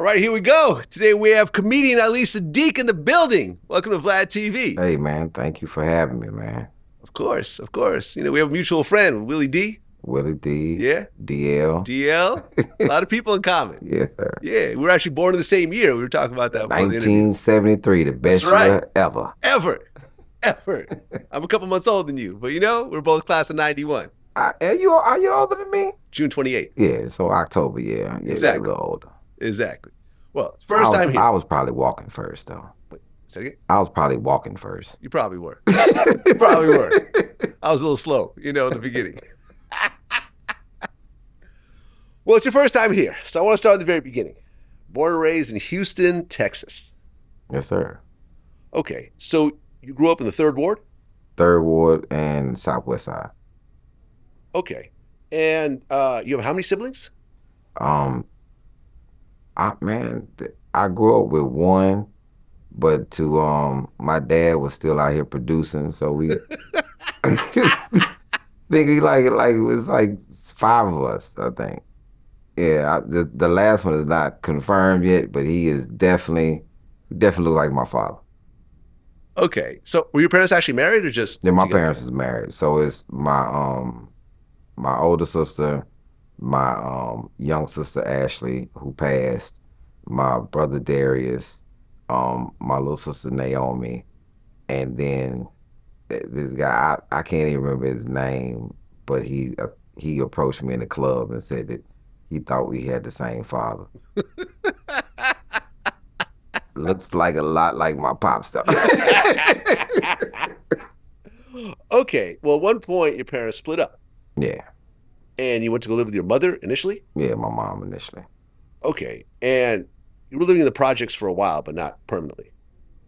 All right, here we go. Today we have comedian Ali Siddiq in the building. Welcome to Vlad TV. Hey, man. Thank you for having me, man. Of course, of course. You know, we have a mutual friend, Willie D. Willie D. Yeah. DL. DL. A lot of people in common. Yes, sir. Yeah, we were actually born in the same year. We were talking about that before the interview. 1973, the best year ever. Ever. I'm a couple months older than you, but you know, we're both class of 91. Are you older than me? June 28th. Yeah, so October, yeah. Exactly. A little older. Exactly. Well, first time here. I was probably walking first, though. Wait, say it again? I was probably walking first. You probably were. You probably were. I was a little slow, you know, at the beginning. Well, it's your first time here, so I want to start at the very beginning. Born and raised in Houston, Texas. Yes, sir. Okay, so you grew up in the 3rd Ward? 3rd Ward and Southwest Side. Okay. And you have how many siblings? I grew up with one, but my dad was still out here producing, so we think it was like 5 of us, I think. Yeah, the last one is not confirmed yet, but he is definitely look like my father. Okay, so were your parents actually married or just? Yeah, my parents was married. So it's my older sister, my young sister Ashley, who passed, my brother Darius, my little sister Naomi, and then this guy, I can't even remember his name, but he approached me in the club and said that he thought we had the same father. Looks like a lot like my pops, though. Okay, well, at one point your parents split up. Yeah. And you went to go live with your mother initially? Yeah, my mom initially. Okay, and you were living in the projects for a while, but not permanently.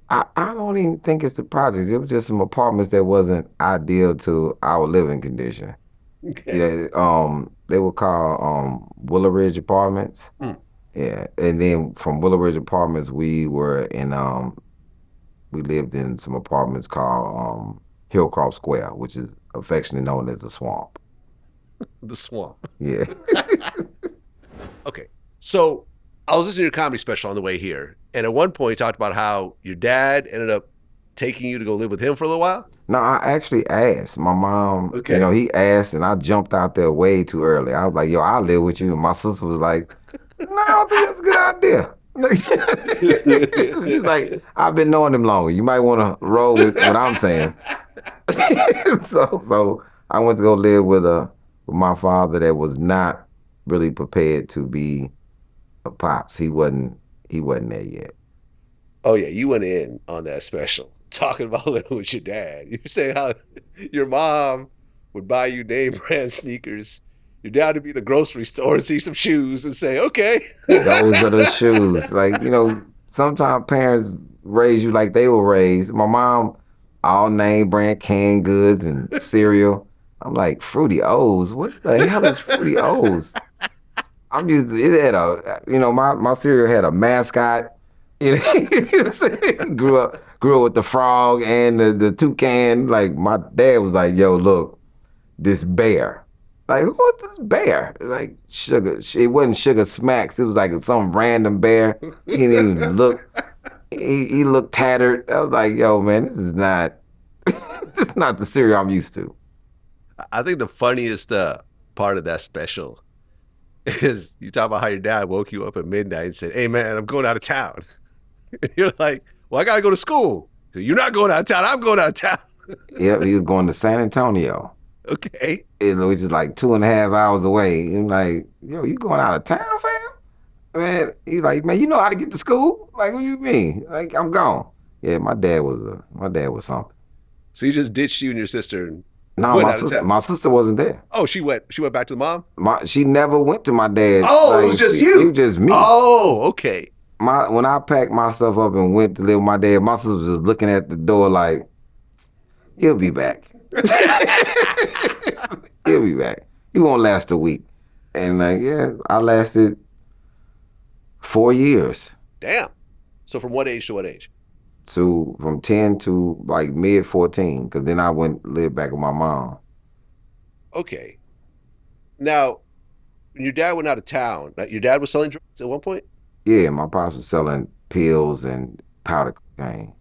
I don't even think it's the projects. It was just some apartments that wasn't ideal to our living condition. Okay. Yeah, they were called Willow Ridge Apartments. Mm. Yeah, and then from Willow Ridge Apartments, we lived in some apartments called Hillcroft Square, which is affectionately known as the Swamp. The Swamp. Yeah. Okay, so I was listening to your comedy special on the way here, and at one point you talked about how your dad ended up taking you to go live with him for a little while? No, I actually asked. My mom, Okay. he asked, and I jumped out there way too early. I was like, yo, I'll live with you. And my sister was like, no, I don't think that's a good idea. She's like, I've been knowing him longer. You might want to roll with what I'm saying. So I went to go live with my father that was not really prepared to be a pops. He wasn't there yet. Oh yeah, you went in on that special talking about living with your dad. You were saying how your mom would buy you name brand sneakers. Your dad would be at the grocery store and see some shoes and say, okay. Those are the shoes. Like, sometimes parents raise you like they were raised. My mom, all name brand canned goods and cereal. I'm like, Fruity O's? What the hell is Fruity O's? I'm used to, it had my cereal had a mascot. Grew up with the frog and the toucan. Like, my dad was like, yo, look, this bear. Like, what's this bear? Like, sugar. It wasn't Sugar Smacks. It was like some random bear. He didn't even look. He looked tattered. I was like, yo, man, this is not the cereal I'm used to. I think the funniest part of that special is you talk about how your dad woke you up at midnight and said, hey, man, I'm going out of town. And you're like, well, I got to go to school. So you're not going out of town. I'm going out of town. Yep, he was going to San Antonio. Okay. Which is like 2.5 hours away. I'm like, yo, you going out of town, fam? Man, he's like, man, you know how to get to school? Like, what do you mean? Like, I'm gone. Yeah, my dad was something. So you just ditched you and your sister and no, my sister wasn't there. Oh, she went back to the mom? She never went to my dad. Oh, like, it was just you? It was just me. Oh, okay. When I packed my stuff up and went to live with my dad, my sister was just looking at the door like, he'll be back. He'll be back. He won't last a week. And like, yeah, I lasted 4 years. Damn. So from what age to what age? From 10 to like mid 14, because then I went live back with my mom. Okay. Now, when your dad went out of town, your dad was selling drugs at one point? Yeah, my pops was selling pills and powder cocaine.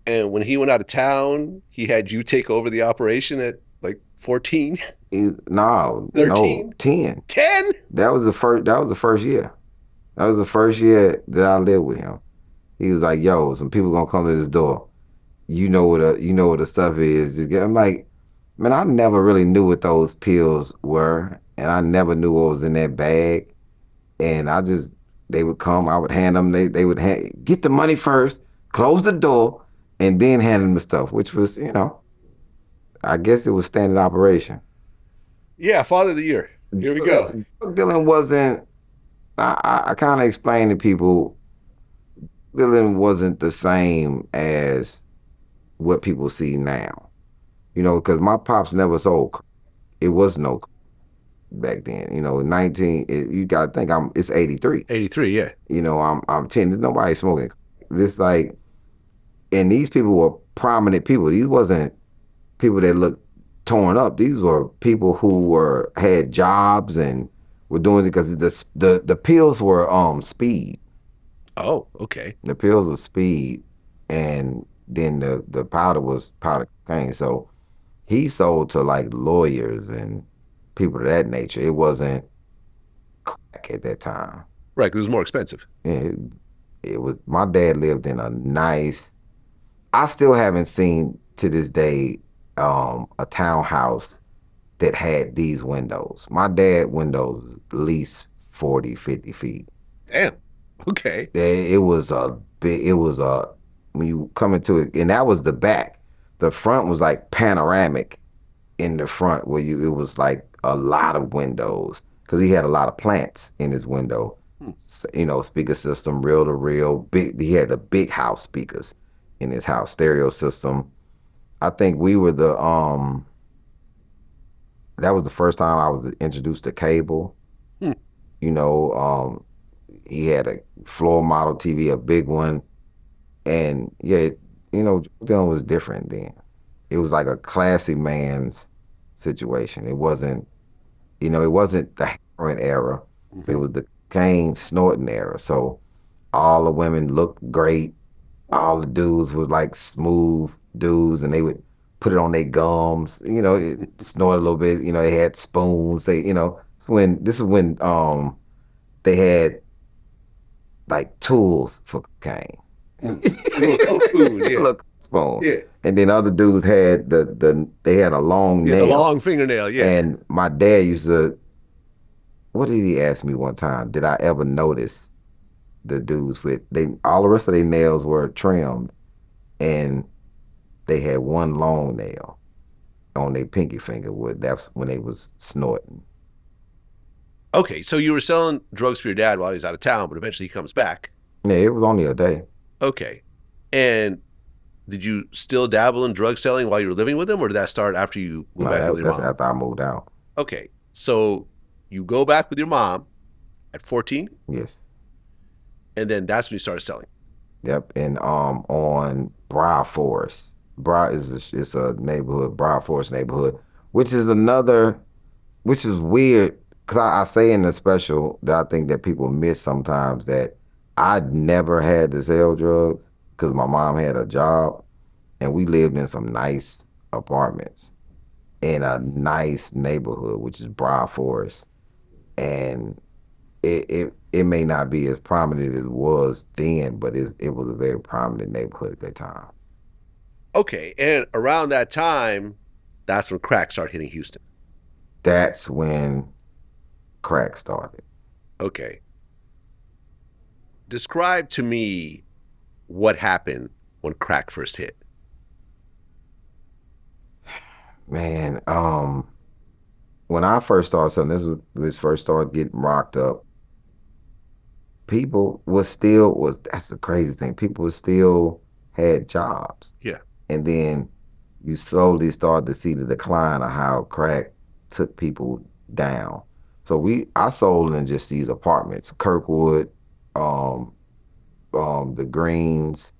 And when he went out of town, he had you take over the operation at like 14, No, no, 13, 10. 10. That was the first year. That was the first year that I lived with him. He was like, "Yo, some people gonna come to this door. You know what the stuff is." I'm like, man, I never really knew what those pills were, and I never knew what was in that bag. And they would come, I would hand them. They would get the money first, close the door, and then hand them the stuff, which was, I guess it was standard operation. Yeah, Father of the Year. Here we go. Drug dealing wasn't. I kind of explained to people, dealing wasn't the same as what people see now. Because my pops never sold. It was no back then. 19. You got to think It's 83. 83, yeah. I'm 10. There's nobody smoking. This like, and these people were prominent people. These wasn't people that looked torn up. These were people who had jobs and were doing it because the pills were speed. Oh, okay. The pills were speed, and then the powder was powder cocaine. So he sold to like lawyers and people of that nature. It wasn't crack at that time. Right, 'cause it was more expensive. It, it was. My dad lived in a nice. I still haven't seen to this day a townhouse that had these windows. My dad windows at least 40, 50 feet. Damn. Okay. It was a big. It was a when you come into it, and that was the back. The front was like panoramic in the front, where it was like a lot of windows because he had a lot of plants in his window. Speaker system, reel to reel, big. He had the big house speakers in his house, stereo system. I think we were that was the first time I was introduced to cable. Hmm. You know, he had a floor model TV, a big one, and yeah, dealing was different then. It was like a classy man's situation. It wasn't the heroin era. It Mhm. was the cocaine snorting era. So all the women looked great. All the dudes were like smooth dudes, and they would put it on their gums. Snort a little bit. They had spoons. This is when they had like tools for cocaine. Little Coke spoon, yeah. Look, spoon. Yeah. And then other dudes had they had a long Yeah, the nail. long fingernail, yeah. And my dad used to. What did he ask me one time? Did I ever notice the dudes with all the rest of their nails were trimmed, and they had one long nail on their pinky finger. That's when they was snorting. Okay, so you were selling drugs for your dad while he was out of town, but eventually he comes back. Yeah, it was only a day. Okay. And did you still dabble in drug selling while you were living with him, or did that start after you moved back with your That's mom? after I moved out. Okay. So you go back with your mom at 14, Yes. and then that's when you started selling. Yep. And on Brow Forest. Brow is a neighborhood, Brow Forest neighborhood, which is weird because I say in the special that I think that people miss sometimes that I never had to sell drugs because my mom had a job and we lived in some nice apartments in a nice neighborhood, which is Broad Forest. And it may not be as prominent as it was then, but it was a very prominent neighborhood at that time. Okay. And around that time, that's when crack started hitting Houston. That's when crack started. Okay. Describe to me what happened when crack first hit. Man, when I first started selling, this first started getting rocked up. People that's the crazy thing. People still had jobs, Yeah. and then you slowly start to see the decline of how crack took people down. So I sold in just these apartments, Kirkwood, um, the Greens,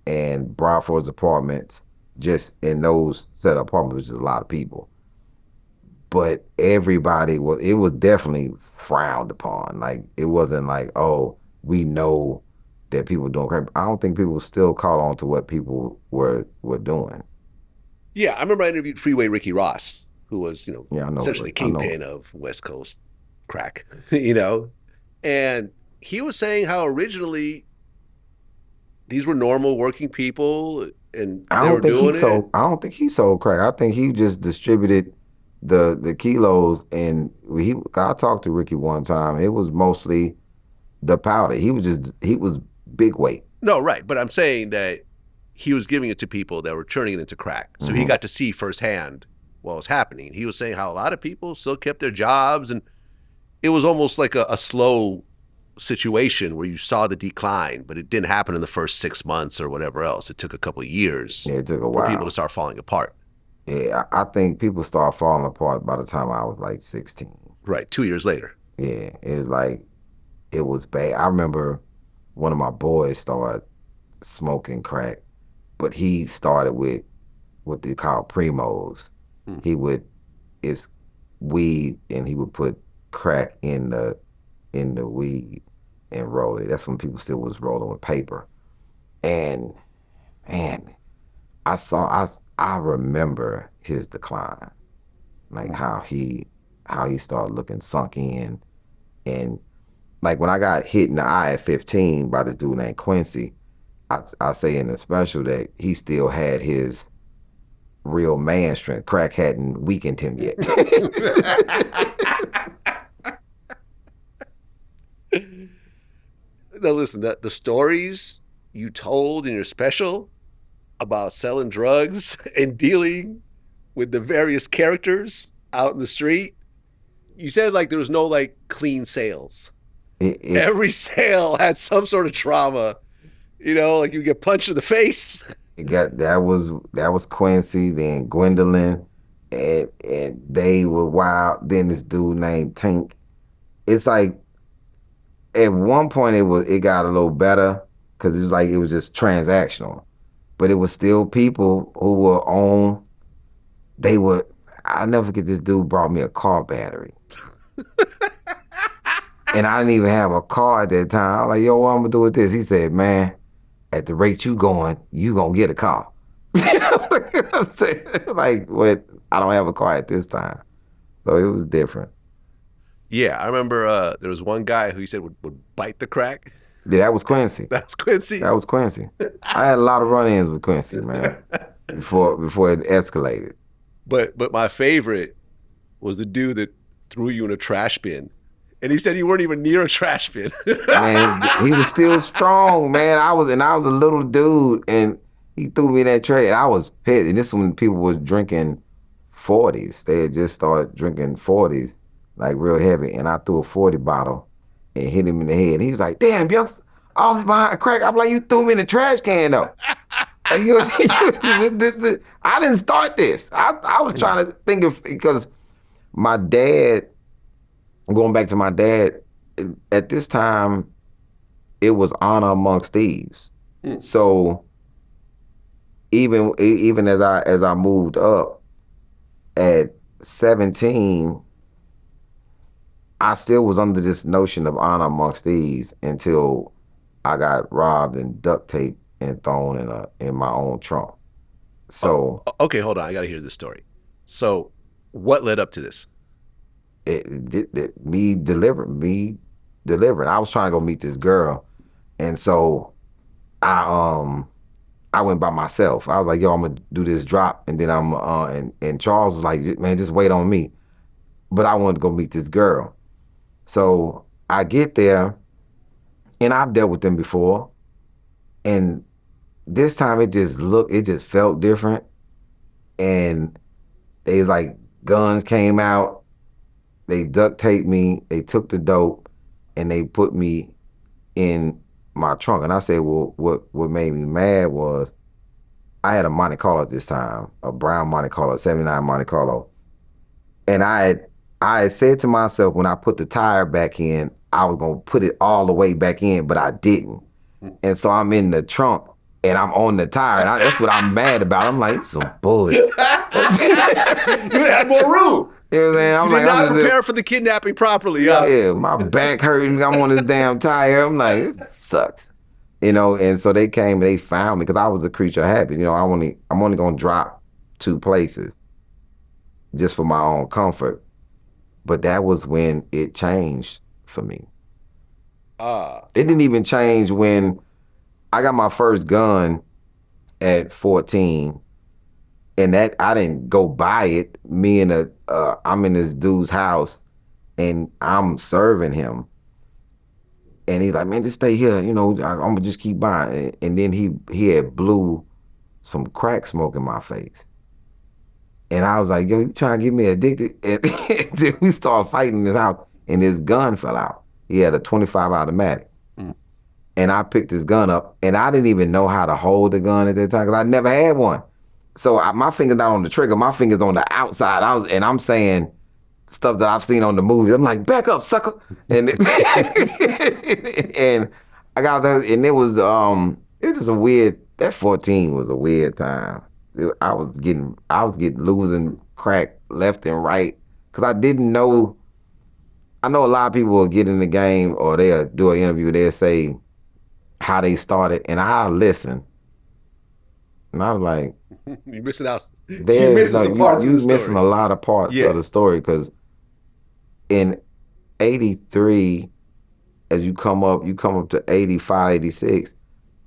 and Broadford's apartments, just in those set of apartments, which is a lot of people. but everybody it was definitely frowned upon. Like, it wasn't like, oh, we know that people were doing crap. I don't think people still caught on to what people were doing. Yeah, I remember I interviewed Freeway Ricky Ross, who was, Yeah, essentially the I know. kingpin of West Coast crack, and he was saying how originally these were normal working people and they were doing it. I don't think he sold crack. I think he just distributed the kilos, and I talked to Ricky one time. It was mostly the powder. He was big weight. No, right. But I'm saying that he was giving it to people that were turning it into crack. So he got to see firsthand what was happening. He was saying how a lot of people still kept their jobs, and it was almost like a slow situation where you saw the decline, but it didn't happen in the first 6 months or whatever else. It took a couple of years Yeah, it took a for while. people to start falling apart. Yeah, I think people started falling apart by the time I was like 16. Right, 2 years later. Yeah, it was bad. I remember one of my boys started smoking crack, but he started with what they call primos. He would it's weed, and he would put crack in the weed and roll it. That's when people still was rolling with paper. And man, I remember his decline, like how he started looking sunk in. And like when I got hit in the eye at 15 by this dude named Quincy, I say in the special that he still had his real man strength. Crack hadn't weakened him yet. Now listen, the stories you told in your special about selling drugs and dealing with the various characters out in the street, you said like there was no like clean sales. Every sale had some sort of trauma. Like you get punched in the face. That was Quincy, then Gwendolyn, and they were wild. Then this dude named Tink. It's like at one point it got a little better because it was just transactional, but it was still people who were on. I'll never forget, this dude brought me a car battery. And I didn't even have a car at that time. I was like, yo, what I'm gonna do with this? He said, man, at the rate you going, you gonna get a car. Like, what? I don't have a car at this time. So it was different. Yeah, I remember there was one guy who you said would bite the crack. Yeah, that was Quincy. That's Quincy. That was Quincy. I had a lot of run-ins with Quincy, man, before it escalated. But my favorite was the dude that threw you in a trash bin. And he said you weren't even near a trash bin. Man, he was still strong, man. I was a little dude, and he threw me in that tray, and I was pissed. And this is when people was drinking 40s. They had just started drinking 40s, like real heavy. And I threw a 40 bottle and hit him in the head. And he was like, damn, Bjunks, all this behind crack. I'm like, you threw me in the trash can, though. I didn't start this. I was trying to think of, because my dad, going back to my dad, at this time, it was honor amongst thieves. So even as I moved up at 17, I still was under this notion of honor amongst thieves until I got robbed and duct taped and thrown in my own trunk. So okay, hold on, I got to hear this story. So what led up to this? Me delivering. I was trying to go meet this girl, and so I went by myself. I was like, yo, I'm gonna do this drop, and then and Charles was like, man, just wait on me. But I wanted to go meet this girl. So I get there, and I've dealt with them before, and this time it just felt different, and they like guns came out. They duct taped me, they took the dope, and they put me in my trunk. And I said, well, what made me mad was I had a Monte Carlo at this time, a brown Monte Carlo, 79 Monte Carlo. And I had said to myself, when I put the tire back in, I was going to put it all the way back in, but I didn't. And so I'm in the trunk, and I'm on the tire, and that's what I'm mad about. I'm like, some bullshit. You had more room. You know what I'm saying? You I'm did like, I'm not just prepare for the kidnapping properly. Yeah. yeah, my back hurting. I'm on this damn tire. I'm like, it sucks. And so they came and they found me because I was a creature of habit. I'm only gonna drop 2 places just for my own comfort. But that was when it changed for me. It didn't even change when I got my first gun at 14, and that I didn't go buy it. I'm in this dude's house, and I'm serving him, and he's like, "Man, just stay here. I'm gonna just keep buying." And then he had blew some crack smoke in my face, and I was like, "Yo, you trying to get me addicted?" And then we started fighting in his house, and his gun fell out. He had a 25 automatic. And I picked his gun up, and I didn't even know how to hold the gun at that time because I never had one. So my finger's not on the trigger, my finger's on the outside. I'm saying stuff that I've seen on the movies. I'm like, back up, sucker. And and I got there, and it was just a weird. That 14 was a weird time. I was getting losing crack left and right because I didn't know. I know a lot of people will get in the game or they'll do an interview. They'll say how they started, and I listen, and I was like, You're missing out. You're "There's missing some parts of the story. Missing a lot of parts of the story." Because in '83, as you come up to '85, '86,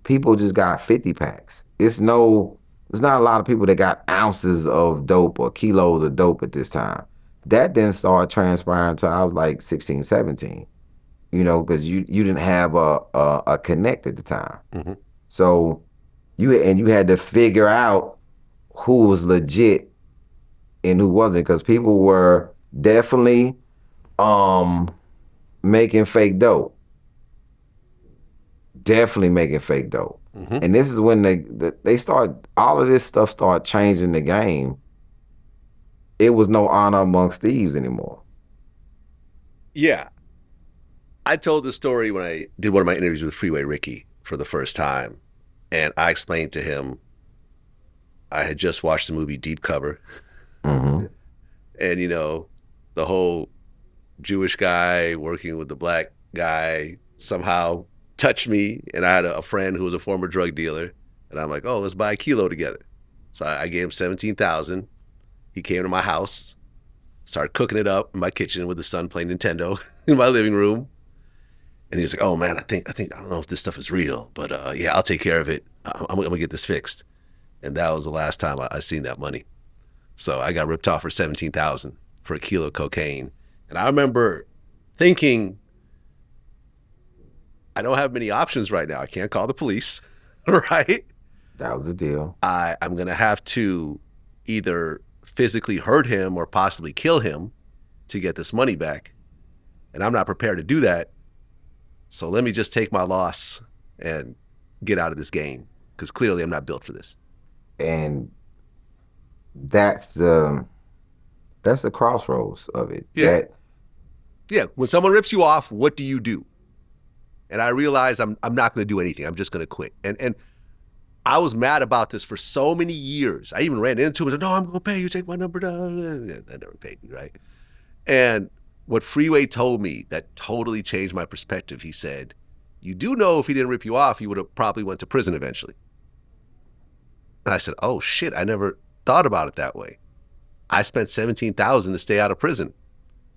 people just got 50 packs. There's not a lot of people that got ounces of dope or kilos of dope at this time. That didn't start transpiring until I was like 16, 17. Because you didn't have a connect at the time. Mm-hmm. So you had to figure out who was legit and who wasn't, because people were definitely making fake dope. Definitely making fake dope. Mm-hmm. And this is when they start, all of this stuff start changing the game. It was no honor amongst thieves anymore. Yeah. I told the story when I did one of my interviews with Freeway Ricky for the first time, and I explained to him I had just watched the movie Deep Cover, mm-hmm. and the whole Jewish guy working with the black guy somehow touched me, and I had a friend who was a former drug dealer, and I'm like, oh, let's buy a kilo together. So I gave him $17,000. He came to my house, started cooking it up in my kitchen with his son playing Nintendo in my living room. And he was like, oh man, I don't know if this stuff is real, but yeah, I'll take care of it. I'm gonna get this fixed. And that was the last time I seen that money. So I got ripped off for $17,000 for a kilo of cocaine. And I remember thinking, I don't have many options right now. I can't call the police, right? That was the deal. I'm gonna have to either physically hurt him or possibly kill him to get this money back. And I'm not prepared to do that. So let me just take my loss and get out of this game, because clearly I'm not built for this. And that's the crossroads of it. Yeah. When someone rips you off, what do you do? And I realized I'm not going to do anything. I'm just going to quit. And I was mad about this for so many years. I even ran into him and said, no, I'm going to pay you. Take my number down. I never paid me, right? And what Freeway told me that totally changed my perspective. He said, you do know if he didn't rip you off, he would have probably went to prison eventually. And I said, oh shit, I never thought about it that way. I spent $17,000 to stay out of prison.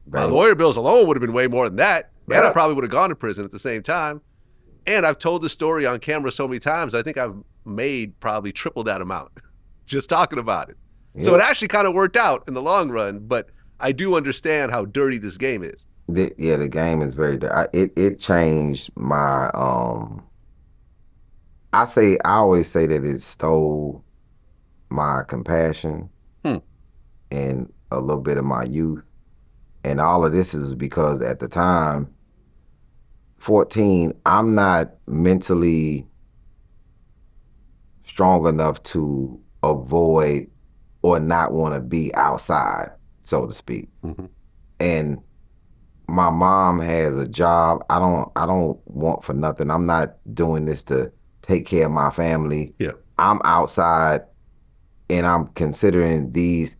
Right. My lawyer bills alone would have been way more than that. Right. And I probably would have gone to prison at the same time. And I've told the story on camera so many times, I think I've made probably triple that amount just talking about it. Yeah. So it actually kind of worked out in the long run, but I do understand how dirty this game is. The game is very dirty. It changed my, I always say that it stole my compassion and a little bit of my youth. And all of this is because at the time, 14, I'm not mentally strong enough to avoid or not want to be outside, so to speak. Mm-hmm. And my mom has a job. I don't want for nothing. I'm not doing this to take care of my family. Yeah. I'm outside and I'm considering these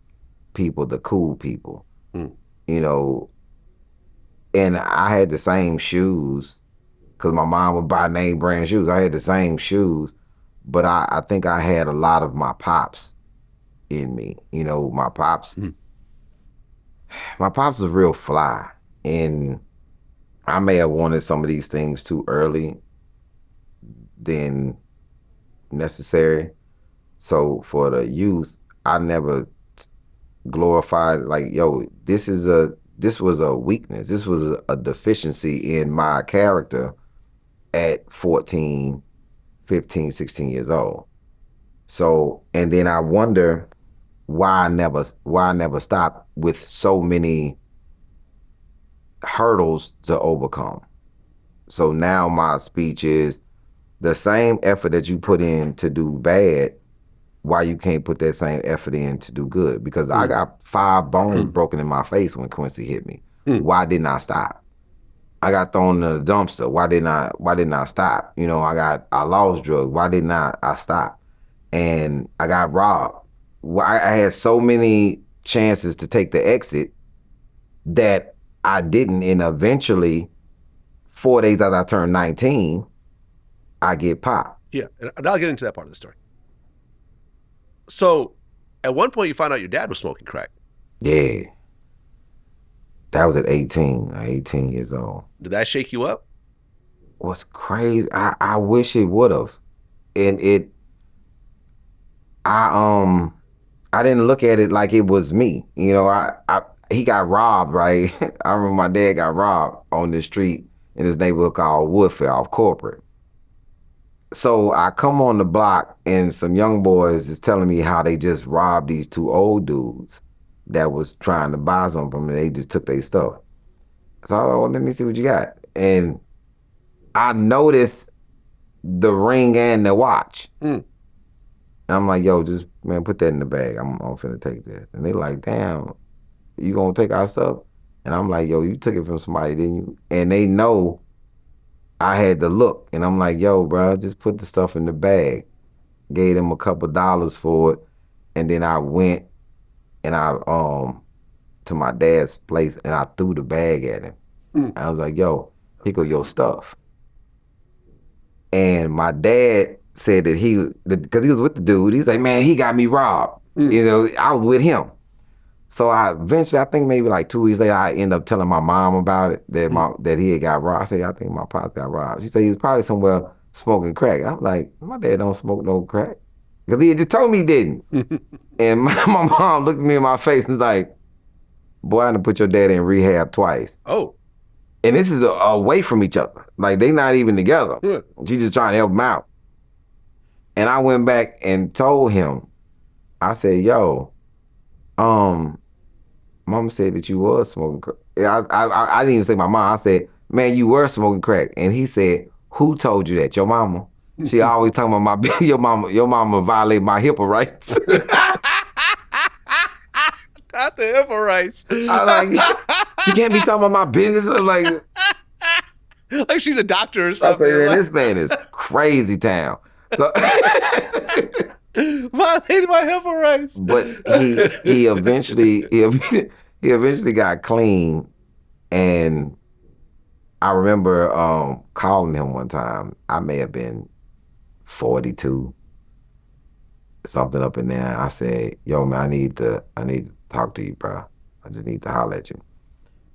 people the cool people. you know, and I had the same shoes because my mom would buy name brand shoes. I had the same shoes, but I think I had a lot of my pops in me. You know, my pops was real fly, and I may have wanted some of these things too early than necessary. So for the youth, I never glorified like, yo, this was a weakness. This was a deficiency in my character at 14, 15, 16 years old. So, and then I wonder why I never stopped with so many hurdles to overcome. So now my speech is the same effort that you put in to do bad, why you can't put that same effort in to do good? Because I got 5 bones broken in my face when Quincy hit me. Why didn't I stop? I got thrown in the dumpster. Why didn't I stop? You know, I lost drugs. Why didn't I stop? And I got robbed. I had so many chances to take the exit that I didn't. And eventually, 4 days after I turned 19, I get popped. Yeah, and I'll get into that part of the story. So, at one point, you found out your dad was smoking crack. Yeah. That was at 18 years old. Did that shake you up? What's crazy, I wish it would have. And I didn't look at it like it was me. You know, he got robbed, right? I remember my dad got robbed on this street in this neighborhood called Woodfair off Corporate. So I come on the block and some young boys is telling me how they just robbed these 2 old dudes that was trying to buy something from them, and they just took their stuff. So well, let me see what you got. And I noticed the ring and the watch. And I'm like, yo, just, man, put that in the bag. I'm finna take that. And they like, damn, you gonna take our stuff? And I'm like, yo, you took it from somebody, didn't you? And they know I had to look. And I'm like, yo, bro, just put the stuff in the bag. Gave them a couple dollars for it. And then I went and I to my dad's place and I threw the bag at him. I was like, yo, here go your stuff. And my dad said that because he was with the dude, he's like, man, he got me robbed. You know, I was with him. So I think maybe like 2 weeks later, I end up telling my mom about it, that he had got robbed. I said, I think my pops got robbed. She said he was probably somewhere smoking crack. I'm like, my dad don't smoke no crack. Because he had just told me he didn't. And my mom looked at me in my face and was like, boy, I done put your dad in rehab twice. Oh. And this is away from each other. Like, they not even together. She just trying to help him out. And I went back and told him, I said, yo, Mama said that you was smoking crack. I didn't even say my mom. I said, man, you were smoking crack. And he said, who told you that? Your mama? She always talking about your mama violated my HIPAA rights. Not the HIPAA rights. I was like, she can't be talking about my business. I'm like she's a doctor or something. I said, man, this man is crazy town. So, violated my HIPAA rights. But he eventually got clean, and I remember calling him one time. I may have been 42, something up in there. I said, yo, man, I need to talk to you, bro. I just need to holler at you.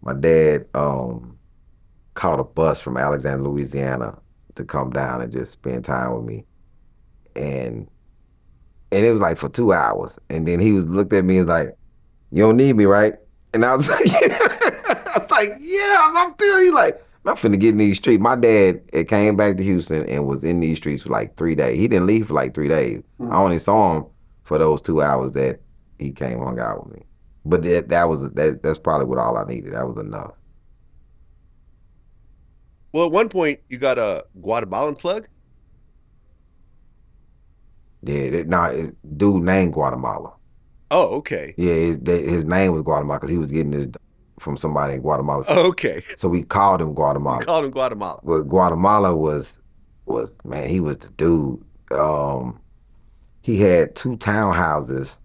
My dad caught a bus from Alexandria, Louisiana to come down and just spend time with me. And it was like for 2 hours. And then he looked at me and was like, you don't need me, right? And I was like, yeah, I'm still, he like, I'm finna get in these streets. My dad came back to Houston and was in these streets for like 3 days. He didn't leave for like 3 days. I only saw him for those 2 hours that he came and hung out with me. But that's probably what all I needed. That was enough. Well, at one point, you got a Guatemalan plug? Yeah, dude named Guatemala. Oh, okay. Yeah, his name was Guatemala because he was getting this from somebody in Guatemala. Oh, okay. So we called him Guatemala. We called him Guatemala. But Guatemala was man, he was the dude. He had 2 townhouses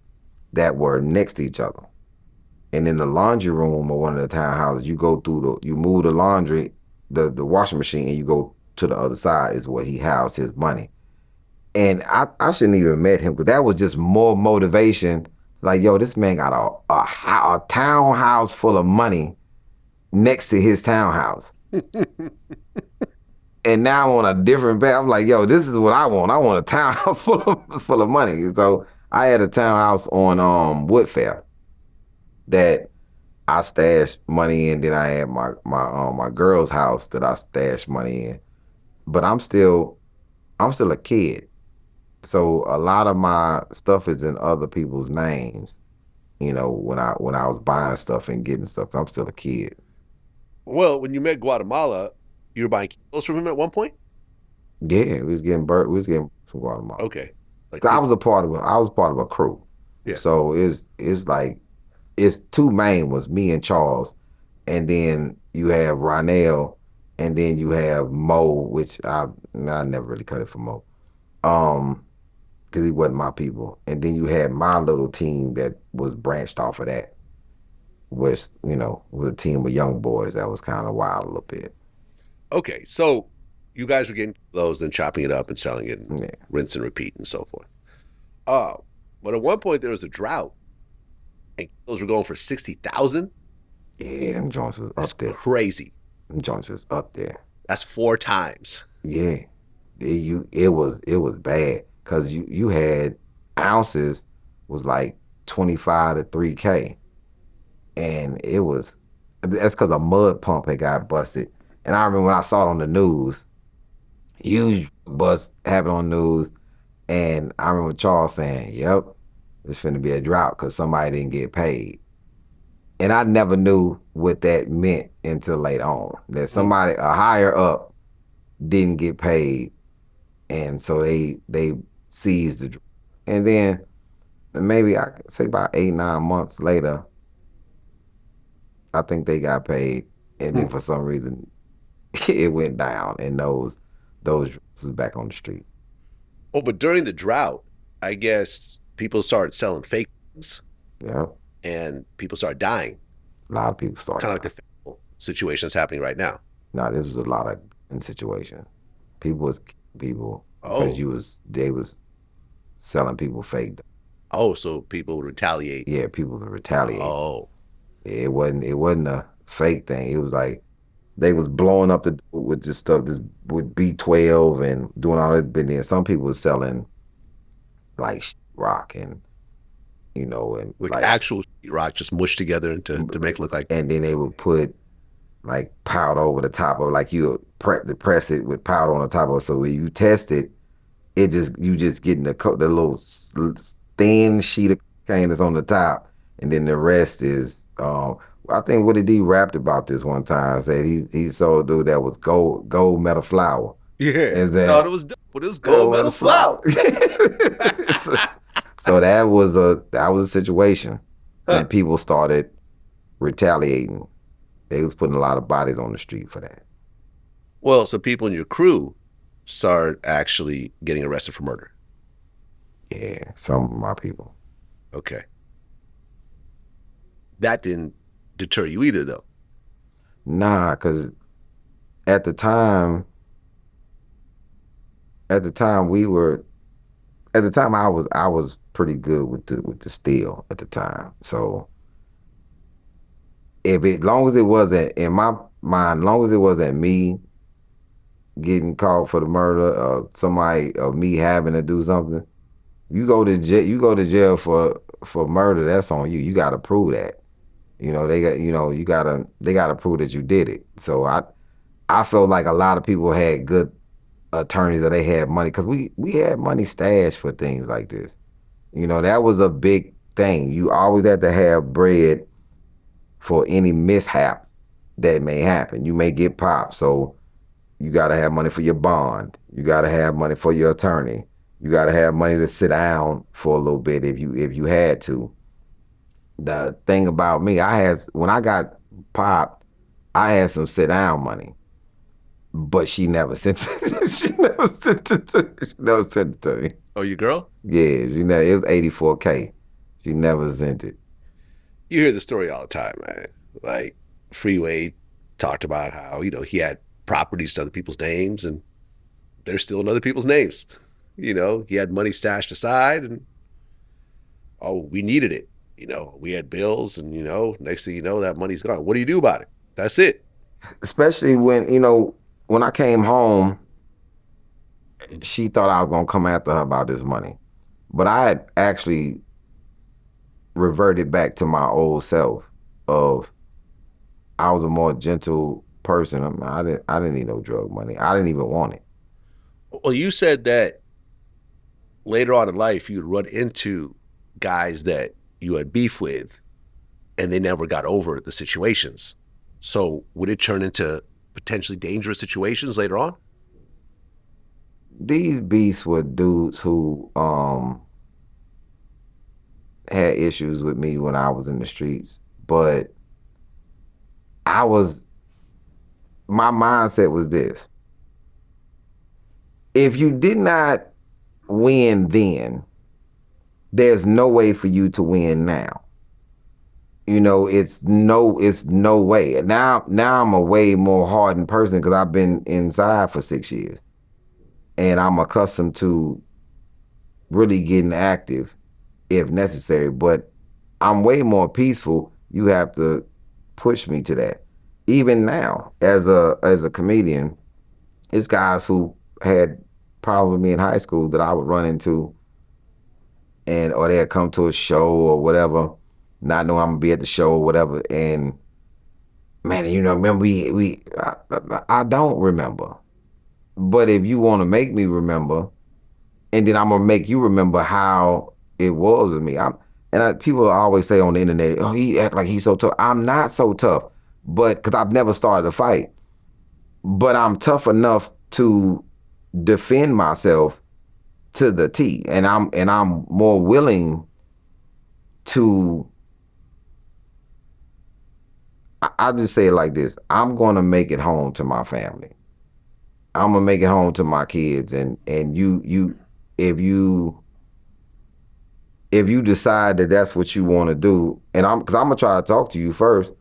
that were next to each other. And in the laundry room of one of the townhouses, you move the laundry, the washing machine, and you go to the other side is where he housed his money. And I shouldn't even met him because that was just more motivation. Like, yo, this man got a townhouse full of money next to his townhouse. And now I'm on a different path. I'm like, yo, this is what I want. I want a townhouse full of money. So I had a townhouse on Woodfair that I stashed money in. Then I had my girl's house that I stashed money in. But I'm still a kid. So a lot of my stuff is in other people's names. When I was buying stuff and getting stuff, I'm still a kid. Well, when you met Guatemala, you were buying kilos from him at one point? Yeah, we was getting from Guatemala. Okay. Like I was part of a crew. Yeah. So it's like it's two main was me and Charles, and then you have Ronell, and then you have Mo, which I never really cut it for Mo. Because he wasn't my people. And then you had my little team that was branched off of that, which, was a team of young boys that was kind of wild a little bit. Okay, so you guys were getting those, then chopping it up and selling it, and Yeah. rinse and repeat and so forth. But at one point there was a drought, and kilos were going for 60,000. Yeah, them joints was That's up there. crazy. Them joints was up there. That's 4 times. Yeah. It was bad. Cause you had ounces was like 25 to 3K. And that's cause a mud pump had got busted. And I remember when I saw it on the news, huge bust happened on the news. And I remember Charles saying, yep, it's finna be a drought because somebody didn't get paid. And I never knew what that meant until later on. That somebody, a higher up, didn't get paid. And so they seized the, and then maybe I could say about 8-9 months later, I think they got paid, and then for some reason it went down, and those was back on the street. Oh, but during the drought, I guess people started selling fake things, Yeah, and people started dying. a lot of people started. Kind of like the situation that's happening right now. No, this was a lot of in situation. People because they was selling people fake. Oh, so people would retaliate. Yeah, people would retaliate. Oh, It wasn't a fake thing. It was like they was blowing up with this stuff, with B12 and doing all that. But then some people was selling like rock and and like actual rock just mushed together to make it look like. And then they would put like powder over the top of, like you press it with powder on the top of it. So when you test it, you just getting the little thin sheet of cocaine that's on the top, and then the rest is I think Woody D rapped about this one time. Said he saw a dude that was gold metal flour. Yeah, that, no, it was dope, but it was gold metal flour. So that was a situation that people started retaliating. They was putting a lot of bodies on the street for that. Well, so people in your crew started actually getting arrested for murder. Yeah, some of my people. Okay. That didn't deter you either, though. Nah, because at the time I was pretty good with the steel at the time. So long as it wasn't in my mind, long as it wasn't me getting caught for the murder of somebody or me having to do something, you go to jail for murder, that's on you. You gotta prove that. They gotta prove that you did it. So I felt like a lot of people had good attorneys, that they had money, because we had money stashed for things like this. That was a big thing. You always had to have bread for any mishap that may happen. You may get popped, so you got to have money for your bond. You got to have money for your attorney. You got to have money to sit down for a little bit if you had to. The thing about me, when I got popped, I had some sit down money, but she never sent it. She never sent it to me. Oh, your girl? Yeah, it was $84K. She never sent it. You hear the story all the time, man. Like Freeway talked about how, he had properties to other people's names and they're still in other people's names. He had money stashed aside and we needed it. We had bills and, next thing you know, that money's gone. What do you do about it? That's it. Especially when I came home, she thought I was gonna come after her about this money. But I had actually reverted back to my old self of I was a more gentle person. I didn't need no drug money. I didn't even want it. Well, you said that later on in life you'd run into guys that you had beef with and they never got over the situations. So would it turn into potentially dangerous situations later on? These beasts were dudes who had issues with me when I was in the streets, but I was my mindset was this. If you did not win then, there's no way for you to win now. It's no way. Now I'm a way more hardened person because I've been inside for 6 years. And I'm accustomed to really getting active if necessary. But I'm way more peaceful. You have to push me to that. Even now, as a comedian, it's guys who had problems with me in high school that I would run into, or they'd come to a show or whatever, not knowing I'm gonna be at the show or whatever. And man, remember I don't remember. But if you want to make me remember, and then I'm gonna make you remember how it was with me. People always say on the internet, "Oh, he act like he's so tough." I'm not so tough, but because I've never started a fight. But I'm tough enough to defend myself to the T, and I'm more willing to. I'll just say it like this: I'm gonna make it home to my family. I'm gonna make it home to my kids, and if you if you decide that that's what you want to do, and because I'm gonna try to talk to you first,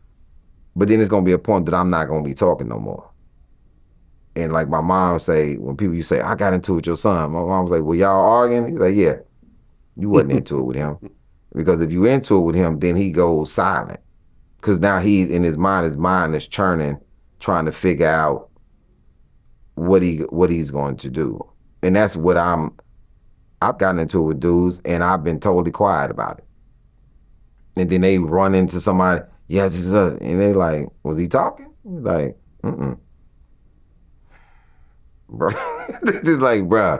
but then it's gonna be a point that I'm not gonna be talking no more. And like my mom say, when people you say I got into it with your son, my mom was like, "Well, y'all arguing?" He's like, "Yeah, you wasn't into it with him, because if you into it with him, then he goes silent, because now he in his mind is churning, trying to figure out what he's going to do." And that's what I've gotten into it with dudes, and I've been totally quiet about it. And then they run into somebody, yes, and they like, was he talking? Like, bro. This is like, bro,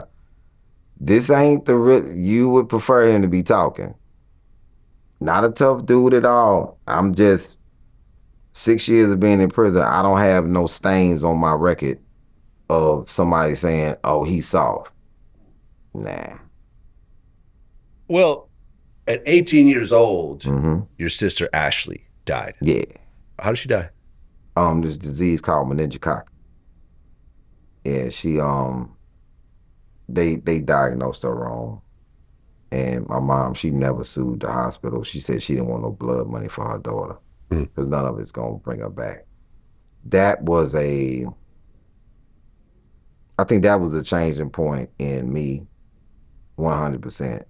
this ain't the real. You would prefer him to be talking. Not a tough dude at all. I'm just 6 years of being in prison. I don't have no stains on my record of somebody saying, "Oh, he's soft." Nah. Well, at 18 years old, Mm-hmm. your sister Ashley died. Yeah. How did she die? This disease called meningococcus. Yeah, they diagnosed her wrong. And my mom, she never sued the hospital. She said she didn't want no blood money for her daughter because none of it's gonna bring her back. I think that was a changing point in me, 100%,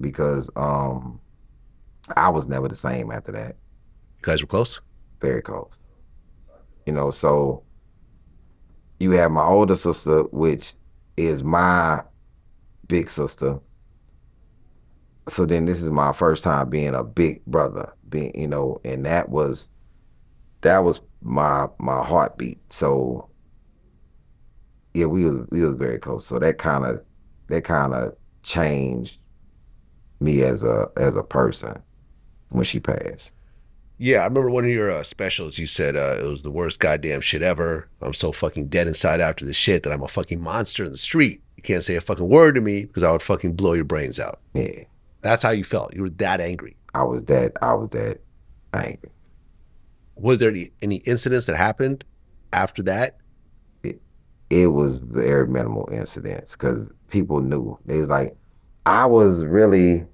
because I was never the same after that. You guys were close? Very close. So you have my older sister, which is my big sister. So then this is my first time being a big brother, and that was my heartbeat. So yeah, we was very close. So that kind of changed me as a person when she passed. Yeah, I remember one of your specials. You said it was the worst goddamn shit ever. I'm so fucking dead inside after this shit that I'm a fucking monster in the street. You can't say a fucking word to me because I would fucking blow your brains out. Yeah, That's how you felt. You were that angry. I was that angry. Was there any incidents that happened after that? It was very minimal incidents because people knew. They was like, I was really.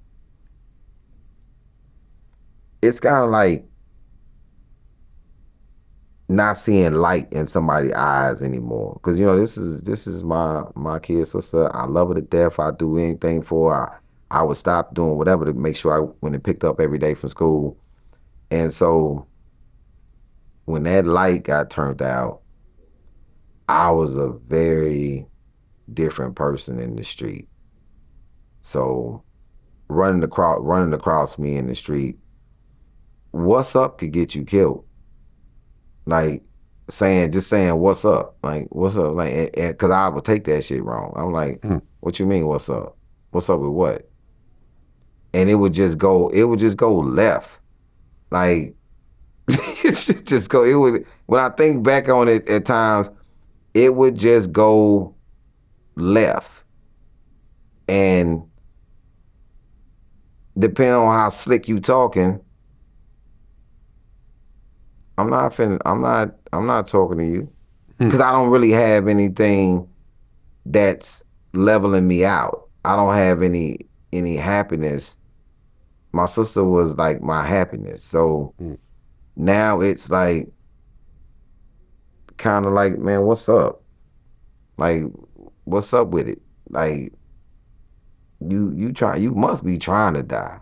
it's kind of like not seeing light in somebody's eyes anymore. Cause this is my kid sister. I love her to death. I do anything for her. I would stop doing whatever to make sure I when it picked up every day from school. And so when that light got turned out, I was a very different person in the street. So running across me in the street, what's up could get you killed. Like just saying what's up, like what's up, like because I would take that shit wrong. I'm like, what you mean what's up? What's up with what? And it would just go left. Like it should just go. It would when I think back on it at times, it would just go left. And depending on how slick you talking, I'm not talking to you because I don't really have anything that's leveling me out. I don't have any happiness. My sister was like my happiness. So now it's like kind of like, man, what's up? Like, what's up with it? Like, you must be trying to die.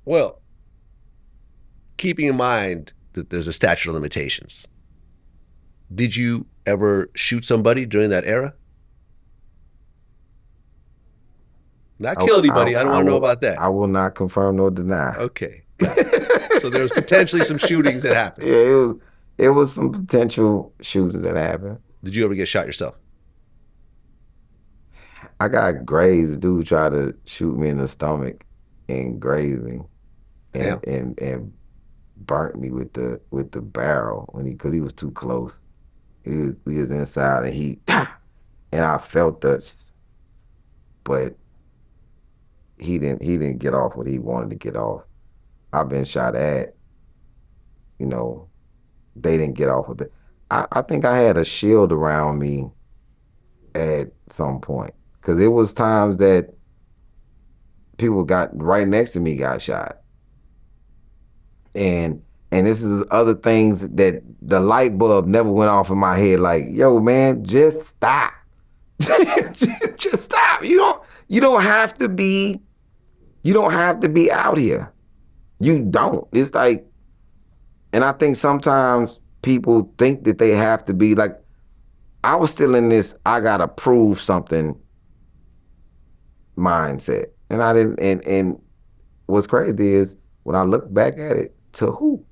Well, keeping in mind that there's a statute of limitations, did you ever shoot somebody during that era? Not kill anybody. I don't want to know about that. I will not confirm nor deny. Okay. So there was potentially some shootings that happened. Yeah, it was some potential shootings that happened. Did you ever get shot yourself? I got grazed. Dude tried to shoot me in the stomach and grazed me, and burnt me with the barrel because he was too close. We was inside and and I felt this, but he didn't get off what he wanted to get off. I've been shot at. They didn't get off with it. I think I had a shield around me at some point because it was times that people got right next to me got shot. And this is other things that the light bulb never went off in my head. Like, yo, man, just stop. just stop. You don't have to be out here. You don't. It's like, and I think sometimes people think that they have to be like, I was still in this I gotta prove something mindset. And I didn't, and what's crazy is when I look back at it, to who?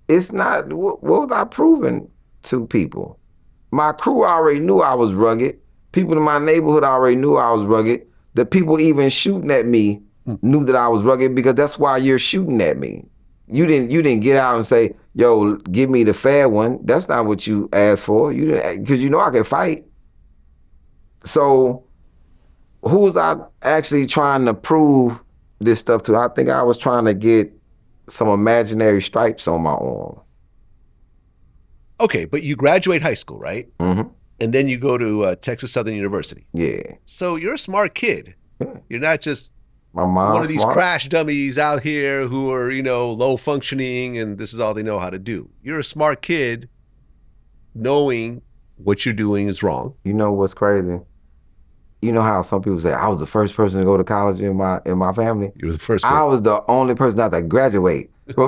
It's not, what was I proving to people? My crew already knew I was rugged. People in my neighborhood already knew I was rugged. The people even shooting at me knew that I was rugged because that's why you're shooting at me. You didn't get out and say, yo, give me the fair one. That's not what you asked for. You didn't, because I can fight. So who was I actually trying to prove this stuff to? I think I was trying to get some imaginary stripes on my arm. Okay, but you graduate high school, right? Mm-hmm. And then you go to Texas Southern University. Yeah. So you're a smart kid. Yeah. You're not just my mom's one of these smart crash dummies out here who are, low functioning and this is all they know how to do. You're a smart kid knowing what you're doing is wrong. You know what's crazy? You know how some people say, I was the first person to go to college in my family? You were the first one. I was the only person not to graduate. It's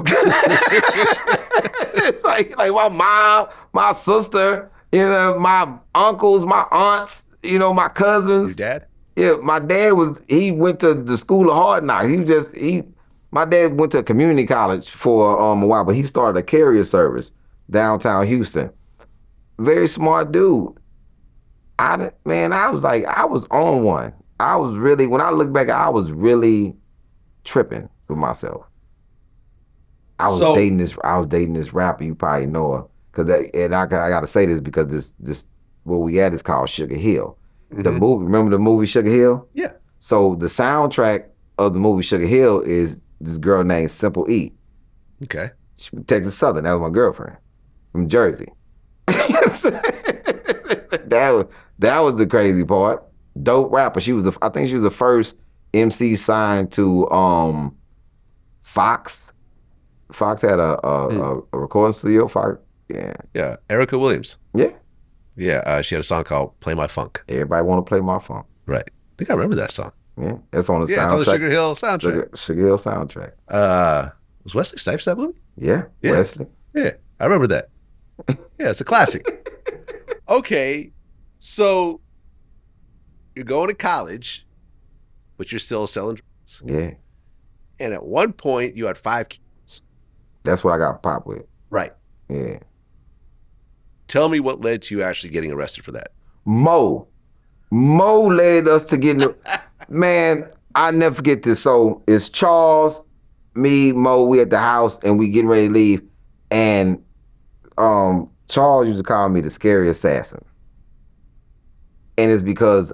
like my mom, my sister, my uncles, my aunts, my cousins. Your dad? Yeah, my dad he went to the school of hard knocks. My dad went to community college for a while, but he started a carrier service downtown Houston. Very smart dude. I was on one. I was really, when I look back, I was really tripping with myself. I was dating this rapper, you probably know her. I gotta say this because this where we at is called Sugar Hill. Mm-hmm. The movie, remember the movie Sugar Hill? Yeah. So the soundtrack of the movie Sugar Hill is this girl named Simple E. Okay. She's from Texas Southern. That was my girlfriend from Jersey. That was the crazy part. Dope rapper. I think she was the first MC signed to Fox had a recording studio. Fox, yeah, Yeah, Erica Williams. yeah. Yeah, she had a song called "Play My Funk." Everybody want to play my phone. Right. I think I remember that song. Yeah, it's on the Yeah, it's on the soundtrack. Sugar Hill soundtrack. Sugar Hill soundtrack. Was Wesley Snipes that movie? Yeah, Yeah. Wesley. Yeah, I remember that. Yeah, it's a classic. Okay, so you're going to college, but you're still selling drugs. Yeah, And at one point, you had 5 kids. that's what I got popped with. Right. Yeah. Tell me what led to you actually getting arrested for that. Mo led us to getting. Man, I never forget this. So it's Charles, me, Mo. We at the house and we getting ready to leave, and Charles used to call me the scary assassin, and it's because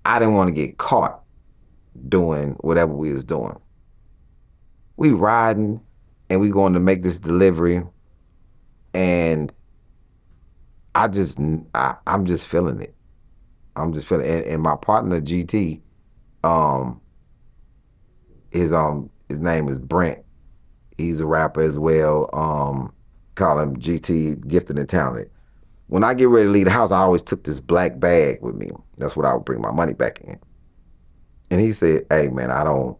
I didn't want to get caught doing whatever we was doing. We riding, and we going to make this delivery, and I'm just feeling it. I'm just feeling it. And my partner GT, his name is Brent. He's a rapper as well. Call him GT, gifted and talented. When I get ready to leave the house, I always took this black bag with me. That's what I would bring my money back in. And he said, "Hey man, I don't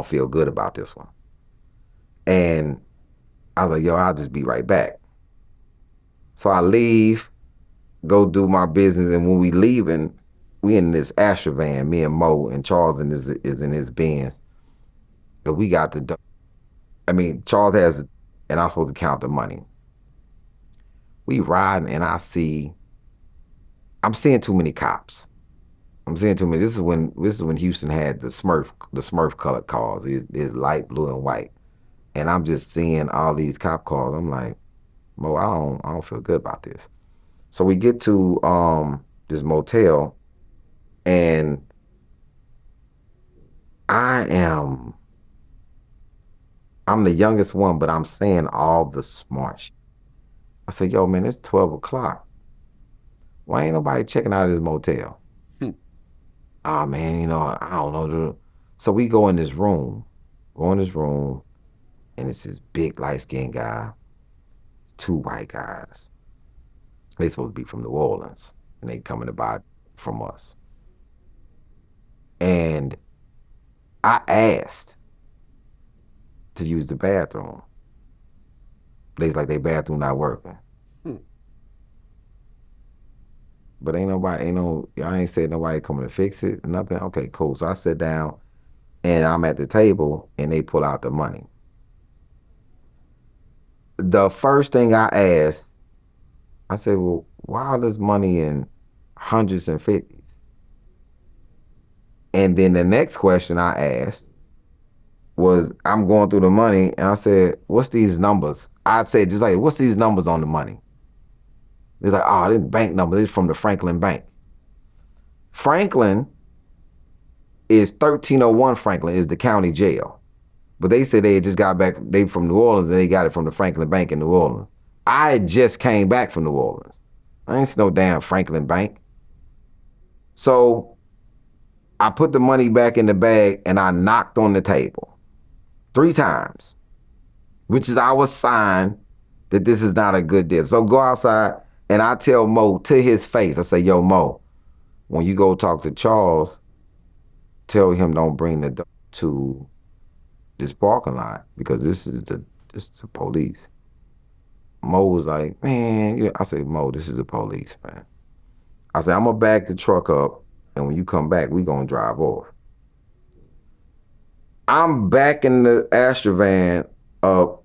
feel good about this one." And I was like, "Yo, I'll just be right back." So I leave, go do my business, and when we leaving, we in this Asher van, me and Mo, and Charles is in his Benz. And we got the, Charles has, and I'm supposed to count the money. We riding, and I'm seeing too many cops. I'm seeing too many. This is when Houston had the Smurf colored cars. It's light blue and white, and I'm just seeing all these cop cars. I'm like, Mo, I don't feel good about this. So we get to this motel, and I'm the youngest one, but I'm saying all the smart shit. I said, "Yo, man, it's 12 o'clock. Why ain't nobody checking out of this motel?" "Oh, man, I don't know." So we go in this room, and it's this big light-skinned guy, 2 white guys. They supposed to be from New Orleans, and they coming to buy from us. And I asked to use the bathroom. They's like, "They bathroom not working." But I ain't said nobody coming to fix it, nothing. Okay, cool. So I sit down, and I'm at the table, and they pull out the money. The first thing I asked, I said, "Well, why all this money in hundreds and fifties?" And then the next question I asked was, I'm going through the money, and I said, "What's these numbers?" I said, just like, "What's these numbers on the money?" They're like, "Oh, this bank number. This is from the Franklin Bank." Franklin is 1301 Franklin is the county jail. But they said they had just got back, they from New Orleans, and they got it from the Franklin Bank in New Orleans. I had just came back from New Orleans. I ain't see no damn Franklin Bank. So I put the money back in the bag, and I knocked on the table 3 times, which is our sign that this is not a good deal. So go outside, and I tell Mo to his face, I say, "Yo, Mo, when you go talk to Charles, tell him don't bring the dope to this parking lot because this is the police." Mo was like, "Man," I said, "Mo, this is the police, man." I said, "I'm gonna back the truck up, and when you come back, we gonna drive off." I'm backing the Astra van up.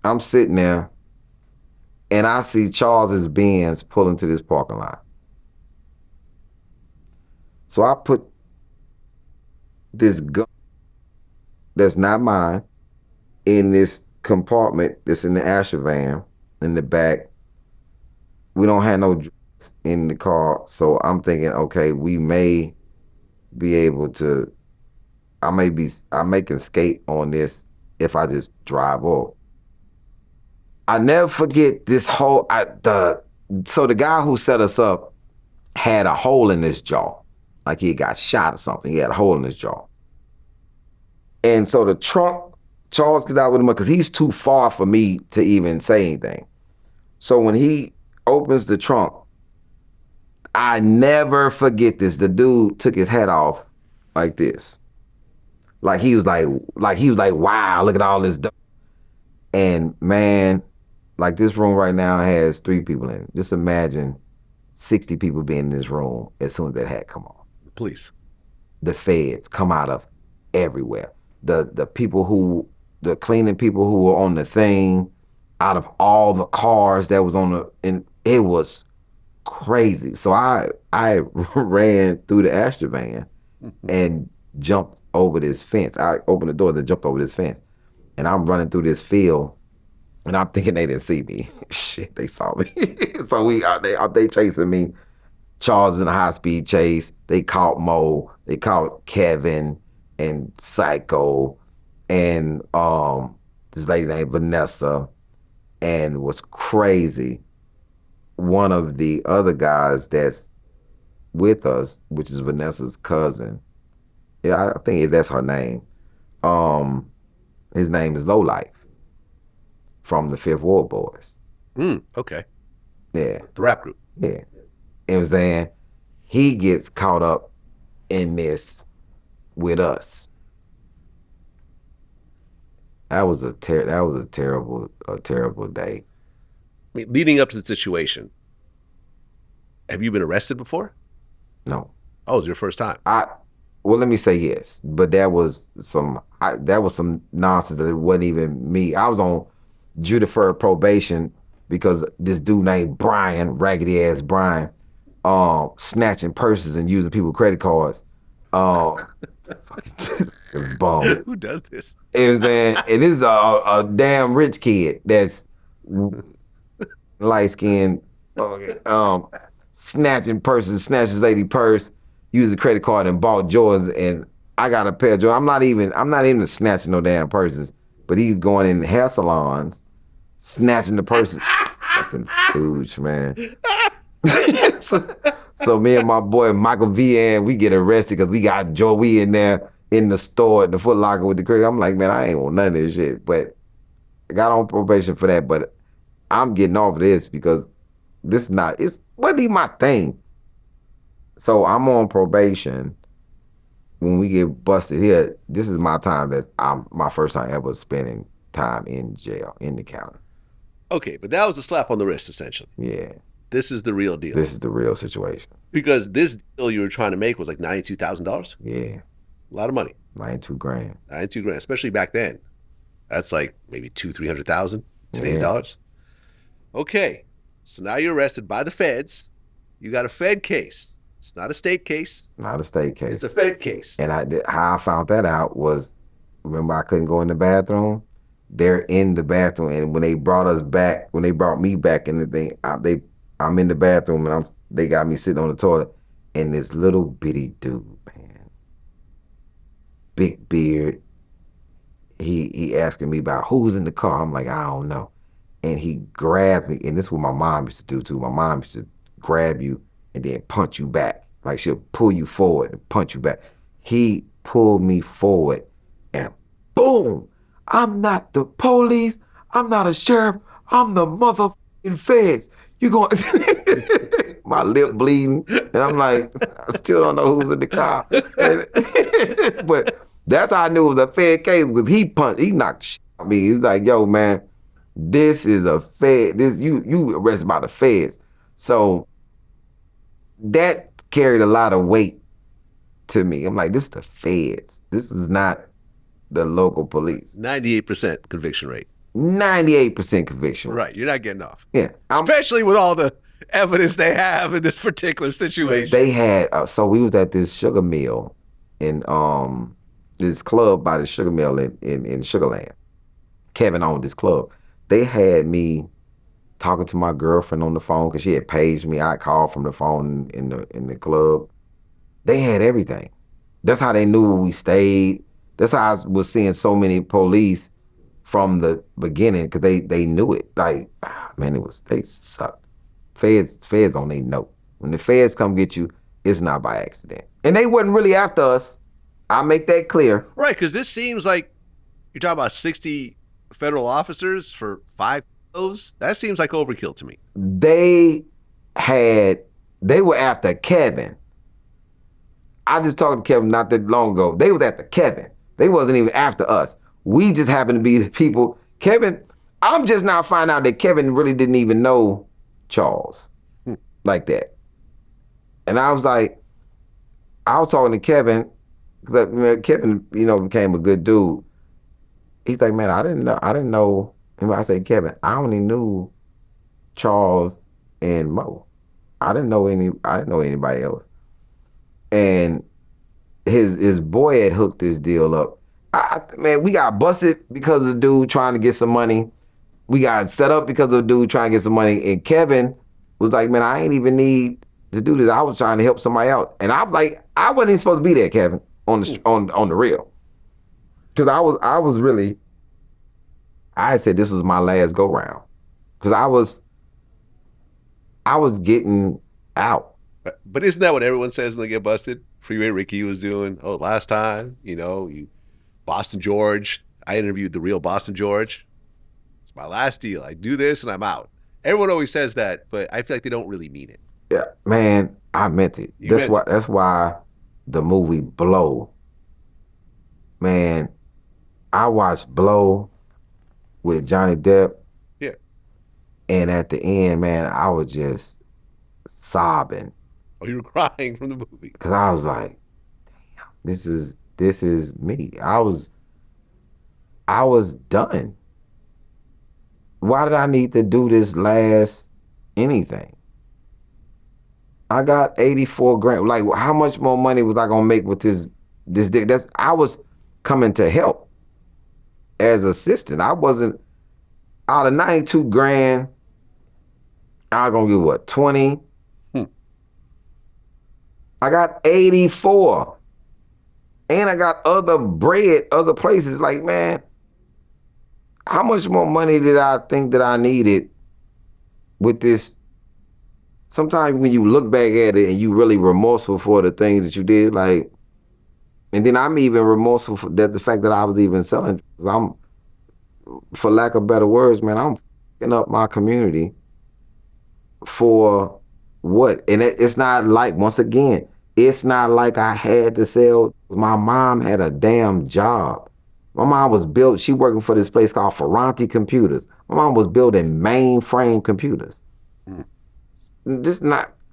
I'm sitting there, and I see Charles's Benz pull into this parking lot. So I put this gun that's not mine in this compartment that's in the Astra van in the back. We don't have no drugs in the car, so I'm thinking, okay, we may be able to, I may can skate on this if I just drive off. I never forget this whole, so the guy who set us up had a hole in his jaw. Like he got shot or something. He had a hole in his jaw. And so the trunk, Charles gets out with him because he's too far for me to even say anything. So when he opens the trunk, I never forget this. The dude took his hat off like this. Like he was like, wow, look at all this dope. And man, like this room right now has 3 people in it. Just imagine 60 people being in this room as soon as that hat come off. Police. The feds come out of everywhere. The people who, the cleaning people who were on the thing, out of all the cars that was on the, and it was crazy. So I ran through the Astor van and jumped over this fence. I opened the door, then jumped over this fence. And I'm running through this field, and I'm thinking they didn't see me. Shit, they saw me. So they chasing me. Charles in a high-speed chase. They caught Mo. They caught Kevin and Psycho and this lady named Vanessa. And what's crazy, one of the other guys that's with us, which is Vanessa's cousin, yeah, I think that's her name. His name is Lowlife from the Fifth Ward Boys. Okay. Yeah. The rap group. Yeah. You know what I'm saying? He gets caught up in this with us. That was a terrible day. I mean, leading up to the situation, have you been arrested before? No. Oh, it was your first time. Well, let me say yes, but that was some nonsense that it wasn't even me. I was on deferred probation because this dude named Brian, raggedy ass Brian, snatching purses and using people's credit cards. Fucking bum. Who does this? And this is a damn rich kid that's light skinned, snatching purses, snatched his lady purse, used the credit card and bought Jordans, and I got a pair of Jordans. I'm not even snatching no damn purses, but he's going in hair salons, snatching the purses. Fucking stooge, man. So me and my boy Michael Vian, we get arrested because we got Joey in there in the store at the Foot Locker with the credit. I'm like, man, I ain't want none of this shit. But I got on probation for that. But I'm getting off of this because it wasn't even my thing. So I'm on probation. When we get busted here, this is my time my first time ever spending time in jail, in the county. Okay, but that was a slap on the wrist, essentially. Yeah. This is the real deal. This is the real situation. Because this deal you were trying to make was like $92,000. Yeah. A lot of money. 92 grand. 92 grand, especially back then. That's like maybe $300,000 today's dollars. Okay, so now you're arrested by the feds. You got a Fed case. It's not a state case. Not a state case. It's a Fed case. And how I found that out was, remember I couldn't go in the bathroom? They're in the bathroom, and when they brought me back in the thing, I'm in the bathroom, and they got me sitting on the toilet, and this little bitty dude, man, big beard, he asking me about who's in the car. I'm like, I don't know. And he grabbed me, and this is what my mom used to do too. My mom used to grab you and then punch you back. Like she'll pull you forward and punch you back. He pulled me forward and boom, I'm not the police, I'm not a sheriff, I'm the motherfucking feds. You going, my lip bleeding, and I'm like, I still don't know who's in the car. But that's how I knew it was a Fed case, because he knocked shit out of me. He's like, yo, man, this is a Fed, you arrested by the feds. So that carried a lot of weight to me. I'm like, this is the feds. This is not the local police. 98% conviction rate. 98% conviction. Right, you're not getting off. Yeah. Especially with all the evidence they have in this particular situation. They had, so we was at this sugar mill in this club by the sugar mill in Sugarland. Kevin owned this club. They had me talking to my girlfriend on the phone because she had paged me. I called from the phone in the club. They had everything. That's how they knew where we stayed. That's how I was seeing so many police from the beginning, because they knew it. Like, man, they sucked. Feds on they note. When the feds come get you, it's not by accident. And they wasn't really after us. I'll make that clear. Right, because this seems like you're talking about 60 federal officers for 5 kilos. That seems like overkill to me. They were after Kevin. I just talked to Kevin not that long ago. They was after Kevin. They wasn't even after us. We just happened to be the people. Kevin, I'm just now finding out that Kevin really didn't even know Charles like that. And I was talking to Kevin, because Kevin, became a good dude. He's like, man, I didn't know. And I said, Kevin, I only knew Charles and Mo. I didn't know anybody else. And his boy had hooked this deal up. Man, we got busted because of the dude trying to get some money. We got set up because of the dude trying to get some money. And Kevin was like, man, I ain't even need to do this. I was trying to help somebody out. And I'm like, I wasn't even supposed to be there, Kevin, on the real. Because I said this was my last go round. Because I was getting out. But isn't that what everyone says when they get busted? Freeway Ricky was doing, last time, Boston George. I interviewed the real Boston George. It's my last deal. I do this and I'm out. Everyone always says that, but I feel like they don't really mean it. Yeah, man, I meant it. That's why the movie Blow. Man, I watched Blow with Johnny Depp. Yeah. And at the end, man, I was just sobbing. Oh, you were crying from the movie. Because I was like, damn, this is me. I was done. Why did I need to do this last anything? I got 84 grand. Like, how much more money was I gonna make with this dick? I was coming to help as assistant. I wasn't, out of 92 grand, I was gonna give what, 20? I got 84. And I got other bread, other places. Like, man, how much more money did I think that I needed with this? Sometimes when you look back at it and you really remorseful for the things that you did, like, and then I'm even remorseful for that, the fact that I was even selling. I'm, for lack of better words, man, I'm f***ing up my community for what? And it's not like, once again, it's not like I had to sell. My mom had a damn job. My mom was she working for this place called Ferranti Computers. My mom was building mainframe computers. This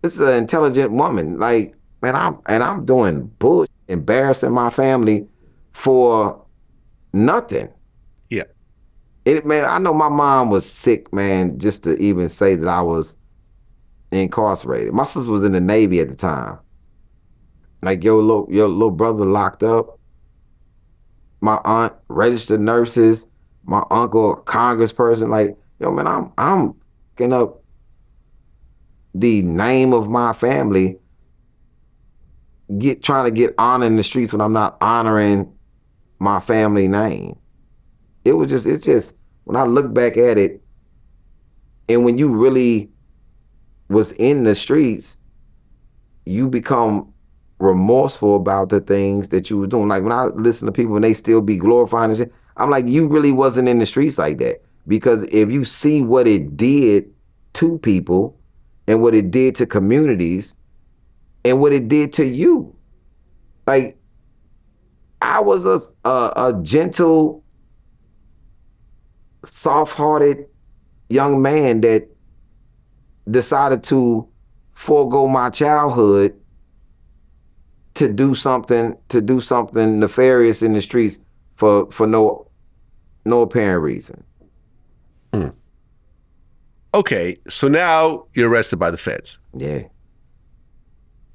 is an intelligent woman. Like, man, I'm doing bullshit, embarrassing my family for nothing. Yeah. Man, I know my mom was sick, man, just to even say that I was incarcerated. My sister was in the Navy at the time. Like, your little brother locked up. My aunt, registered nurses. My uncle, a congressperson. Like, man, I'm getting up the name of my family, trying to get honor in the streets when I'm not honoring my family name. It's just, when I look back at it, and when you really was in the streets, you become remorseful about the things that you were doing. Like, when I listen to people and they still be glorifying and shit, I'm like, you really wasn't in the streets like that. Because if you see what it did to people and what it did to communities and what it did to you, like, I was a gentle, soft-hearted young man that decided to forego my childhood to do something nefarious in the streets for no apparent reason. Okay, so now you're arrested by the feds. Yeah.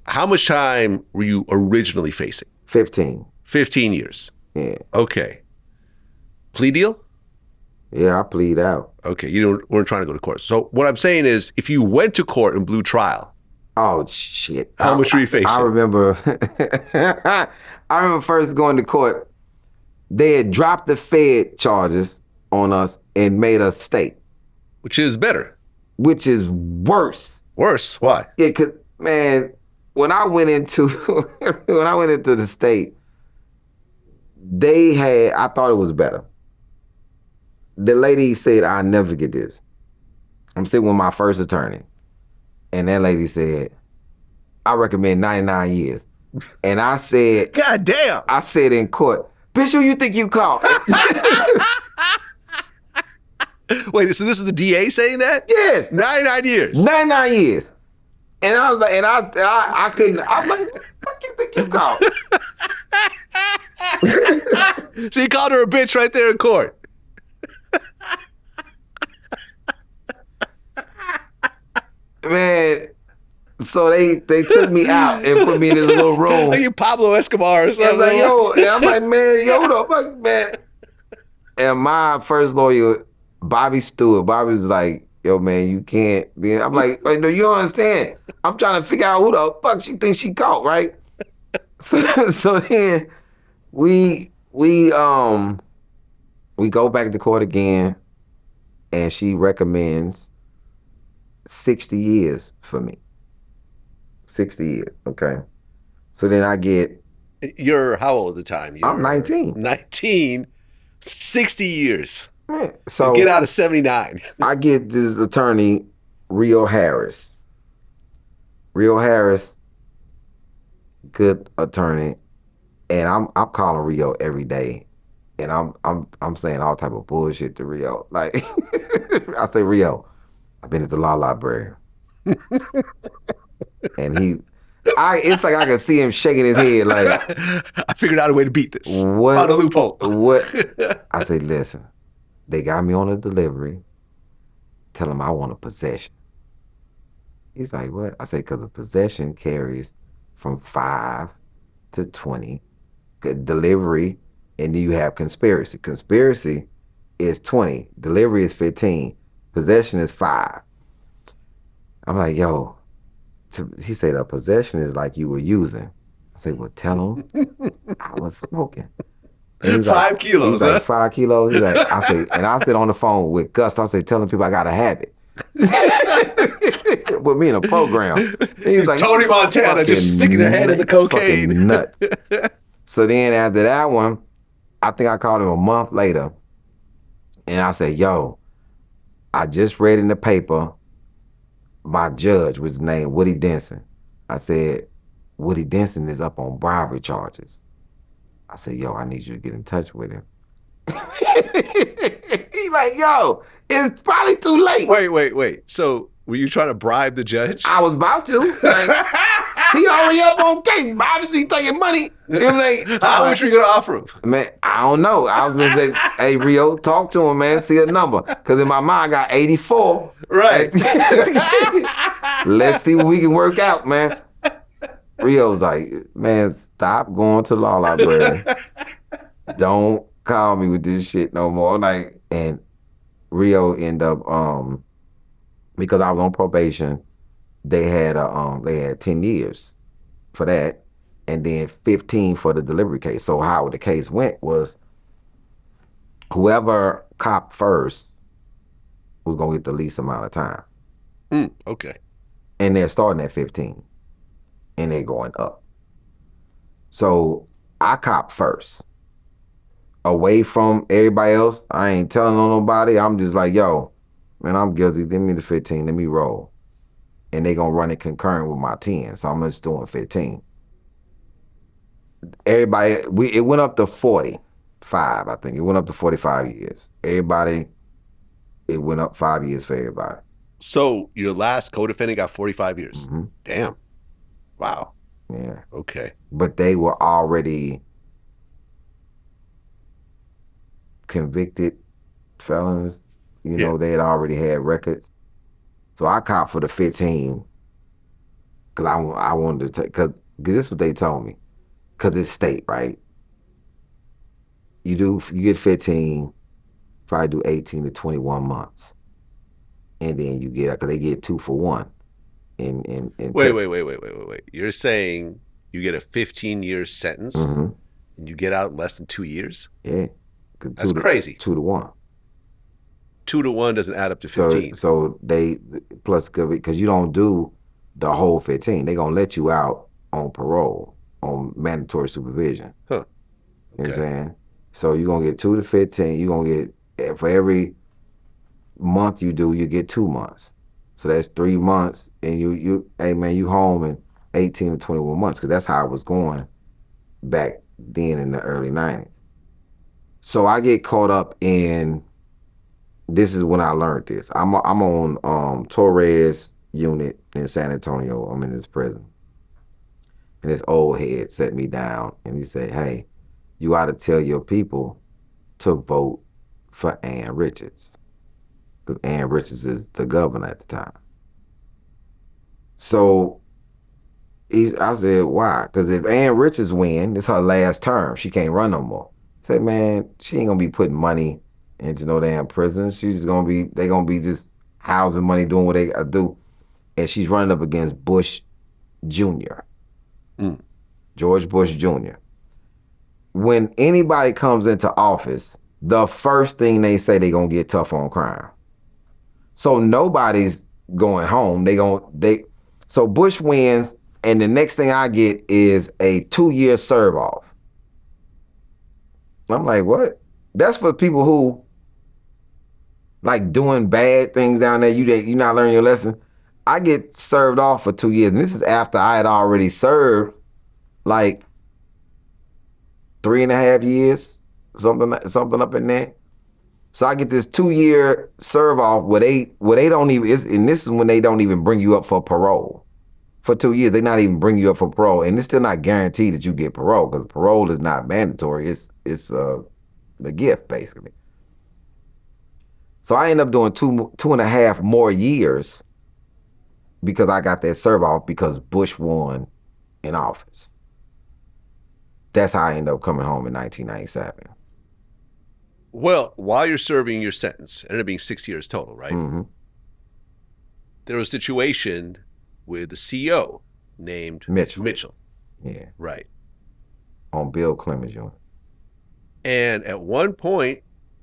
How much time were you originally facing? 15. 15 years. Yeah. Okay. Plea deal? Yeah, I plead out. Okay, you weren't trying to go to court. So what I'm saying is, if you went to court and blew trial, oh shit! How much were you facing? I remember. I remember first going to court. They had dropped the Fed charges on us and made us state. Which is better. Which is worse. Worse? Why? Yeah, cause man, when I went into the state, I thought it was better. The lady said, I'll never get this. I'm sitting with my first attorney, and that lady said, I recommend 99 years. And I said, God damn. I said in court, bitch, who you think you called? Wait, so this is the DA saying that? Yes. 99 years. 99 years. And I was like, and I couldn't, I'm like, what the fuck you think you called? So you called her a bitch right there in court. Man, so they took me out and put me in this little room. Like you Pablo Escobar or something. And like, yo, and I'm like, man, yo, the fuck, man. And my first lawyer, Bobby Stewart, Bobby was like, yo, man, you can't be. I'm like, no, you don't understand. I'm trying to figure out who the fuck she thinks she caught, right? So then we go back to court again, and she recommends 60 years for me. 60 years, okay? So then I get... You're how old at the time? I'm 19. 19, 60 years. Man, so get out of 79. I get this attorney, Rio Harris. Rio Harris, good attorney, and I'm calling Rio every day, and I'm saying all type of bullshit to Rio. Like I say, Rio, I've been at the law library, and it's like I can see him shaking his head like, I figured out a way to beat this. What? Found a loophole. What? I say, listen, they got me on a delivery. Tell them I want a possession. He's like, what? I say, because a possession carries from 5 to 20. Delivery, and then you have conspiracy. Conspiracy is 20. Delivery is 15. Possession is 5. I'm like, yo. He said a possession is like you were using. I said, well, tell him I was smoking. And he's 5 like, kilos. He's like, 5 kilos. He's like, I said on the phone with Gus, I said, telling people I got a habit. Put me in a program. And he's like, Tony Montana just sticking their head in the cocaine. Fucking nuts. So then after that one, I think I called him a month later. And I said, yo, I just read in the paper, my judge was named Woody Denson. I said, Woody Denson is up on bribery charges. I said, yo, I need you to get in touch with him. He's like, yo, it's probably too late. Wait. So were you trying to bribe the judge? I was about to. Like, he already up on case. Obviously taking money. Like, how much were you going to offer him? Man, I don't know. I was going to say, hey, Rio, talk to him, man. See a number. Because in my mind, I got 84. Right. Let's see what we can work out, man. Rio's like, man, stop going to the law library. Don't call me with this shit no more. Like, and Rio ended up, because I was on probation, they had 10 years for that, and then 15 for the delivery case. So how the case went was, whoever copped first was gonna get the least amount of time. Okay. And they're starting at 15, and they're going up. So I copped first, away from everybody else. I ain't telling on nobody. I'm just like, yo, man, I'm guilty. Give me the 15. Let me roll. And they gonna run it concurrent with my 10. So I'm just doing 15. Everybody, it went up to 45, I think. It went up to 45 years. Everybody, it went up 5 years for everybody. So your last co-defendant got 45 years. Mm-hmm. Damn. Wow. Yeah. Okay. But they were already convicted felons. You know, they had already had records. So I copped for the 15 because I wanted to take, because this is what they told me. Because it's state, right? You get 15, probably do 18 to 21 months. And then you get, because they get 2 for 1. Wait. You're saying you get a 15-year sentence and you get out in less than 2 years? Yeah. That's crazy. 2 to 1. 2 to 1 doesn't add up to 15. So they, plus, because you don't do the whole 15. They're going to let you out on parole, on mandatory supervision. Huh. You know what I'm Okay. saying? So you're gonna get 2 to 15. You're gonna get for every month you do, you get 2 months. So that's 3 months, and hey man, you home in 18 to 21 months, because that's how it was going back then in the early 90s. So I get caught up in, this is when I learned this. I'm on Torres unit in San Antonio. I'm in this prison. And this old head set me down and he said, hey, you ought to tell your people to vote for Ann Richards. Because Ann Richards is the governor at the time. So I said, why? Because if Ann Richards win, it's her last term. She can't run no more. I said, man, she ain't gonna be putting money into no damn prison. They gonna be just housing money, doing what they gotta do. And she's running up against Bush Jr., George Bush Jr. When anybody comes into office, the first thing they say, they gonna get tough on crime. So nobody's going home. So Bush wins, and the next thing I get is a 2-year serve off. I'm like, what? That's for people who like doing bad things down there. You not learning your lesson. I get served off for 2 years, and this is after I had already served like 3.5 years, something up in there. So I get this 2-year serve off where they don't even, and this is when they don't even bring you up for parole. For 2 years, they not even bring you up for parole, and it's still not guaranteed that you get parole, because parole is not mandatory. It's the gift, basically. So I end up doing 2.5 more years because I got that serve off because Bush won in office. That's how I ended up coming home in 1997. Well, while you're serving your sentence, it ended up being 6 years total, right? Mm-hmm. There was a situation with the CEO named Mitchell. Yeah. Right. On Bill Clemens unit. And at one point,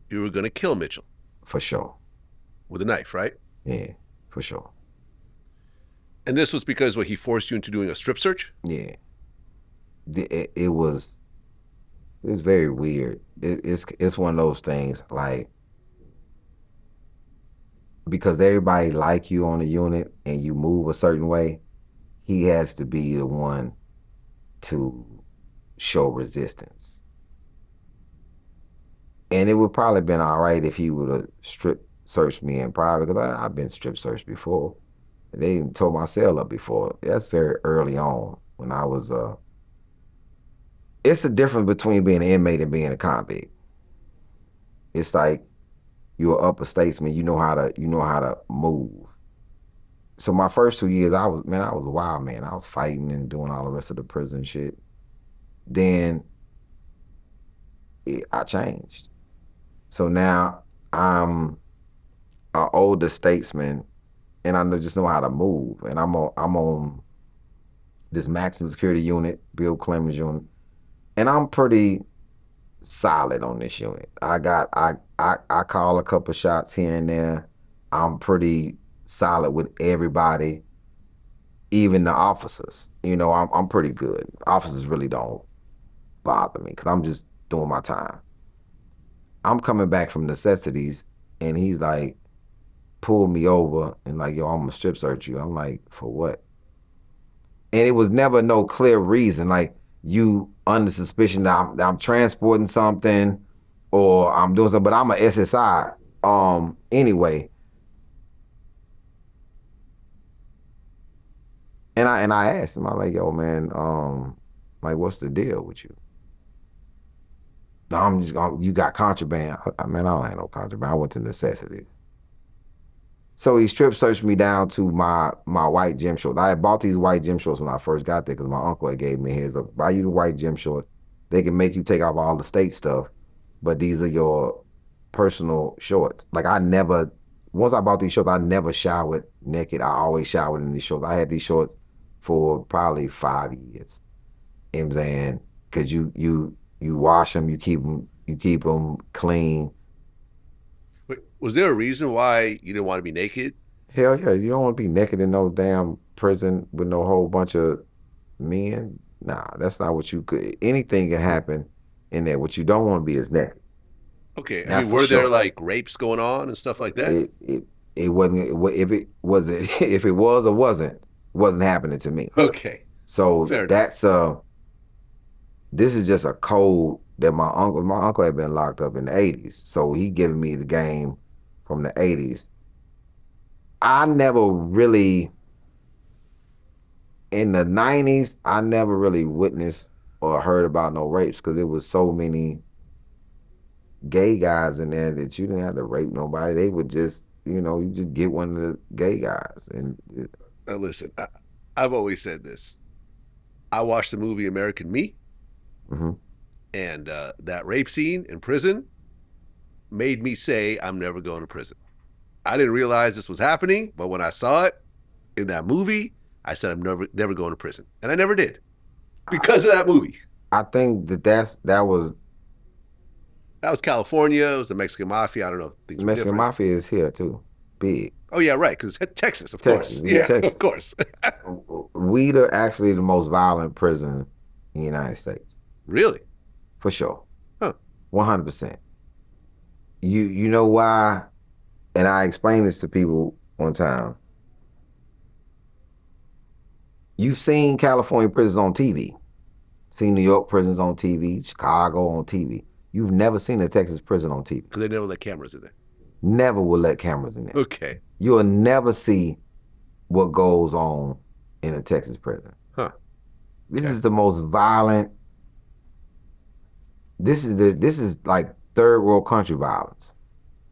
you were going to kill Mitchell. For sure. With a knife, right? Yeah, for sure. And this was because he forced you into doing a strip search? Yeah. It was very weird. It's one of those things, like, because everybody like you on the unit and you move a certain way, he has to be the one to show resistance. And it would probably been all right if he would have strip searched me in private, because I've been strip searched before. They even tore my cell up before. That's very early on when I was it's a difference between being an inmate and being a convict. It's like you're an upper statesman, you know how to move. So my first 2 years, I was a wild man. I was fighting and doing all the rest of the prison shit. Then I changed. So now I'm an older statesman, and I just know how to move. And I'm on this maximum security unit, Bill Clemens unit, and I'm pretty solid on this unit. I call a couple shots here and there. I'm pretty solid with everybody, even the officers. I'm pretty good. Officers really don't bother me because I'm just doing my time. I'm coming back from necessities, and he's like, pulled me over and like, yo, I'm gonna strip search you. I'm like, for what? And it was never no clear reason. Like, you under suspicion that I'm transporting something or I'm doing something, but I'm a SSI. Anyway. And I asked him, I'm like, yo, man, like, what's the deal with you? No, I'm just going, you got contraband. Man, I don't have no contraband. I went to necessities. So he strip searched me down to my white gym shorts. I had bought these white gym shorts when I first got there because my uncle had gave me his. Buy you the white gym shorts. They can make you take off all the state stuff, but these are your personal shorts. Like, once I bought these shorts, I never showered naked. I always showered in these shorts. I had these shorts for probably 5 years. You know what I'm saying? Because you wash them, you keep them clean. Wait, was there a reason why you didn't want to be naked? Hell yeah, you don't want to be naked in no damn prison with no whole bunch of men. Nah, that's not what you could. Anything can happen in there. What you don't want to be is naked. Okay. I That's mean, for were there sure. like rapes going on and stuff like that? It wasn't. If it was it if it was or wasn't happening to me. Okay. So Fair enough. that's this is just a code that my uncle had been locked up in the 80s. So he giving me the game from the 80s. I never really in the 90s, I never really witnessed or heard about no rapes because there was so many gay guys in there that you didn't have to rape nobody. They would just, you just get one of the gay guys and Now, listen, I've always said this. I watched the movie American Me, mhm. and that rape scene in prison made me say, I'm never going to prison. I didn't realize this was happening, but when I saw it in that movie, I said, I'm never going to prison. And I never did because of that movie. I think that was That was California. It was the Mexican mafia. I don't know if the things were Mexican different. mafia is here too, big. Oh, yeah, right. Because Texas, of Texas, course. we in Yeah, of Texas. course. We the actually the most violent prison in the United States, Really? for sure, Huh. 100%. You know why? And I explained this to people one time. You've seen California prisons on TV, seen New York prisons on TV, Chicago on TV. You've never seen a Texas prison on TV. Because they never let cameras in there. Never will let cameras in there. Okay. You'll never see what goes on in a Texas prison. Huh. This Okay. is the most violent. This is like third world country violence.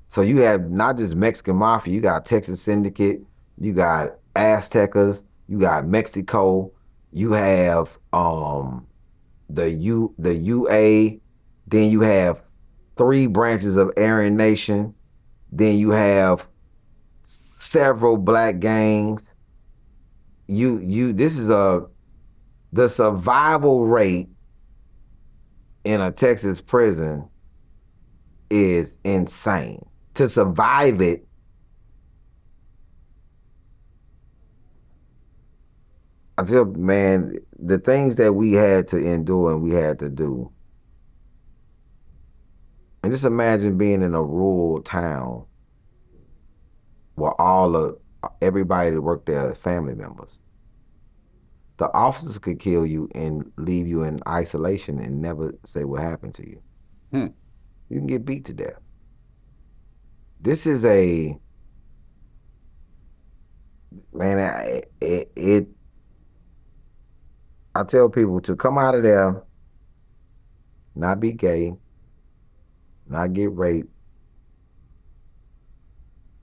So you have not just Mexican mafia, you got Texas Syndicate, you got Aztecas, you got Mexico, you have the UA, then you have three branches of Aryan Nation, then you have several black gangs. This is the survival rate in a Texas prison is insane. To survive it, I tell man, the things that we had to endure and we had to do. And just imagine being in a rural town where everybody that worked there are family members. The officers could kill you and leave you in isolation and never say what happened to you. Hmm. You can get beat to death. This is a man. I tell people to come out of there, not be gay, not get raped,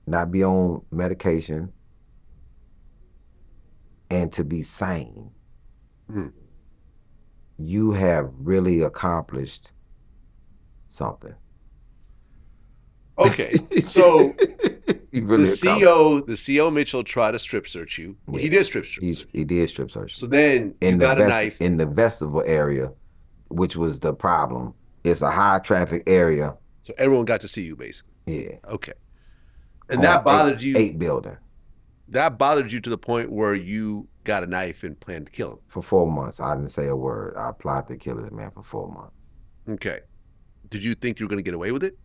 not be on medication, and to be sane. Hmm. You have really accomplished something. Okay. So You really the CO Mitchell tried to strip search you. Well, he Yeah. did strip search. He did strip search. So then you got a knife. In the vestibule area, which was the problem. It's a high traffic area. So everyone got to see you basically. Yeah. Okay. And that bothered you. 8 building That bothered you to the point where you got a knife and planned to kill him. for 4 months. I didn't say a word. I plotted to kill this man for 4 months. Okay. Did you think you were going to get away with it?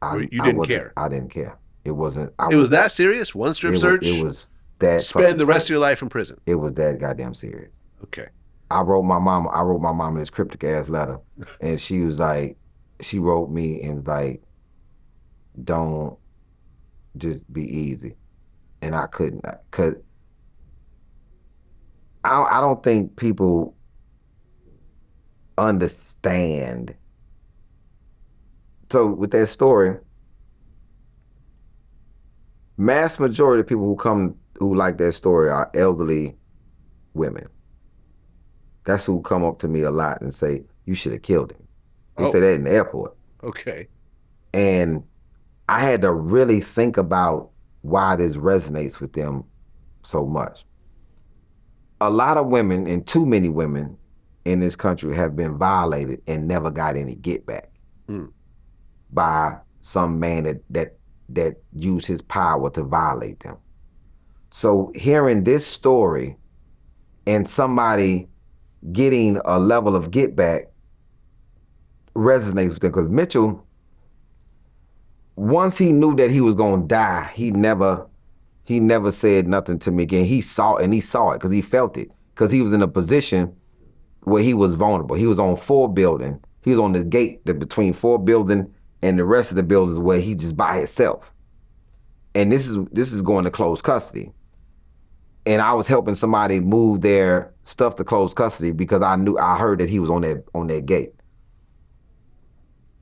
Or you I didn't wasn't- care? I didn't care. It wasn't. It was that serious? One strip search? It was that. Spend the rest of your life in prison. It was that goddamn serious. Okay. I wrote my mom this cryptic ass letter, and she was like, she wrote me and was like, don't, just be easy, and I couldn't, cause I don't think people understand. So with that story, mass majority of people who like that story are elderly women. That's who come up to me a lot and say, you should have killed him. They say that in the airport. Okay. And I had to really think about why this resonates with them so much. A lot of women, and too many women in this country, have been violated and never got any get back by some man that used his power to violate them. So hearing this story and somebody getting a level of get back resonates with him because Mitchell, once he knew that he was gonna die, he never said nothing to me again. He saw it because he felt it because he was in a position where he was vulnerable. He was on 4 building. He was on the gate between 4 building and the rest of the buildings where he just by himself. And this is going to closed custody. And I was helping somebody move their stuff to closed custody because I heard that he was on that gate.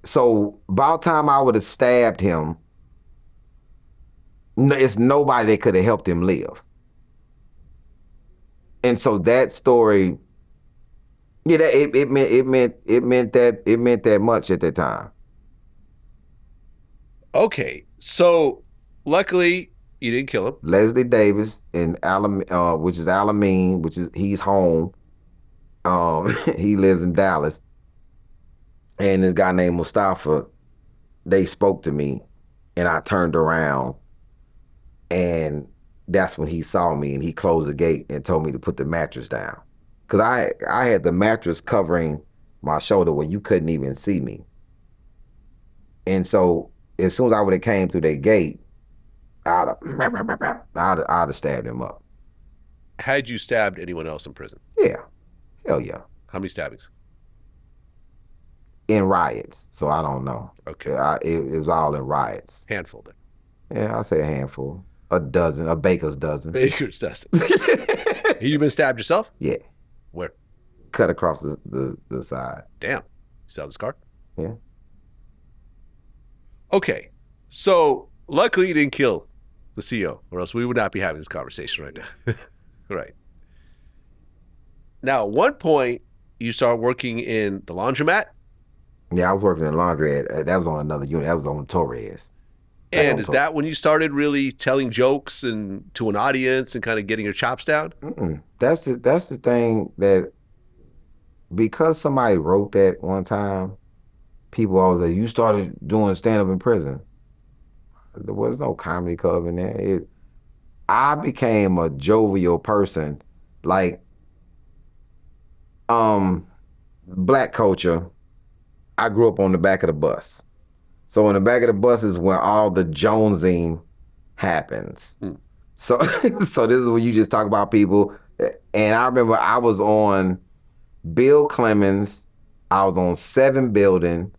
So about time I would have stabbed him, it's nobody that could have helped him live. And so that story, yeah, it meant that much at that time. Okay, so luckily you didn't kill him. Leslie Davis in which is Alameen, he's home. He lives in Dallas. And this guy named Mustafa, they spoke to me, and I turned around, and that's when he saw me, and he closed the gate and told me to put the mattress down. Because I had the mattress covering my shoulder where you couldn't even see me. And so as soon as I would have came through that gate, I'd have stabbed him up. Had you stabbed anyone else in prison? Yeah. Hell yeah. How many stabbings? In riots, so I don't know. Okay. It was all in riots. Handful then. Yeah, I'll say a handful. A dozen, a baker's dozen. Baker's dozen. You been stabbed yourself? Yeah. Where? Cut across the side. Damn. You saw the scar? Yeah. Okay. So luckily you didn't kill the CEO, or else we would not be having this conversation right now. Right. Now, at one point, you started working in the laundromat. Yeah, I was working in laundry. That was on another unit. That was on Torres. And is that when you started really telling jokes and to an audience and kind of getting your chops down? That's the thing that, because somebody wrote that one time, people always say, you started doing stand-up in prison. There was no comedy club in there. I became a jovial person. Like, black culture, I grew up on the back of the bus. So in the back of the bus is where all the jonesing happens. So this is when you just talk about people. And I remember I was on Bill Clemens. I was on 7 building.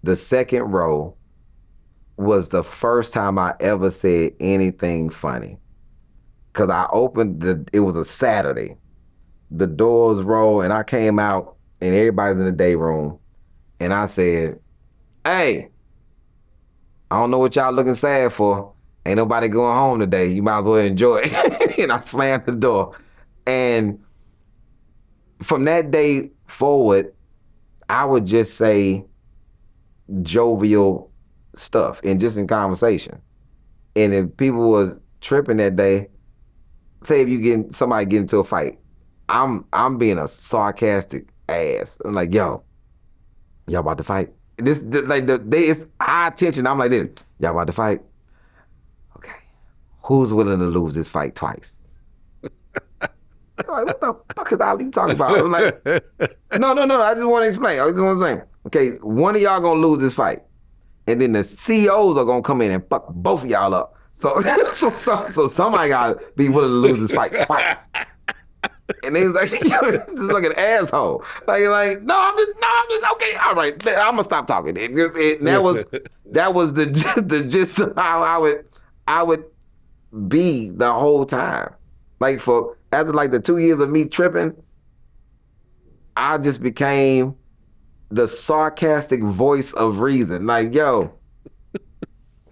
The second row was the first time I ever said anything funny. Cause I opened it was a Saturday. The doors roll and I came out and everybody's in the day room. And I said, hey, I don't know what y'all looking sad for. Ain't nobody going home today. You might as well enjoy it. And I slammed the door. And from that day forward, I would just say jovial stuff and just in conversation. And if people was tripping that day, say if somebody get into a fight, I'm being a sarcastic ass. I'm like, yo, y'all about to fight? It's high tension. I'm like this. Y'all about to fight? Okay. Who's willing to lose this fight twice? Like, what the fuck is Ali talking about? I'm like, no. I just want to explain. Okay, one of y'all gonna lose this fight, and then the COs are gonna come in and fuck both of y'all up. So somebody gotta be willing to lose this fight twice. And they was like, yo, this is like an asshole. Like, no, I'm just okay. All right, I'm gonna stop talking. That was the gist of how I would be the whole time. Like after like the 2 years of me tripping, I just became the sarcastic voice of reason. Like, yo,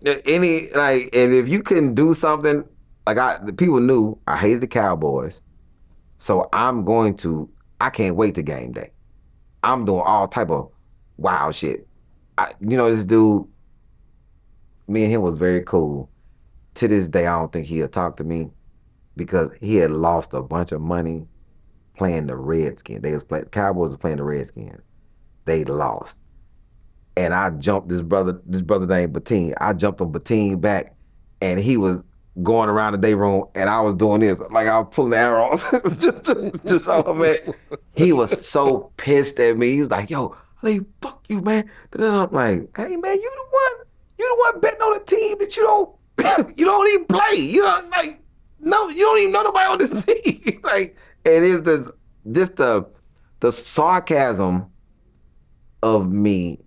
and if you couldn't do something, the people knew I hated the Cowboys. So I can't wait to game day. I'm doing all type of wild shit. This dude, me and him was very cool. To this day, I don't think he'll talk to me because he had lost a bunch of money playing the Redskins. Cowboys was playing the Redskins. They lost. And I jumped this brother named Bettine. I jumped on Bettine back and he was going around the day room and I was doing this. Like I was pulling the arrow just man. He was so pissed at me. He was like, yo, Ali, fuck you, man. Then I'm like, hey man, you the one betting on a team that you don't you don't even play. You know, like, no, you don't even know nobody on this team. Like, and it's just the sarcasm of me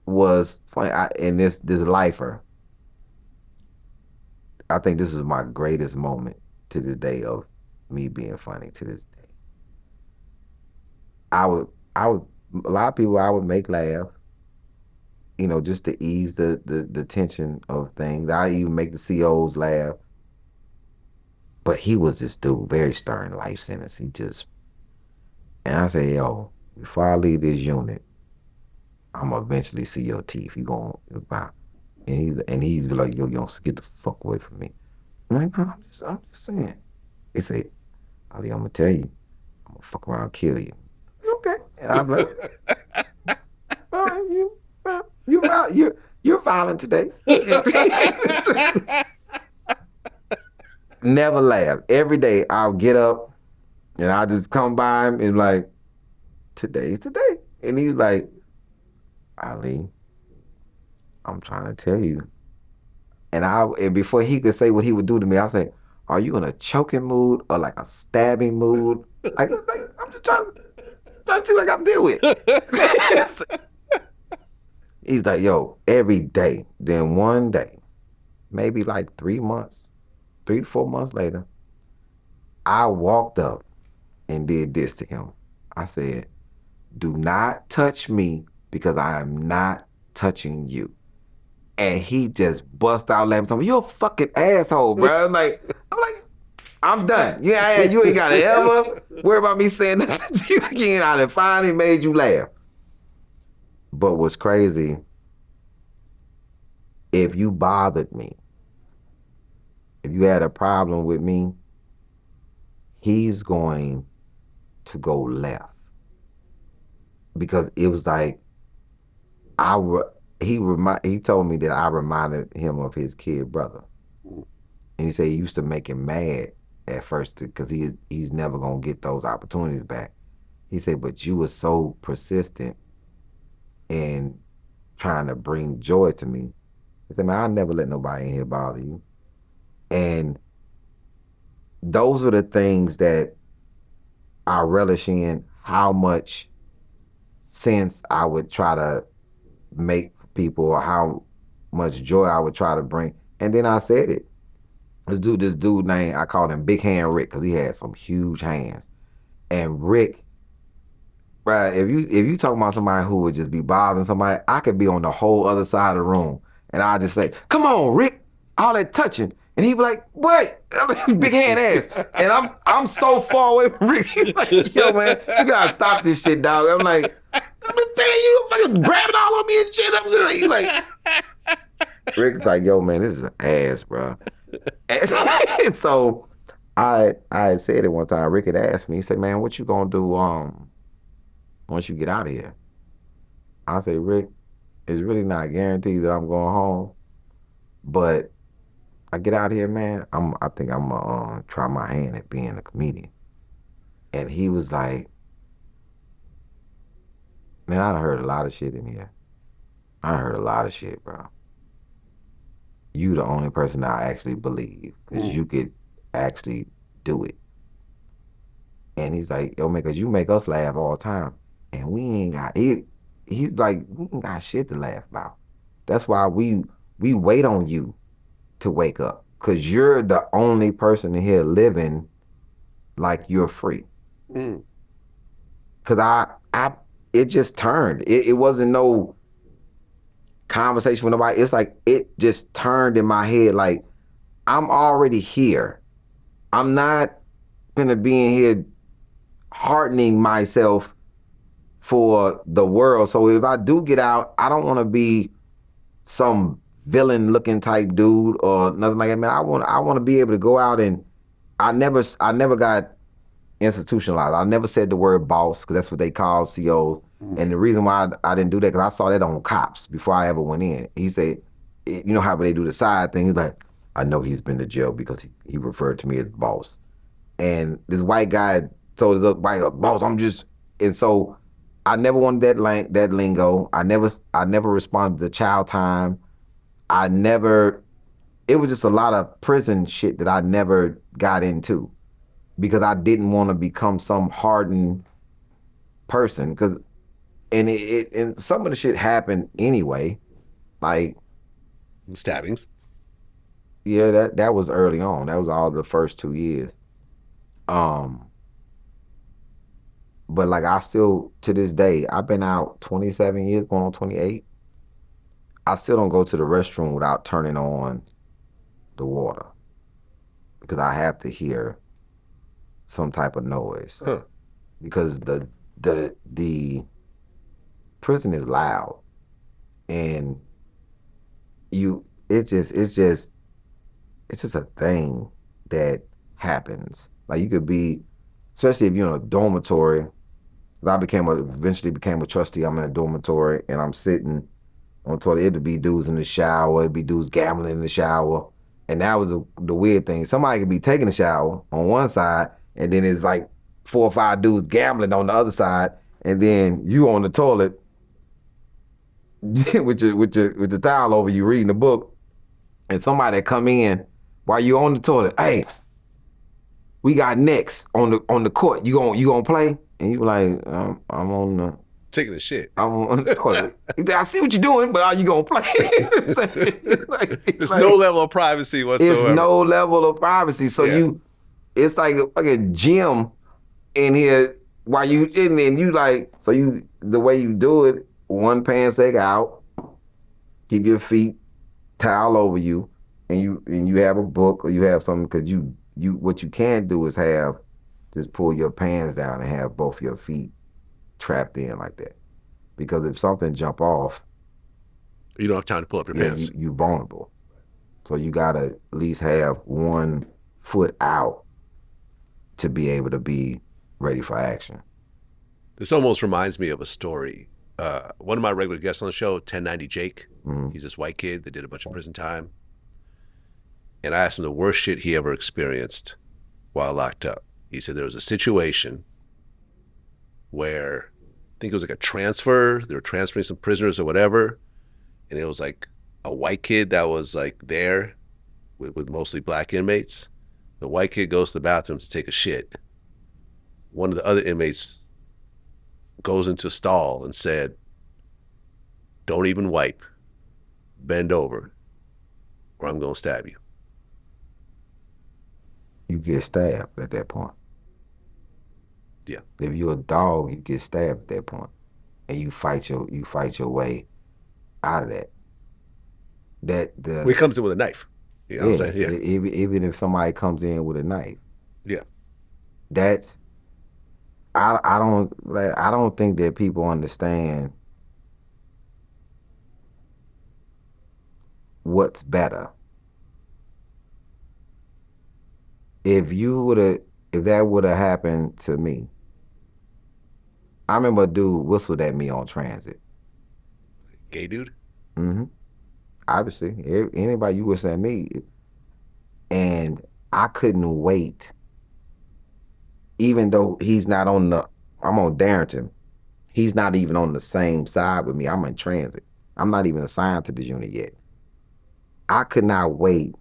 was funny. And this lifer, I think this is my greatest moment to this day of me being funny to this day. I would, a lot of people I would make laugh, you know, just to ease the tension of things. I even make the COs laugh. But he was this dude, very stern life sentence. He just, and I say, yo, before I leave this unit, I'm gonna eventually see your teeth. You gonna, and he's like, yo, you don't get the fuck away from me. I'm like, no, I'm just saying. He said, Ali, I'm gonna tell you, I'm gonna fuck around and kill you. Okay. And I'm like, all right, you're violent today. Never laugh. Every day I'll get up and I'll just come by him and like, today's the day. And he's like, Ali, I'm trying to tell you. And before he could say what he would do to me, I'll say, are you in a choking mood or like a stabbing mood? Like I'm just trying to see what I got to deal with. He's like, yo, every day. Then one day, maybe like 3 to 4 months later, I walked up and did this to him. I said, do not touch me because I am not touching you. And he just bust out laughing. Told me, you're a fucking asshole, bro. I'm like, I'm done. Yeah, you ain't gotta ever worry about me saying nothing to you again. I done finally made you laugh. But what's crazy, if you bothered me, if you had a problem with me, he's going to go left. Because it was like, he told me that I reminded him of his kid brother. And he said he used to make him mad at first because he's never gonna get those opportunities back. He said, but you were so persistent in trying to bring joy to me. He said, man, I'll never let nobody in here bother you. And those are the things that I relish in, how much sense I would try to make for people or how much joy I would try to bring. And then I said it. This dude named, I called him Big Hand Rick because he had some huge hands. And Rick, bruh, if you talking about somebody who would just be bothering somebody, I could be on the whole other side of the room and I just say, come on, Rick, all that touching. And he'd be like, what? Big hand ass. And I'm so far away from Rick. He's like, yo, man, you gotta stop this shit, dog. I'm like, I'm just saying, you fucking grabbing all on me and shit. He's like, Rick's like, yo, man, this is an ass, bro. And so I had said it one time. Rick had asked me, he said, man, what you gonna do once you get out of here? I say, Rick, it's really not guaranteed that I'm going home, but I get out of here, man, I think I'm gonna try my hand at being a comedian. And he was like, man, I heard a lot of shit in here. I heard a lot of shit, bro. You the only person I actually believe because you could actually do it. And he's like, yo, man, because you make us laugh all the time. And we ain't got it. He's like, we ain't got shit to laugh about. That's why we wait on you to wake up. Because you're the only person in here living like you're free. Because it just turned. It wasn't no conversation with nobody. It's like it just turned in my head like I'm already here. I'm not gonna be in here hardening myself for the world. So if I do get out, I don't want to be some villain looking type dude or nothing like that. Man, I want to be able to go out and I never got institutionalized. I never said the word boss because that's what they call COs. And the reason why I didn't do that because I saw that on Cops before I ever went in. He said, you know how they do the side thing? He's like, I know he's been to jail because he referred to me as boss. And this white guy told his other white boss, and so I never wanted that lingo. I never responded to child time. I never. It was just a lot of prison shit that I never got into because I didn't want to become some hardened person. And some of the shit happened anyway. Like Stabbings. yeah, that was early on. That was all the first 2 years. But like I still to this day, I've been out 27 years, going on 28. I still don't go to the restroom without turning on the water because I have to hear some type of noise. Huh. Because the prison is loud and it's just a thing that happens. Like you could be, especially if you're in a dormitory. I eventually became a trustee. I'm in a dormitory and I'm sitting on the toilet. It'd be dudes in the shower. It'd be dudes gambling in the shower. And that was the weird thing. Somebody could be taking a shower on one side and then it's like 4 or 5 dudes gambling on the other side. And then you on the toilet with your towel over you reading the book. And somebody come in while you on the toilet. Hey, we got next on the court. You gonna play? And you like, I'm on the Taking a shit. I'm on the toilet. I see what you're doing, but are you gonna play? There's no level of privacy whatsoever. It's no level of privacy. So it's like a fucking gym in here while you in there and you like, so you the way you do it, one pants leg out, keep your feet towel over you, and you have a book or you have something because you what you can do is just pull your pants down and have both your feet trapped in like that. Because if something jump off, you don't have time to pull up your pants. You vulnerable. So you gotta at least have one foot out to be able to be ready for action. This almost reminds me of a story. One of my regular guests on the show, 1090 Jake, he's this white kid that did a bunch of prison time. And I asked him the worst shit he ever experienced while locked up. He said there was a situation where I think it was like a transfer. They were transferring some prisoners or whatever. And it was like a white kid that was like there with mostly black inmates. The white kid goes to the bathroom to take a shit. One of the other inmates goes into a stall and said, "Don't even wipe. Bend over or I'm going to stab you." You get stabbed at that point. Yeah. If you're a dog, you get stabbed at that point, and you fight your way out of that. He comes in with a knife. You know what I'm saying? Yeah. Even if somebody comes in with a knife. Yeah. That's I don't think that people understand what's better. If that would have happened to me, I remember a dude whistled at me on transit. Gay dude? Mm-hmm. Obviously, anybody you whistle at me, and I couldn't wait. Even though I'm on Darrington, he's not even on the same side with me. I'm in transit. I'm not even assigned to this unit yet. I could not wait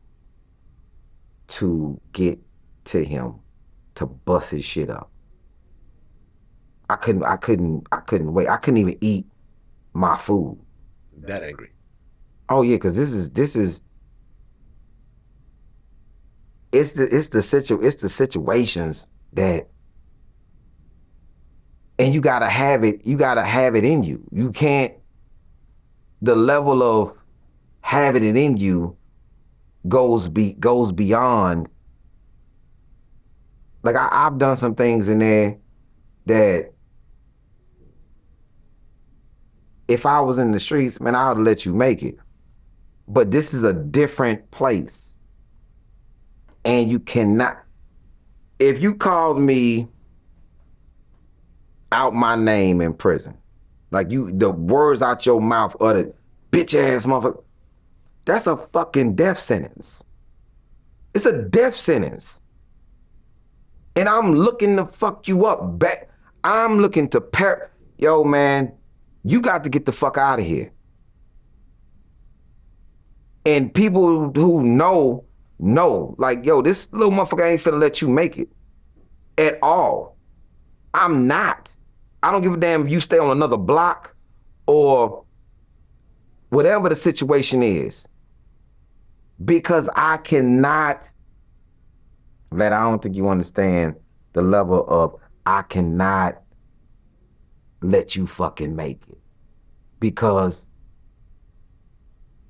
to get to him to bust his shit up. I couldn't wait. I couldn't even eat my food. That angry. Oh yeah, because it's the situations that, and you gotta have it in you. You can't, the level of having it in you goes beyond. Like I've done some things in there that if I was in the streets, man, I would let you make it. But this is a different place. And you cannot, if you called me out my name in prison, like the words out your mouth or the bitch ass motherfucker, that's a fucking death sentence. It's a death sentence. And I'm looking to fuck you up back. I'm looking to yo, man, you got to get the fuck out of here. And people who know, like, yo, this little motherfucker ain't finna let you make it at all. I'm not. I don't give a damn if you stay on another block or whatever the situation is, because I cannot, Vlad, I don't think you understand the level of I cannot let you fucking make it, because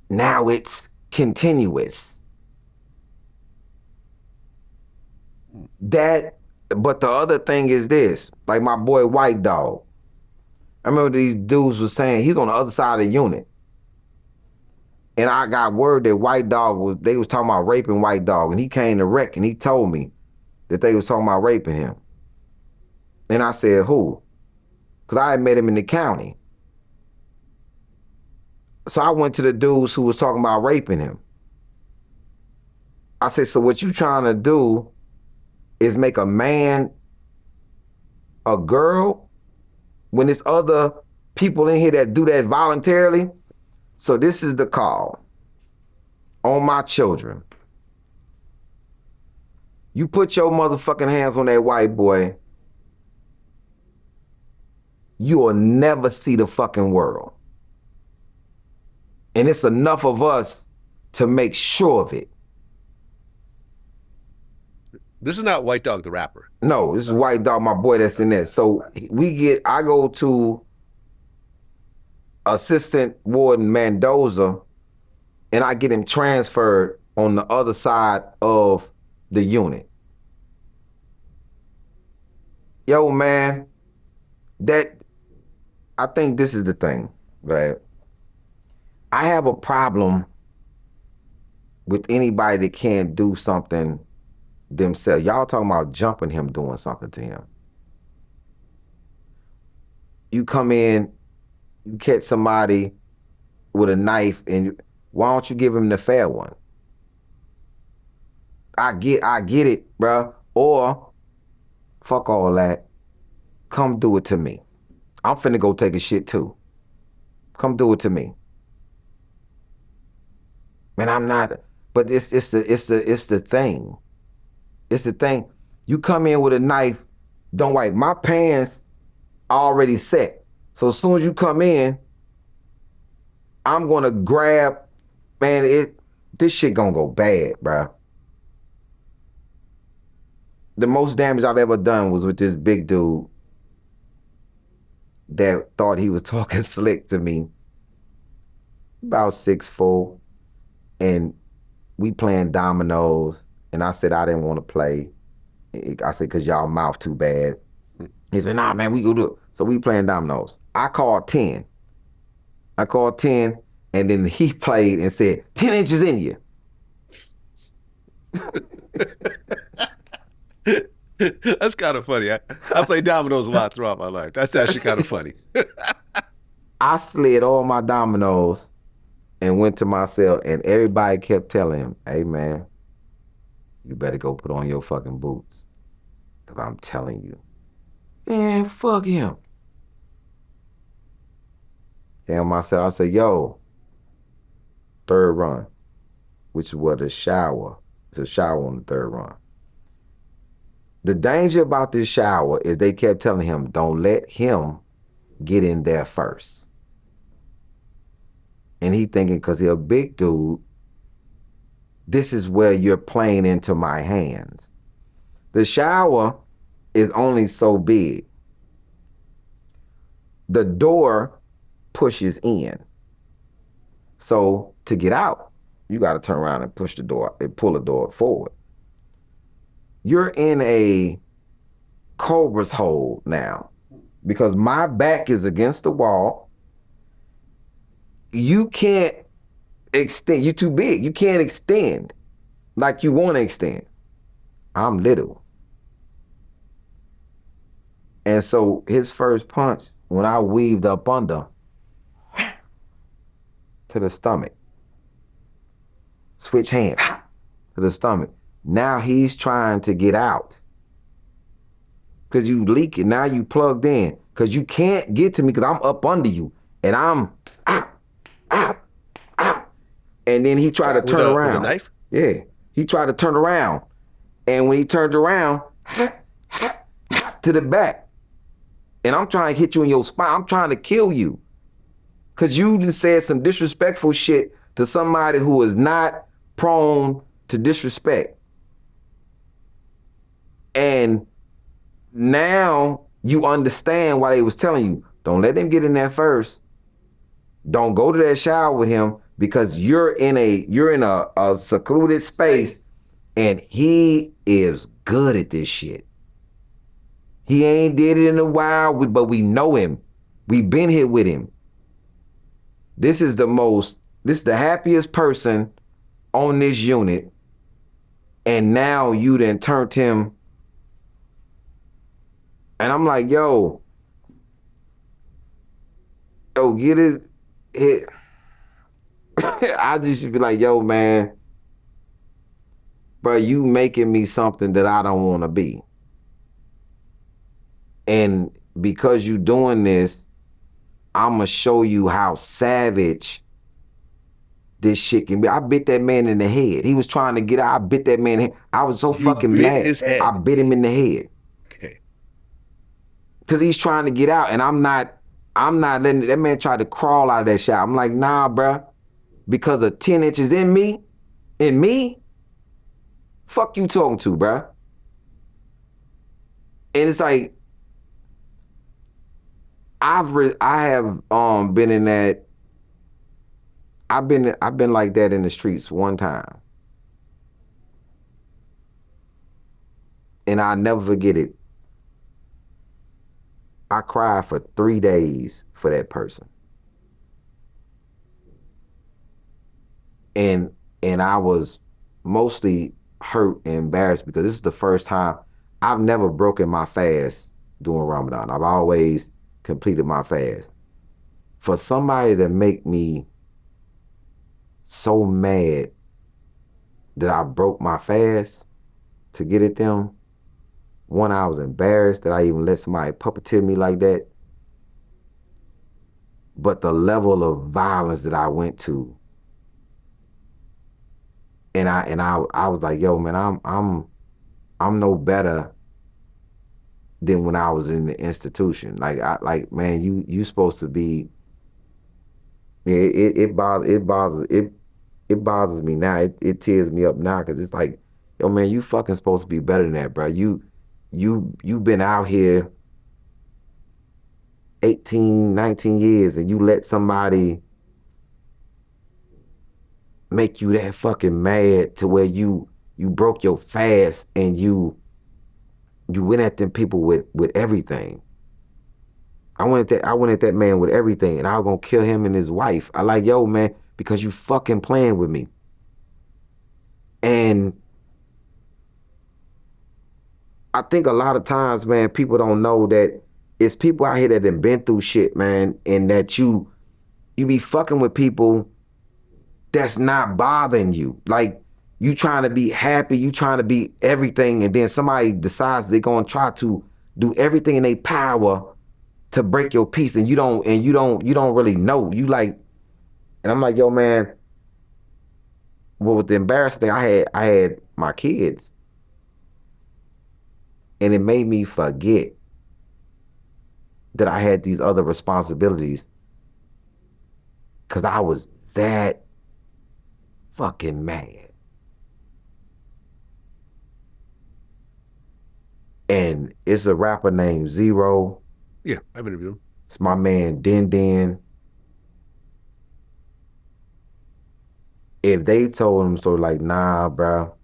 now it's continuous. But the other thing is this, like my boy White Dog. I remember these dudes was saying he's on the other side of the unit. And I got word that White Dog they was talking about raping White Dog, and he came to rec and he told me that they was talking about raping him. And I said, who? Because I had met him in the county. So I went to the dudes who was talking about raping him. I said, so what you trying to do is make a man a girl when there's other people in here that do that voluntarily? So this is the call on my children. You put your motherfucking hands on that white boy, you will never see the fucking world. And it's enough of us to make sure of it. This is not White Dog the rapper. No, this is White Dog, my boy that's in there. So I go to Assistant Warden Mendoza, and I get him transferred on the other side of the unit. Yo, man, I think this is the thing, right? I have a problem with anybody that can't do something themselves. Y'all talking about jumping him, doing something to him. You come in, you catch somebody with a knife, and why don't you give him the fair one? I get it, bruh. Or, fuck all that. Come do it to me. I'm finna go take a shit too. Come do it to me. Man, I'm not, but it's the thing. It's the thing. You come in with a knife, don't wipe. My pants already set. So as soon as you come in, I'm gonna grab, man, this shit gonna go bad, bro. The most damage I've ever done was with this big dude that thought he was talking slick to me. About 6'4", and we playing dominoes, and I said I didn't want to play. I said, cause y'all mouth too bad. He said, nah, man, we go do it. So we playing dominoes. I called 10, and then he played and said, 10 inches in you. That's kind of funny. I play dominoes a lot throughout my life. That's actually kind of funny. I slid all my dominoes and went to my cell, and everybody kept telling him, hey, man, you better go put on your fucking boots, because I'm telling you. Man, fuck him. And myself, I said, yo, third run, which was a shower. It's a shower on the third run. The danger about this shower is they kept telling him, don't let him get in there first. And he thinking, because he's a big dude, this is where you're playing into my hands. The shower is only so big. The door pushes in. So to get out, you got to turn around and push the door and pull the door forward. You're in a cobra's hole now, because my back is against the wall. You can't extend. You're too big. You can't extend like you want to extend. I'm little. And so his first punch, when I weaved up under, to the stomach, switch hand to the stomach. Now he's trying to get out, because you leaking. Now you plugged in. Cause you can't get to me because I'm up under you. And I'm ah, ah, ah. And then he tried to turn around. With a knife? Yeah. He tried to turn around. And when he turned around, to the back. And I'm trying to hit you in your spine. I'm trying to kill you. Cause you just said some disrespectful shit to somebody who is not prone to disrespect. And now you understand why they was telling you, don't let them get in there first. Don't go to that shower with him because you're in a secluded space and he is good at this shit. He ain't did it in a while, but we know him. We've been here with him. This is the happiest person on this unit. And now you done turned him. And I'm like, yo, get it. I just should be like, yo, man, bro, you making me something that I don't want to be. And because you doing this, I'm going to show you how savage this shit can be. I bit that man in the head. He was trying to get out. I bit that man in the head. I was so fucking mad. His head. I bit him in the head. Okay. Because he's trying to get out, and I'm not letting that man try to crawl out of that shower. I'm like, nah, bro. Because of 10 inches in me, fuck you talking to, bro. And it's like, I have been in that. I've been like that in the streets one time, and I'll never forget it. I cried for 3 days for that person, and I was mostly hurt and embarrassed because this is the first time. I've never broken my fast during Ramadan. I've always completed my fast. For somebody to make me so mad that I broke my fast to get at them, one, I was embarrassed that I even let somebody puppeteer me like that. But the level of violence that I went to, and I was like, yo, man, I'm no better than when I was in the institution. Like man, you supposed to be. Yeah, it bothers me now. It tears me up now because it's like, yo, man, you fucking supposed to be better than that, bro. You been out here 18, 19 years and you let somebody make you that fucking mad to where you broke your fast and you went at them people with everything. I went at that man with everything, and I was gonna kill him and his wife. I like, yo, man, because you fucking playing with me. And I think a lot of times, man, people don't know that it's people out here that have been through shit, man, and that you be fucking with people that's not bothering you. Like, you trying to be happy, you trying to be everything, and then somebody decides they're gonna try to do everything in their power to break your peace, and you don't really know. You like, and I'm like, yo, man. Well, with the embarrassing thing, I had my kids, and it made me forget that I had these other responsibilities, because I was that fucking mad. And it's a rapper named Zero. Yeah, I've interviewed him. It's my man Den. If they told him so, like, nah, bro,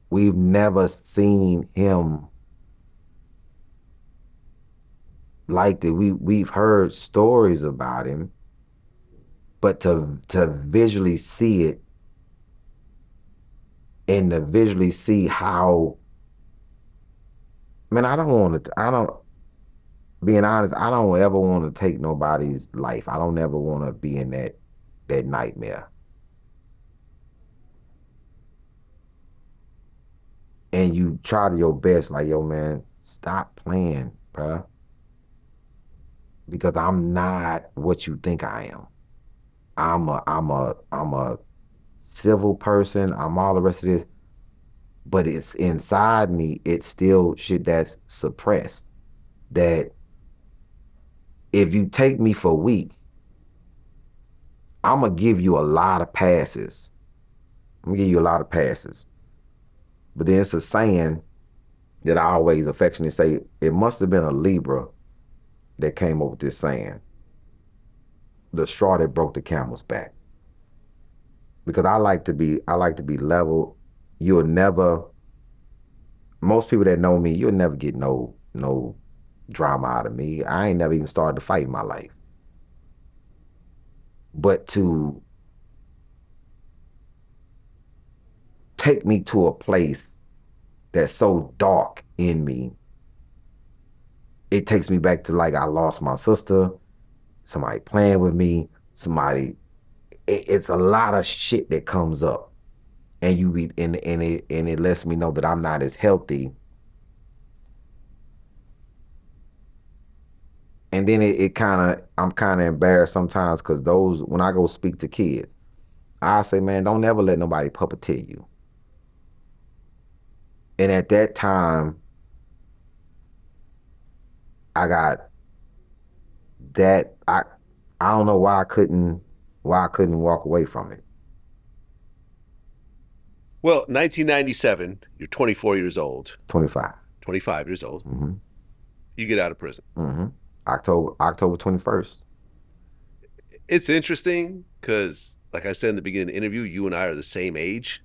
we've never seen him like that. We've heard stories about him, but to visually see it and to visually see how, man, being honest, I don't ever want to take nobody's life. I don't ever want to be in that nightmare. And you try to your best, like, yo, man, stop playing, bruh. because I'm not what you think I am. I'm a civil person. I'm all the rest of this, but it's inside me. It's still shit that's suppressed. That if you take me for weak, I'm gonna give you a lot of passes. I'm gonna give you a lot of passes. But then it's a saying that I always affectionately say, it must have been a Libra that came up with this saying. The straw that broke the camel's back. Because I like to be level. You'll never, most people that know me, you'll never get no drama out of me. I ain't never even started to fight in my life. But to take me to a place that's so dark in me, it takes me back to like I lost my sister, somebody playing with me, it's a lot of shit that comes up. And it lets me know that I'm not as healthy. And then I'm kind of embarrassed sometimes because when I go speak to kids, I say, man, don't ever let nobody puppeteer you. And at that time, I got that, I don't know why I couldn't walk away from it. Well, 1997, you're 24 years old. 25. 25 years old. Mm-hmm. You get out of prison. Mm-hmm. October 21st. It's interesting because, like I said in the beginning of the interview, you and I are the same age,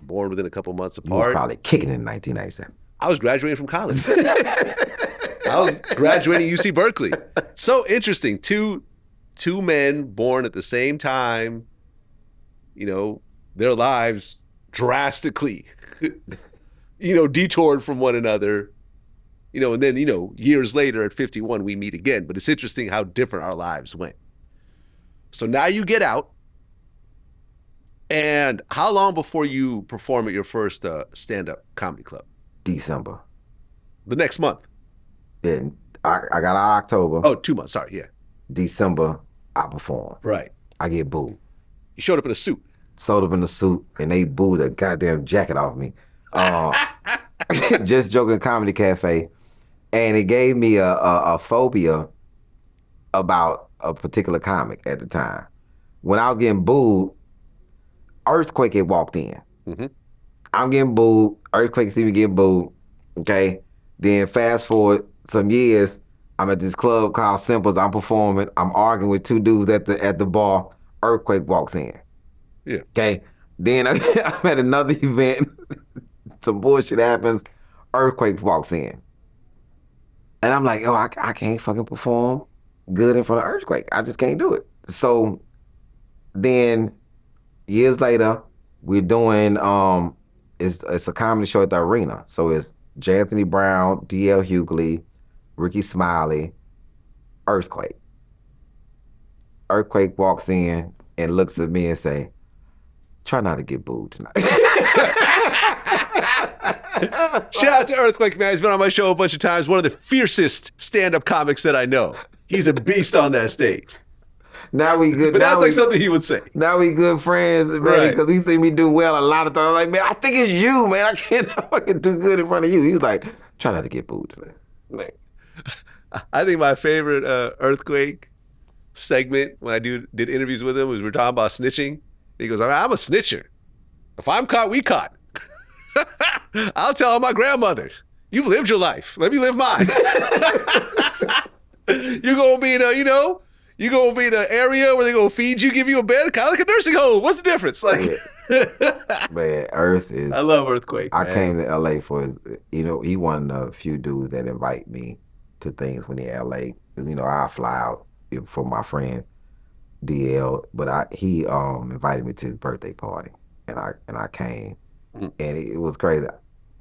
born within a couple months apart. You were probably kicking in 1997. I was graduating from college. I was graduating UC Berkeley. So interesting. Two men born at the same time, their lives drastically, detoured from one another, and then, years later at 51, we meet again. But it's interesting how different our lives went. So now you get out. And how long before you perform at your first stand-up comedy club? December. The next month? Yeah, I got October. Oh, 2 months. Sorry, yeah. December, I perform. Right. I get booed. You showed up in a suit. Showed up in a suit, and they booed a goddamn jacket off me. Just Joking Comedy Cafe. And it gave me a phobia about a particular comic at the time. When I was getting booed, Earthquake had walked in. Mm-hmm. I'm getting booed. Earthquake see me get booed. Okay. Then fast forward some years, I'm at this club called Simples. I'm performing. I'm arguing with two dudes at the bar. Earthquake walks in. Yeah. Okay. Then I'm at another event. Some bullshit happens. Earthquake walks in. And I'm like, I can't fucking perform good in front of Earthquake. I just can't do it. So then years later, we're doing it's a comedy show at the arena. So it's J. Anthony Brown, D.L. Hughley, Ricky Smiley, Earthquake. Earthquake walks in and looks at me and say, try not to get booed tonight. Shout out to Earthquake, man. He's been on my show a bunch of times. One of the fiercest stand-up comics that I know. He's a beast on that stage. Now we good. But that's like something he would say. Now we good friends, man, because he seen me do well a lot of times. I'm like, man, I think it's you, man. I can't fucking do good in front of you. He was like, try not to get booed today. Like, I think my favorite Earthquake segment when I did interviews with him was we're talking about snitching. He goes, I'm a snitcher. If I'm caught, we caught. I'll tell all my grandmothers, you've lived your life. Let me live mine. You're going to be in you're going to be in an area where they're going to feed you, give you a bed, kind of like a nursing home. What's the difference? Like, man, Earth is. I love Earthquake. I came to LA for his, he one of the few dudes that invite me to things when he in LA. I fly out for my friend DL, but he invited me to his birthday party, and I came, and it was crazy.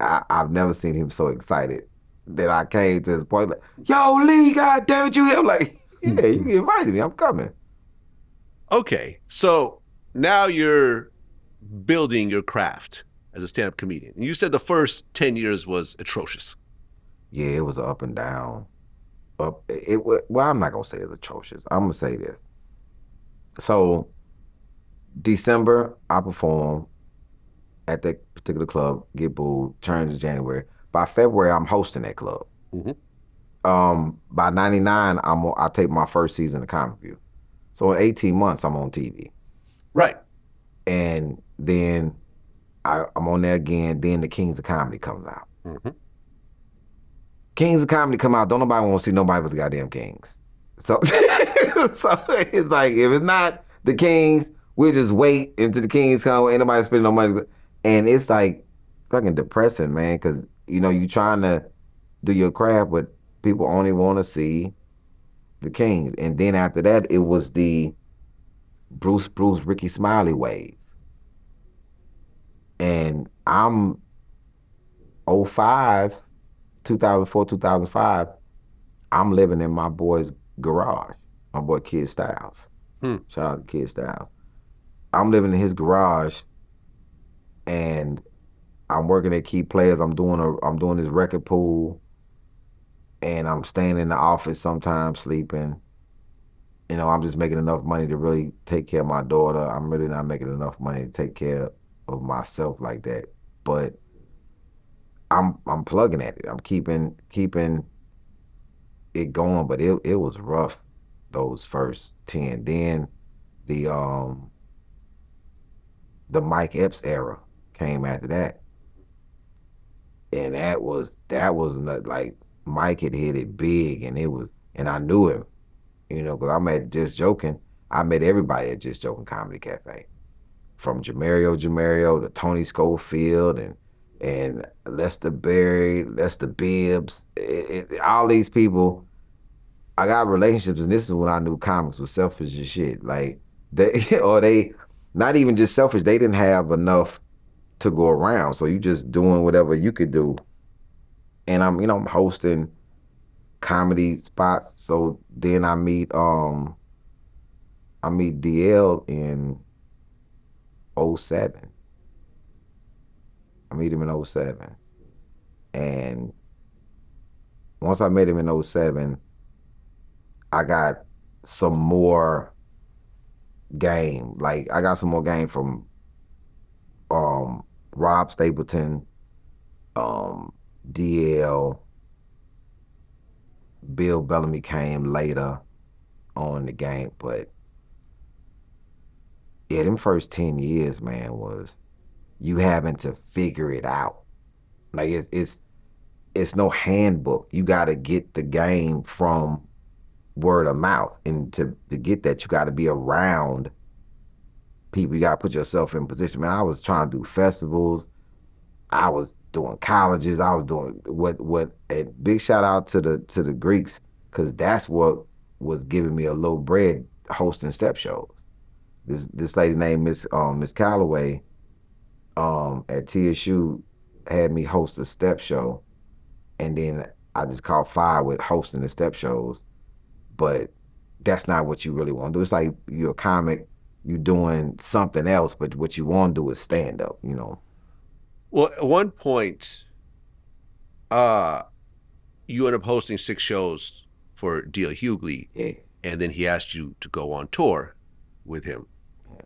I've never seen him so excited that I came to his party. Like, yo, Lee, God damn it, you here? I'm like, yeah, you invited me. I'm coming. Okay, so now you're building your craft as a stand-up comedian. And you said the first 10 years was atrocious. Yeah, it was up and down. Well, I'm not gonna say it's atrocious. I'm gonna say this. So December, I perform at that particular club, get booed, turns to January. By February, I'm hosting that club. Mm-hmm. By 99, I take my first season of Comic View. So in 18 months, I'm on TV. Right. And then I'm on there again. Then the Kings of Comedy comes out. Mm-hmm. Kings of Comedy come out. Don't nobody want to see nobody but the goddamn Kings. So, so it's like, if it's not the Kings, we'll just wait until the Kings come. Ain't nobody spending no money. And it's like fucking depressing, man, because, you trying to do your craft, but people only want to see the Kings. And then after that, it was the Bruce, Ricky Smiley wave. And I'm 05, 2004, 2005, I'm living in my boy's garage, my boy Kid Styles. Shout out to Kid Styles. I'm living in his garage, and I'm working at Key Players. I'm doing this record pool, and I'm staying in the office sometimes sleeping. I'm just making enough money to really take care of my daughter. I'm really not making enough money to take care of myself like that. But I'm plugging at it. I'm keeping it going, but it was rough those first 10. Then the Mike Epps era came after that. And that was not, like, Mike had hit it big, and I knew him, because I'm at Just Joking. I met everybody at Just Joking Comedy Cafe, from Jamario to Tony Schofield and Lester Berry, Lester Bibbs, all these people. I got relationships, and this is when I knew comics was selfish as shit. Like, they not even just selfish. They didn't have enough to go around, so you just doing whatever you could do. And I'm hosting comedy spots. So then I meet DL in 07. I meet him in 07. And once I met him in 07, I got some more game. Like, I got some more game from Rob Stapleton, DL, Bill Bellamy came later on the game. But yeah, them first 10 years, man, was you having to figure it out. Like, it's no handbook. You got to get the game from word of mouth, and to get that, you got to be around people. You got to put yourself in position. Man, I was trying to do festivals. I was doing colleges. I was doing what. And big shout out to the Greeks, because that's what was giving me a little bread, hosting step shows. This lady named Miss Calloway at TSU had me host a step show, and then I just caught fire with hosting the step shows. But that's not what you really want to do. It's like you're a comic, you're doing something else, but what you want to do is stand up, Well, at one point, you end up hosting 6 shows for D.L. Hughley, Yeah. and then he asked you to go on tour with him. Yeah.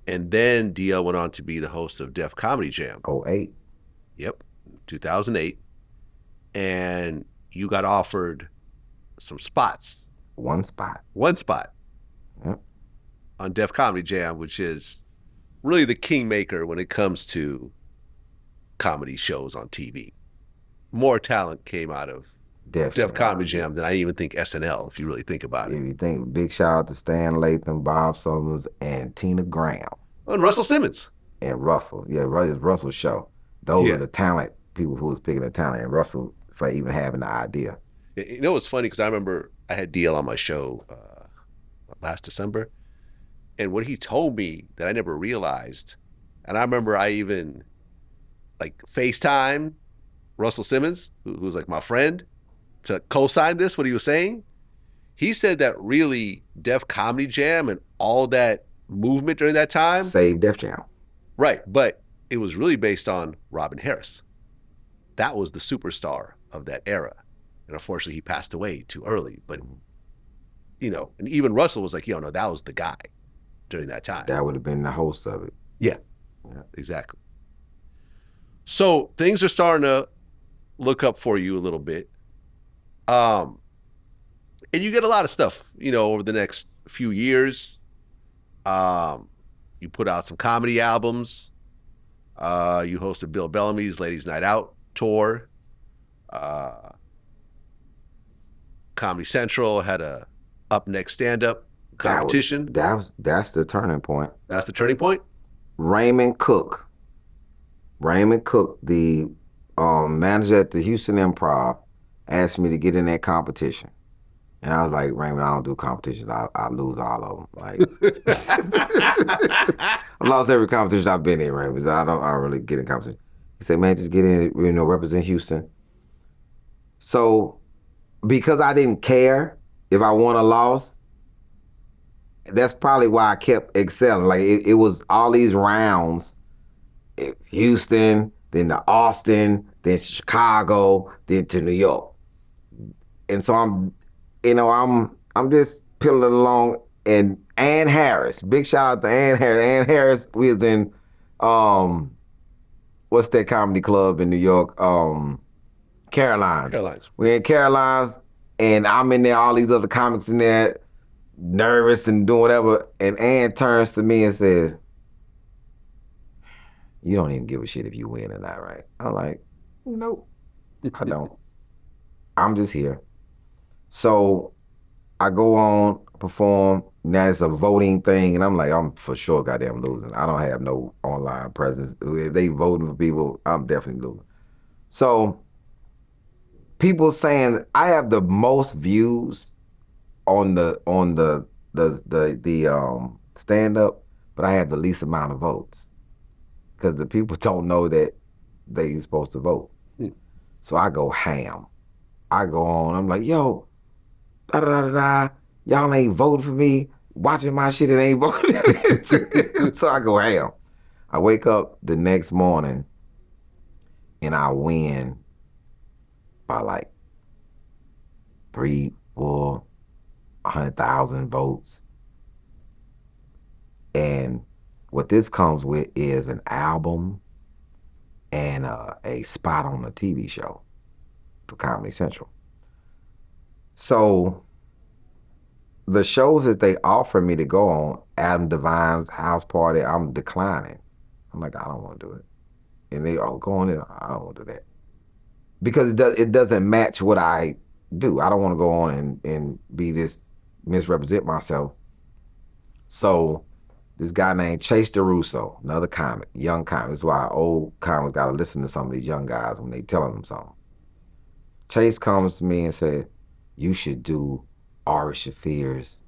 And then D.L. went on to be the host of Def Comedy Jam. 08. Yep, 2008. And you got offered some spots. One spot. Yep. On Def Comedy Jam, which is really the kingmaker when it comes to comedy shows on TV. More talent came out of Def Comedy Jam than I even think SNL, if you really think about it. If you think, big shout out to Stan Latham, Bob Summers, and Tina Graham. And Russell Simmons. And Russell. Yeah, it's Russell's show. Those are the talent, people who was picking the talent, and Russell for even having the idea. You know what's funny? Because I remember I had DL on my show last December, and what he told me that I never realized, and I remember I even like FaceTime Russell Simmons, who was like my friend, to co-sign this, what he was saying. He said that really Def Comedy Jam and all that movement during that time saved Def Jam. Right, but it was really based on Robin Harris. That was the superstar of that era. And unfortunately, he passed away too early. But, and even Russell was like, no, that was the guy during that time. That would have been the host of it. Yeah, exactly. So things are starting to look up for you a little bit. And you get a lot of stuff, over the next few years. You put out some comedy albums. You hosted Bill Bellamy's Ladies Night Out tour. Comedy Central had a Up Next stand-up competition. That's the turning point. That's the turning point? Raymond Cook, the manager at the Houston Improv, asked me to get in that competition. And I was like, Raymond, I don't do competitions. I lose all of them. Like, I've lost every competition I've been in, Raymond. I don't really get in competition. He said, man, just get in, represent Houston. So, because I didn't care if I won or lost, that's probably why I kept excelling. Like, it was all these rounds, Houston, then to Austin, then Chicago, then to New York. And so I'm just piddling along, and Ann Harris, big shout out to Ann Harris. Ann Harris, we was in, what's that comedy club in New York? Caroline's. We're in Caroline's, and I'm in there, all these other comics in there, nervous and doing whatever, and Ann turns to me and says, you don't even give a shit if you win or not, right? I'm like, nope, I don't. I'm just here. So I go on, perform. Now it's a voting thing, and I'm like, I'm for sure goddamn losing. I don't have no online presence. If they voting for people, I'm definitely losing. So people saying I have the most views on the stand up, but I have the least amount of votes because the people don't know that they supposed to vote. So I go ham. I go on. I'm like, yo. Y'all ain't voting for me, watching my shit and ain't voting. So I go ham. I wake up the next morning and I win by like 100,000 votes. And what this comes with is an album and a spot on a TV show for Comedy Central. So the shows that they offer me to go on, Adam Devine's house party, I'm declining. I'm like, I don't want to do it. And they all go on there, I don't want to do that. Because it doesn't match what I do. I don't want to go on and be this, misrepresent myself. So this guy named Chase DeRusso, another comic, young comic. That's why old comics got to listen to some of these young guys when they telling them something. Chase comes to me and said, you should do Ari Shaffir's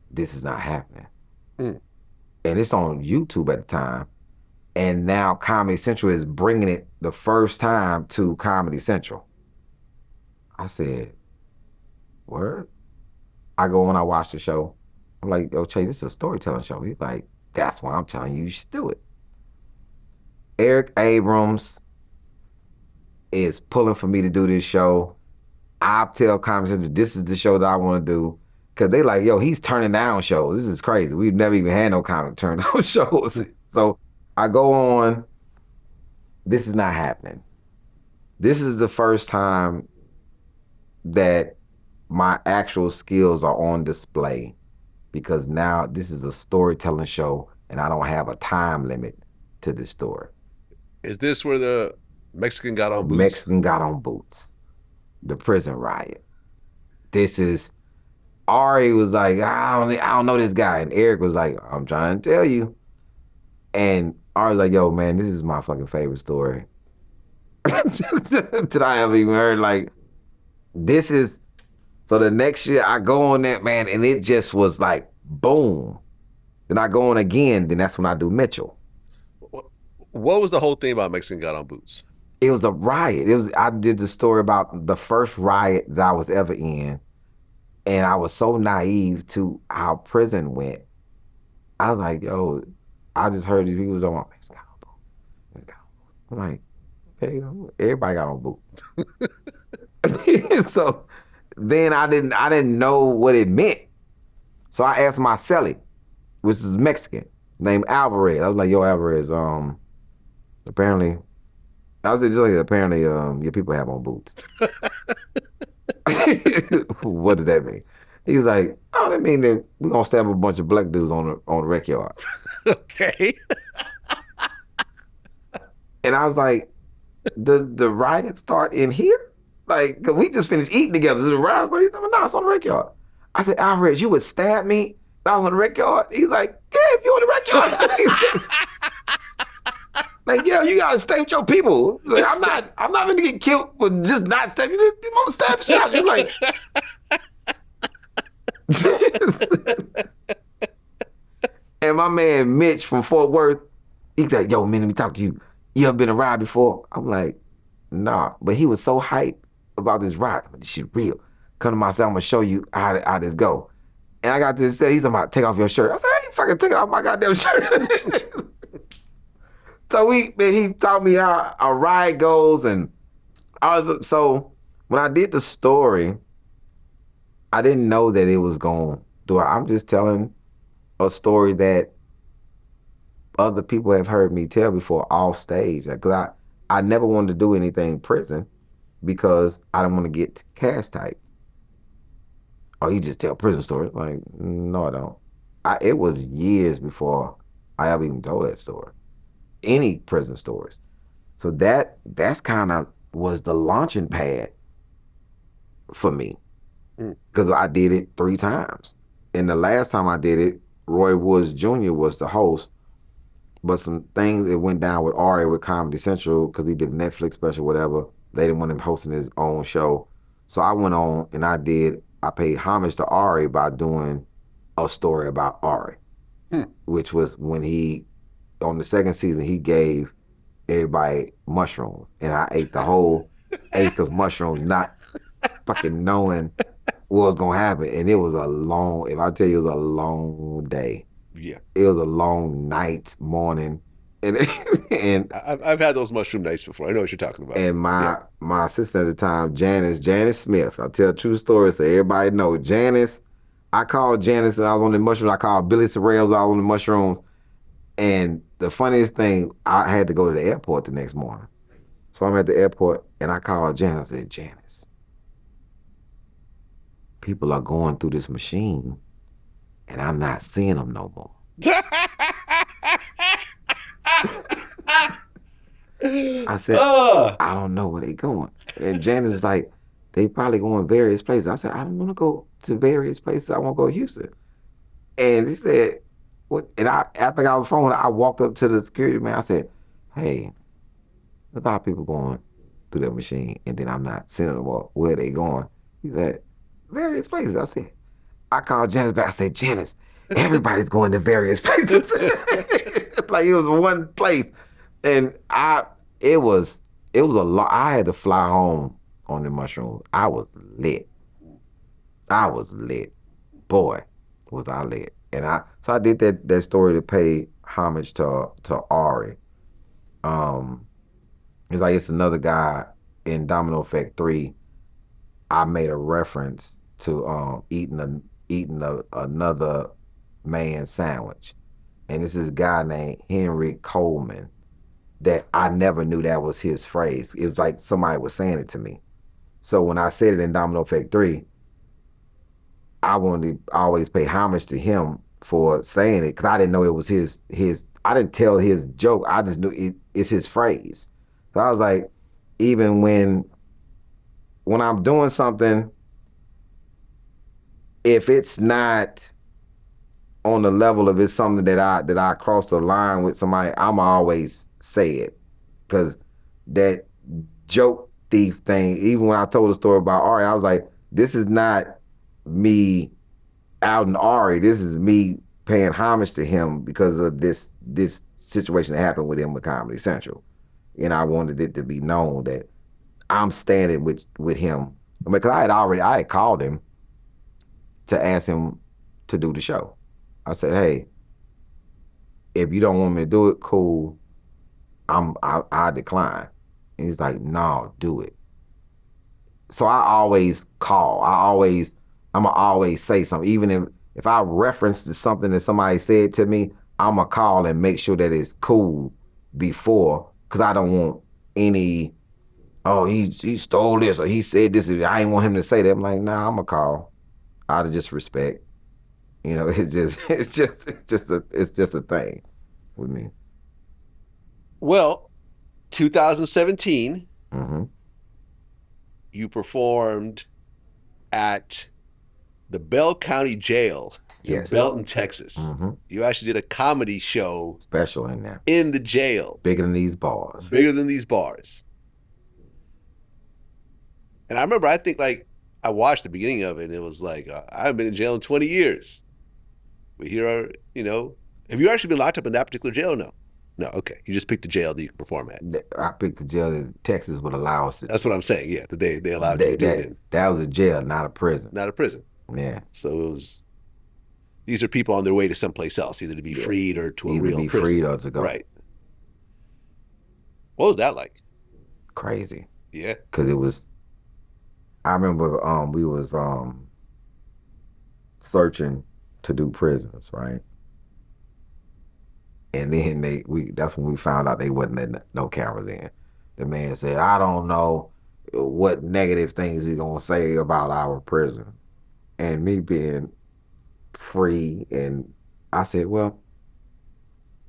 This Is Not Happening. And it's on YouTube at the time. And now Comedy Central is bringing it the first time to Comedy Central. I said, word? I go and I watch the show. I'm like, yo, Chase, this is a storytelling show. He's like, that's why I'm telling you should do it. Eric Abrams is pulling for me to do this show. I tell Comedy Central, this is the show that I want to do. Because they like, yo, he's turning down shows. This is crazy. We've never even had no comic turn down shows. So I go on, This Is Not Happening. This is the first time that my actual skills are on display, because now this is a storytelling show and I don't have a time limit to this story. Is this where the Mexican got on boots? Mexican got on boots. The prison riot. This is, Ari was like, I don't know this guy. And Eric was like, I'm trying to tell you. And Ari was like, yo, man, this is my fucking favorite story that I ever even heard. Like, this is, so the next year I go on that, man, and it just was like, boom. Then I go on again, then that's when I do Mitchell. What was the whole thing about Mexican got on boots? It was a riot. I did the story about the first riot that I was ever in, and I was so naive to how prison went. I was like, yo, I just heard these people was on Mexican got on boots. I'm like, okay, everybody got on boots. So then I didn't know what it meant. So I asked my celly, which is Mexican, named Alvarez. I was like, yo, Alvarez, apparently, I was just like, apparently, your people have on boots. What does that mean? He's like, oh, that mean that we're gonna stab a bunch of black dudes on the rec yard. Okay. And I was like, the riot start in here? Like, cause we just finished eating together. The riot started. He's like, no, it's on the rec yard. I said, Alvarez, you would stab me if I was on the rec yard? He's like, yeah, if you're on the rec yard. Like, yeah, you gotta stay with your people. Like, I'm not gonna get killed for just not stabbing you. I'm gonna stab shot you. Like, and my man Mitch from Fort Worth, he's like, yo, man, let me talk to you. You ever been a ride before? I'm like, nah. But he was so hyped about this ride. This shit real. Come to my cell, I'm gonna show you how this go. And I got to say, he's about take off your shirt. I said, I ain't fucking taking off my goddamn shirt. So he taught me how a ride goes, and so when I did the story, I didn't know that it was going to do it. I'm just telling a story that other people have heard me tell before off stage. Because I never wanted to do anything prison because I didn't want to get cast type. Oh, you just tell prison stories? Like, no, I don't. It was years before I ever even told that story. Any prison stories. So that's kind of was the launching pad for me. Because I did it 3 times. And the last time I did it, Roy Woods Jr. was the host. But some things that went down with Ari with Comedy Central, because he did a Netflix special, whatever. They didn't want him hosting his own show. So I went on and I paid homage to Ari by doing a story about Ari, which was when on the second season, he gave everybody mushrooms. And I ate the whole eighth of mushrooms, not fucking knowing what was gonna happen. And it was if I tell you, it was a long day. Yeah. It was a long night, morning. And I've had those mushroom nights before. I know what you're talking about. And my assistant at the time, Janice Smith. I'll tell a true story so everybody know. Janice, I called Janice and I was on the mushrooms. I called Billy Sorrells, I was on the mushrooms. And the funniest thing, I had to go to the airport the next morning. So I'm at the airport and I called Janice. I said, Janice, people are going through this machine and I'm not seeing them no more. I said, I don't know where they going. And Janice was like, they probably going various places. I said, I don't want to go to various places. I want to go to Houston. And he said, what? And after I got on the phone, I walked up to the security man. I said, hey, there's a lot of people going through that machine, and then I'm not seeing them all. Where are they going? He said, various places. I called Janice back. I said, Janice, everybody's going to various places. Like it was one place. And it was a lot. I had to fly home on the mushrooms. I was lit. Boy, was I lit. And so I did that story to pay homage to Ari. It's like it's another guy in Domino Effect 3. I made a reference to eating another man's sandwich. And it's this guy named Henry Coleman that I never knew that was his phrase. It was like somebody was saying it to me. So when I said it in Domino Effect 3, I wanted to always pay homage to him for saying it because I didn't know it was his. I didn't tell his joke. I just knew it's his phrase. So I was like, even when I'm doing something, if it's not on the level of it's something that I crossed the line with somebody, I'm always say it. Because that joke thief thing, even when I told the story about Ari, I was like, this is not me outing Ari. This is me paying homage to him because of this situation that happened with him with Comedy Central. And I wanted it to be known that I'm standing with him. Because I had called him to ask him to do the show. I said, hey, if you don't want me to do it, cool. I decline. And he's like, no, do it. so I always call. I'ma always say something. Even if I reference to something that somebody said to me, I'ma call and make sure that it's cool before, because I don't want any, oh, he stole this or he said this. I ain't want him to say that. I'm like, nah, I'ma call out of just respect. You know, it's just a thing with me. Well, 2017, Mm-hmm. you performed at the Bell County Jail in Yes. Belton, Texas. Mm-hmm. You actually did a comedy show Special in there. in the jail, Bigger than these bars. bigger than these bars. And I remember, I think like I watched the beginning of it, and it was like, I haven't been in jail in 20 years. But here are, have you actually been locked up in that particular jail? No. No, okay. You just picked the jail that you can perform at. I picked the jail that Texas would allow us to. That's what I'm saying. Yeah, that they allowed you to do it in. That was a jail, not a prison. Not a prison. Yeah. So it was. These are people on their way to someplace else, either to be freed or to a Either real be prison. freed or to go. Right. What was that like? Crazy. Yeah. Because it was. I remember we was searching to do prisons, right? And then that's when we found out they wasn't letting no cameras in. The man said, I don't know what negative things he's gonna say about our prison. And me being free, and I said, well,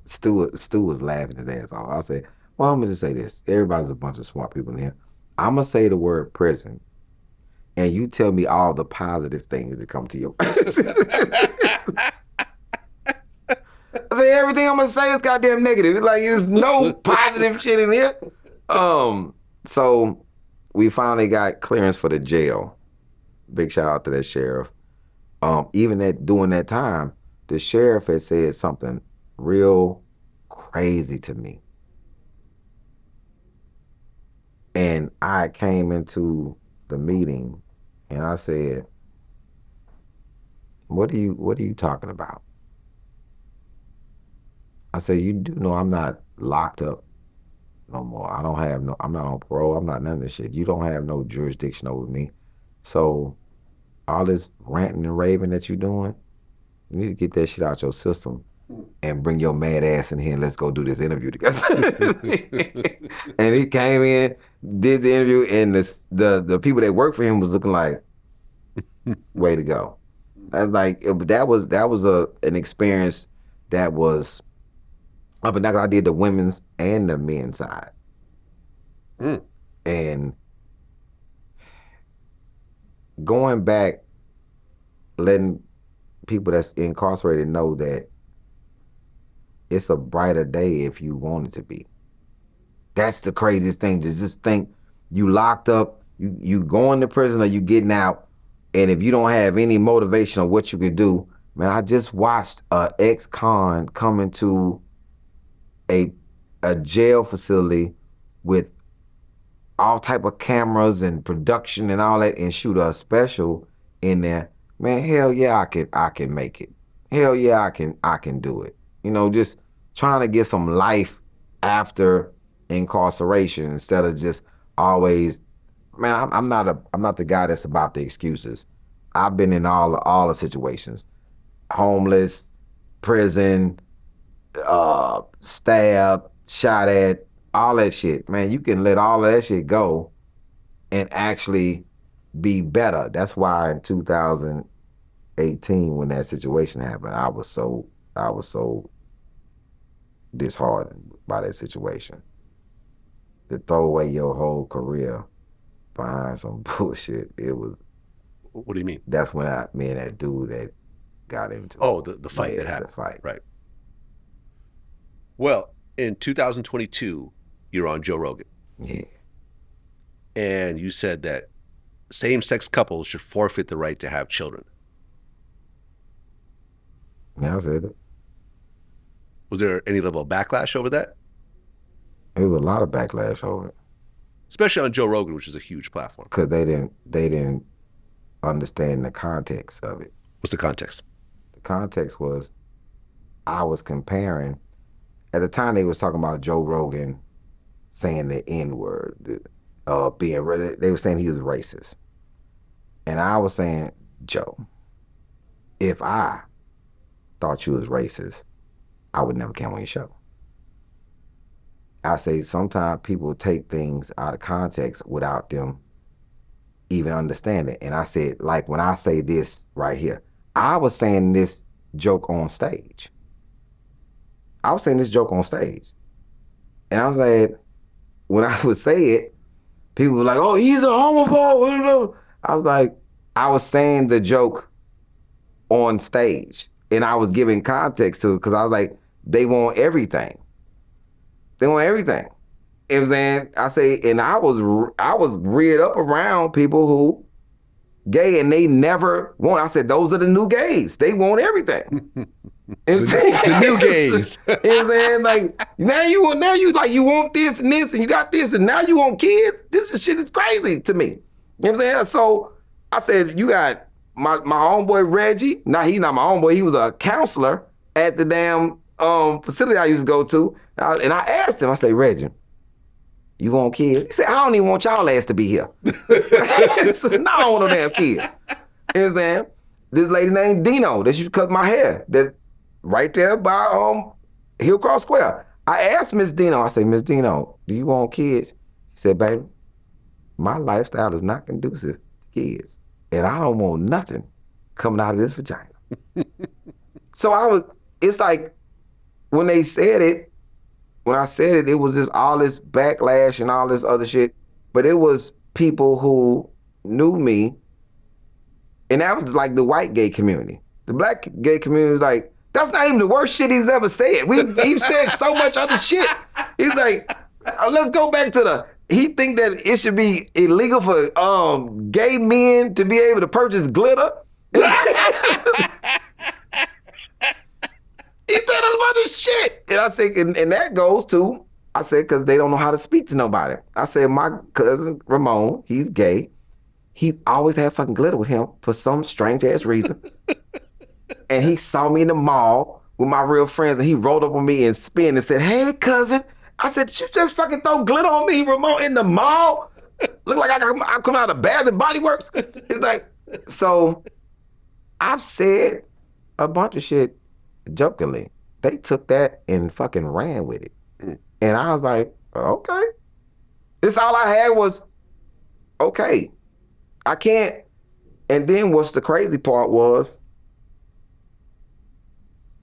Stu was laughing his ass off. I said, well, I'm gonna just say this. Everybody's a bunch of smart people in here. I'm gonna say the word prison, and you tell me all the positive things that come to you. I say everything I'm gonna say is goddamn negative. It's like there's no positive shit in here. So we finally got clearance for the jail. Big shout out to that sheriff. Even during that time, the sheriff had said something real crazy to me. And I came into the meeting and I said, what are you talking about? I said, you do know I'm not locked up no more. I'm not on parole. I'm not none of this shit. You don't have no jurisdiction over me. So all this ranting and raving that you're doing, you need to get that shit out your system and bring your mad ass in here and let's go do this interview together. And he came in, did the interview, and the people that worked for him was looking like, way to go. And like that was an experience that was up and down. I did the women's and the men's side. And going back, letting people that's incarcerated know that it's a brighter day if you want it to be. That's the craziest thing, to just think you locked up, you going to prison or you getting out, and if you don't have any motivation of what you could do, man, I just watched a ex-con come into a jail facility with all type of cameras and production and all that and shoot a special in there. Man, hell yeah, I can make it. Hell yeah, I can do it. You know, just trying to get some life after incarceration instead of just always, man, I'm not the guy that's about the excuses. I've been in all the situations. Homeless, prison, stabbed, shot at, all that shit. Man, you can let all of that shit go and actually be better. That's why in 2018, when that situation happened, I was so disheartened by that situation. To throw away your whole career behind some bullshit, it was. What do you mean? That's when me and that dude that got into. Oh, the fight that happened. The fight. Right. Well, in 2022, you're on Joe Rogan. Yeah. And you said that same-sex couples should forfeit the right to have children. Yeah, I said it. Was there any level of backlash over that? There was a lot of backlash over it. Especially on Joe Rogan, which is a huge platform. Because they didn't understand the context of it. What's the context? The context was, I was comparing, at the time they was talking about Joe Rogan saying the N-word. being really, they were saying he was racist. And I was saying, Joe, if I thought you was racist, I would never come on your show. I say sometimes people take things out of context without them even understanding. And I said, like when I say this right here, I was saying this joke on stage. I was saying this joke on stage. And I was like, when I would say it, people were like, oh, he's a homophobe. I was like, I was saying the joke on stage. And I was giving context to it because I was like, they want everything. They want everything. You know what I'm saying? I say, and I was reared up around people who gay and they never want. I said, those are the new gays. They want everything. The new gays. You know what I'm saying? Like now you want this and this and you got this and now you want kids. This shit is crazy to me. You know what I'm saying? So I said, you got my homeboy Reggie. Now he's not my homeboy. He was a counselor at the damn facility I used to go to. And I asked him, I say, Reggie, you want kids? He said, I don't even want y'all ass to be here. Said, no, I don't want no damn kids. You know what I'm saying? This lady named Dino that used to cut my hair, that right there by Hillcross Square. I asked Miss Dino, I say, Miss Dino, do you want kids? She said, baby, my lifestyle is not conducive to kids. And I don't want nothing coming out of this vagina. So it's like, when they said it, when I said it, it was just all this backlash and all this other shit. But it was people who knew me, and that was like the white gay community. The black gay community was like, that's not even the worst shit he's ever said. He's said so much other shit. He's like, let's go back to he think that it should be illegal for gay men to be able to purchase glitter. He said a bunch of shit. And I said, and that goes to, I said, because they don't know how to speak to nobody. I said, my cousin Ramon, he's gay. He always had fucking glitter with him for some strange ass reason. And he saw me in the mall with my real friends and he rolled up on me and spin and said, hey, cousin. I said, did you just fucking throw glitter on me, Ramon, in the mall? Look like I'm coming out of Bath and Body Works. It's like, so I've said a bunch of shit jokingly. They took that and fucking ran with it. And I was like, okay. This all I had was, okay. I can't. And then what's the crazy part was,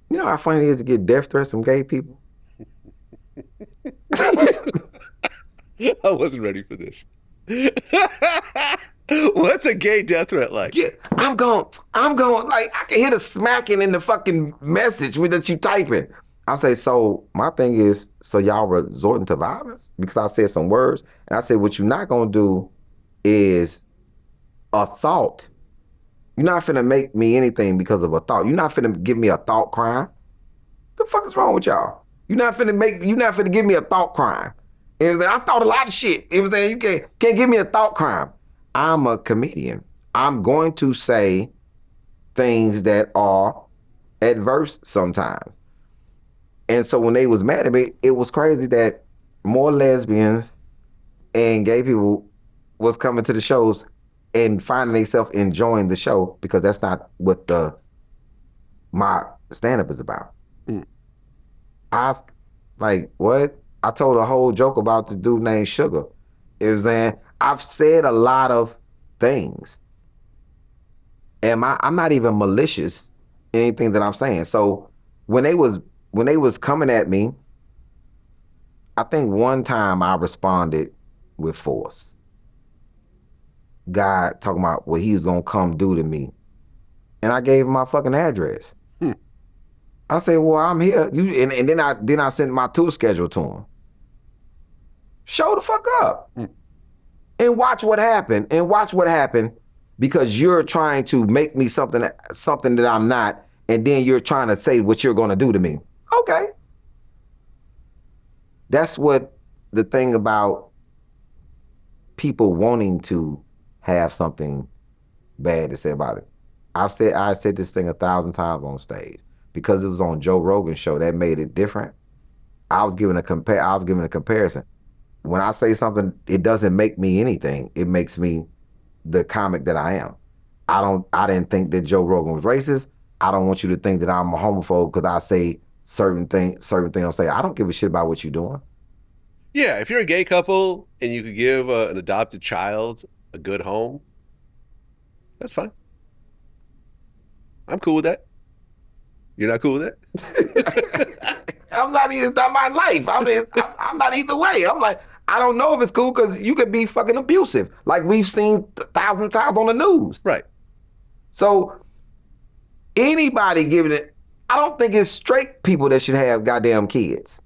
you know how funny it is to get death threats from gay people? I wasn't ready for this. What's a gay death threat like? Yeah, I'm going, like, I can hear the smacking in the fucking message that you typing. I say, so my thing is, so y'all resorting to violence? Because I said some words, and I said, what you're not gonna do is a thought. You're not finna make me anything because of a thought. You're not finna give me a thought crime. The fuck is wrong with y'all? You're not finna give me a thought crime. You know what I'm saying? I thought a lot of shit. You know what I'm saying? You can't give me a thought crime. I'm a comedian. I'm going to say things that are adverse sometimes. And so when they was mad at me, it was crazy that more lesbians and gay people was coming to the shows and finding themselves enjoying the show because that's not what my stand-up is about. What? I told a whole joke about the dude named Sugar. It was saying, I've said a lot of things. And I'm not even malicious in anything that I'm saying. So when they was coming at me, I think one time I responded with force. Guy talking about what he was gonna come do to me. And I gave him my fucking address. I said, well, I'm here. And then I sent my tour schedule to him. Show the fuck up. And watch what happened. And watch what happened because you're trying to make me something that I'm not, and then you're trying to say what you're gonna do to me. Okay. That's what the thing about people wanting to have something bad to say about it. I said this thing 1,000 times on stage because it was on Joe Rogan show. That made it different. I was given a comparison. when I say something, it doesn't make me anything. It makes me the comic that I am. I didn't think that Joe Rogan was racist. I don't want you to think that I'm a homophobe because I say certain things I'm saying. I don't give a shit about what you're doing. Yeah, if you're a gay couple and you could give an adopted child a good home, that's fine. I'm cool with that. You're not cool with that? It's not my life. I mean, I'm not either way. I'm like, I don't know if it's cool because you could be fucking abusive, like we've seen 1,000 times on the news. Right. So anybody giving it, I don't think it's straight people that should have goddamn kids.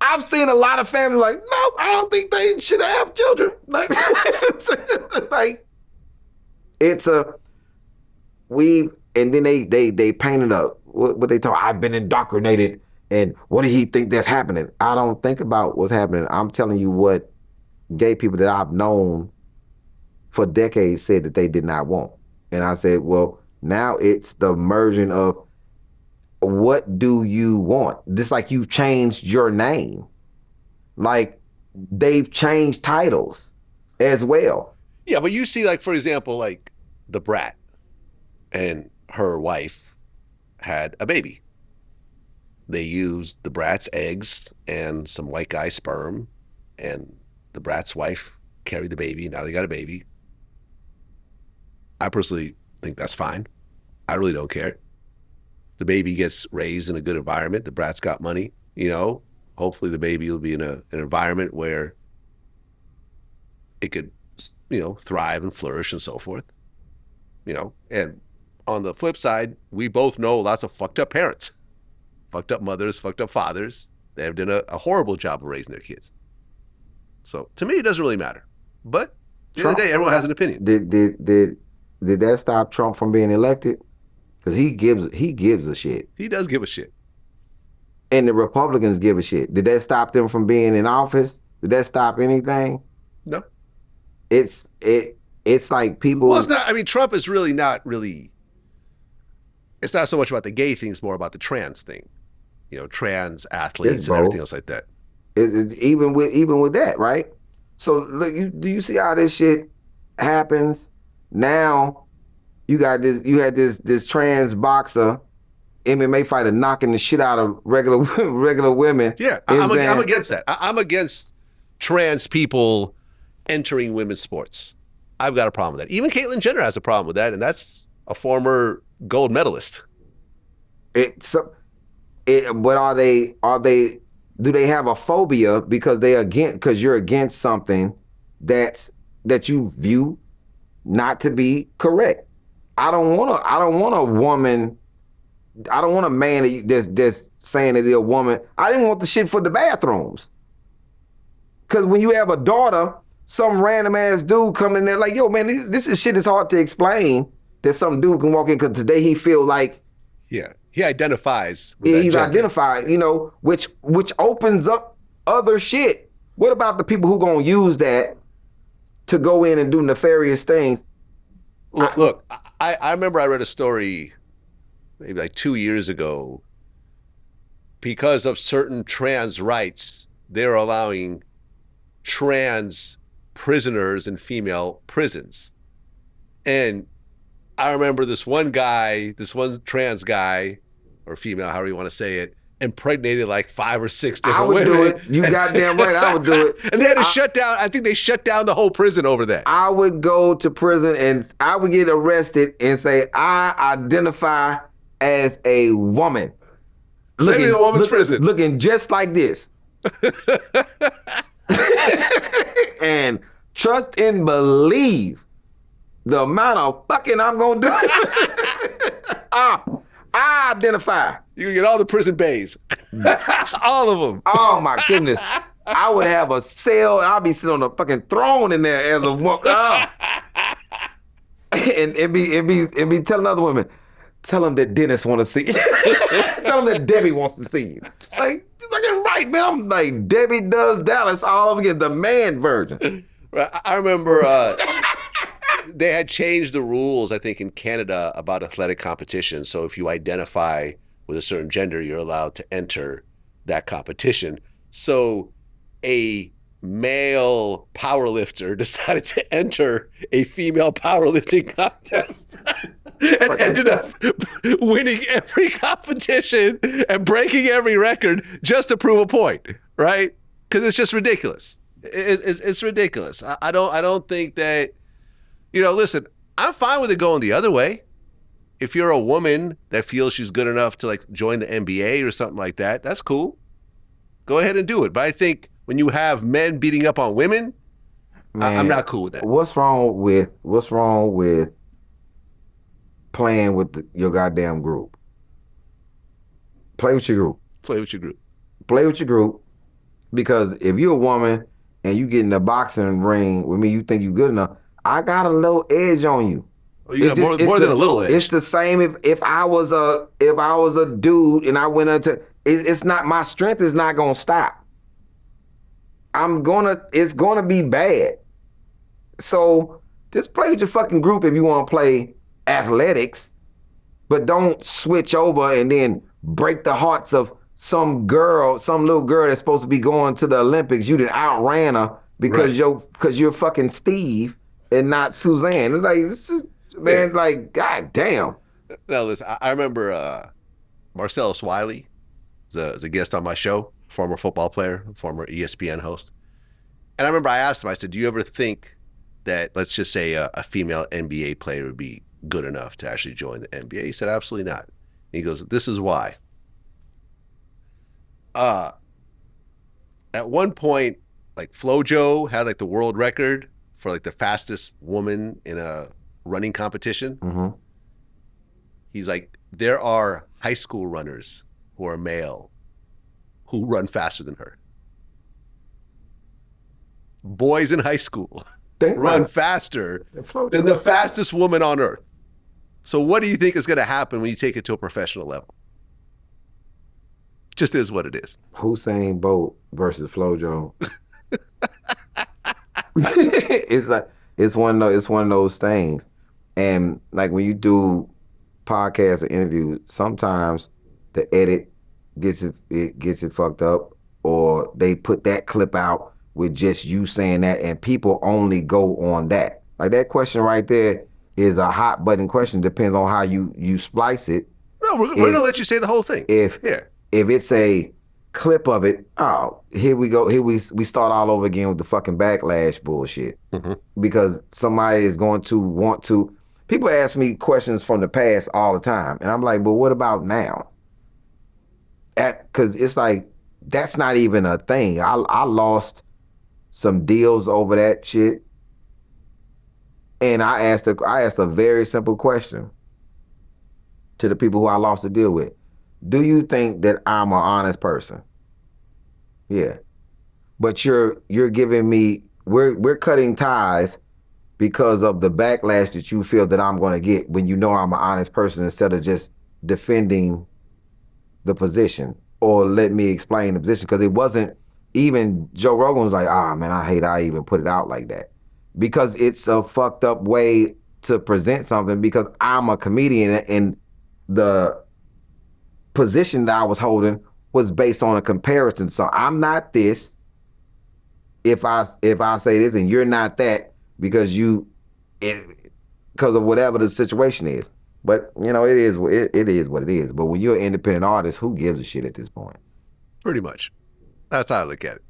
I've seen a lot of families like, no, I don't think they should have children. Like, and then they painted up what they talk. I've been indoctrinated, and what do he think that's happening? I don't think about what's happening. I'm telling you what gay people that I've known for decades said that they did not want, and I said, well, now it's the merging of what do you want? Just like you've changed your name, like they've changed titles as well. Yeah, but you see, like, for example, like the Brat and her wife had a baby. They used the Brat's eggs and some white guy sperm, and the Brat's wife carried the baby. Now they got a baby. I personally think that's fine. I really don't care. The baby gets raised in a good environment. The Brat's got money, you know. Hopefully the baby will be in an environment where it could, you know, thrive and flourish and so forth. You know, and on the flip side, we both know lots of fucked up parents, fucked up mothers, fucked up fathers. They have done a horrible job of raising their kids. So to me, it doesn't really matter. But at the end of the day, everyone has an opinion. Did that stop Trump from being elected? Because he gives a shit. He does give a shit. And the Republicans give a shit. Did that stop them from being in office? Did that stop anything? No. It's like people. Well, it's not. I mean, Trump is really not really. It's not so much about the gay thing; it's more about the trans thing. You know, trans athletes and everything else like that. Even with that, right? So look, do you see how this shit happens? Now you got this. You had this trans boxer, MMA fighter, knocking the shit out of regular women. Yeah, I'm against that. I'm against trans people entering women's sports. I've got a problem with that. Even Caitlyn Jenner has a problem with that, and that's a former gold medalist. But are they? Do they have a phobia because you're against something that you view not to be correct? I don't want a woman. I don't want a man that's saying that they're a woman. I didn't want the shit for the bathrooms. Because when you have a daughter, some random ass dude coming in there like, yo, man, this is shit is hard to explain that some dude can walk in because today he feel like. Yeah, he identifies with he's that gender. Identified, you know, which opens up other shit. What about the people who gonna use that to go in and do nefarious things? Look, I remember I read a story maybe like 2 years ago. Because of certain trans rights, they're allowing trans prisoners in female prisons. And I remember this one trans guy, or female, however you want to say it, impregnated like 5 or 6 different women. I would do it. You goddamn right, I would do it. And they had to shut down, I think they shut down the whole prison over that. I would go to prison and I would get arrested and say, I identify as a woman. Send me to the woman's prison. Looking just like this. And trust and believe the amount of fucking I'm gonna do. I identify. You can get all the prison bays. All of them. Oh my goodness. I would have a cell and I'd be sitting on a fucking throne in there as a woman. And be telling other women, tell them that Dennis want to see you. Tell them that Debbie wants to see you. Like, fucking right, man. I'm like, Debbie does Dallas all over again, the man version. Right. I remember they had changed the rules, I think, in Canada about athletic competition. So if you identify with a certain gender, you're allowed to enter that competition. So a male powerlifter decided to enter a female powerlifting contest and ended up winning every competition and breaking every record just to prove a point, right? Because it's just ridiculous. It's ridiculous. I don't think that, listen, I'm fine with it going the other way. If you're a woman that feels she's good enough to like join the NBA or something like that, that's cool. Go ahead and do it. But I think when you have men beating up on women, man, I'm not cool with that. What's wrong with playing with your goddamn group? Play with your group. Play with your group. Play with your group. Because if you're a woman and you get in a boxing ring with me, you think you're good enough, I got a little edge on you. Well, you got more than a little edge. It's the same if I was a dude and I went into it's not, my strength is not gonna stop. It's gonna be bad. So just play with your fucking group if you want to play athletics, but don't switch over and then break the hearts of some little girl that's supposed to be going to the Olympics. You done outran her because you're fucking Steve and not Suzanne. It's like, this is, man, like, god damn. Now listen, I remember Marcellus Wiley was a guest on my show, former football player, former ESPN host. And I remember I asked him, I said, do you ever think that, let's just say a female NBA player would be good enough to actually join the NBA? He said, absolutely not. And he goes, this is why. At one point, like FloJo had like the world record for like the fastest woman in a running competition. Mm-hmm. He's like, there are high school runners who are male who run faster than her. Boys in high school run faster than the fastest woman on earth. So what do you think is going to happen when you take it to a professional level? Just is what it is. Usain Bolt versus FloJo. it's one of those things. And like when you do podcasts or interviews, sometimes the edit gets it fucked up, or they put that clip out with just you saying that, and people only go on that. Like that question right there is a hot button question. Depends on how you splice it. No, we're gonna let you say the whole thing. If it's a clip of it, oh, here we go. Here we start all over again with the fucking backlash bullshit. Mm-hmm. Because somebody is going to want to. People ask me questions from the past all the time, and I'm like, but what about now? Because it's like, that's not even a thing. I lost some deals over that shit, and I asked a very simple question to the people who I lost a deal with. Do you think that I'm an honest person? Yeah. But you're giving me, we're cutting ties because of the backlash that you feel that I'm going to get when you know I'm an honest person, instead of just defending the position or let me explain the position. Because it wasn't, even Joe Rogan was like, man, I hate I even put it out like that. Because it's a fucked up way to present something, because I'm a comedian and the position that I was holding was based on a comparison. So I'm not this if I say this, and you're not that because of whatever the situation is. But it is what it is. But when you're an independent artist, who gives a shit at this point? Pretty much. That's how I look at it.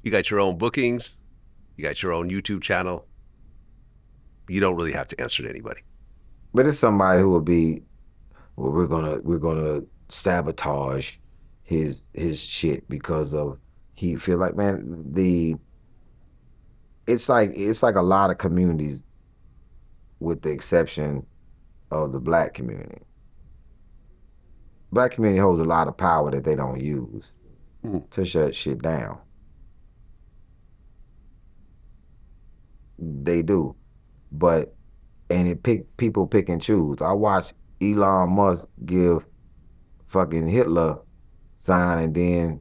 You got your own bookings, you got your own YouTube channel. You don't really have to answer to anybody. But it's somebody who will be, well, we're gonna sabotage his shit because of, he feel like, man, it's like a lot of communities, with the exception of the black community. Black community holds a lot of power that they don't use to shut shit down. They do. People pick and choose. I watched Elon Musk give fucking Hitler sign, and then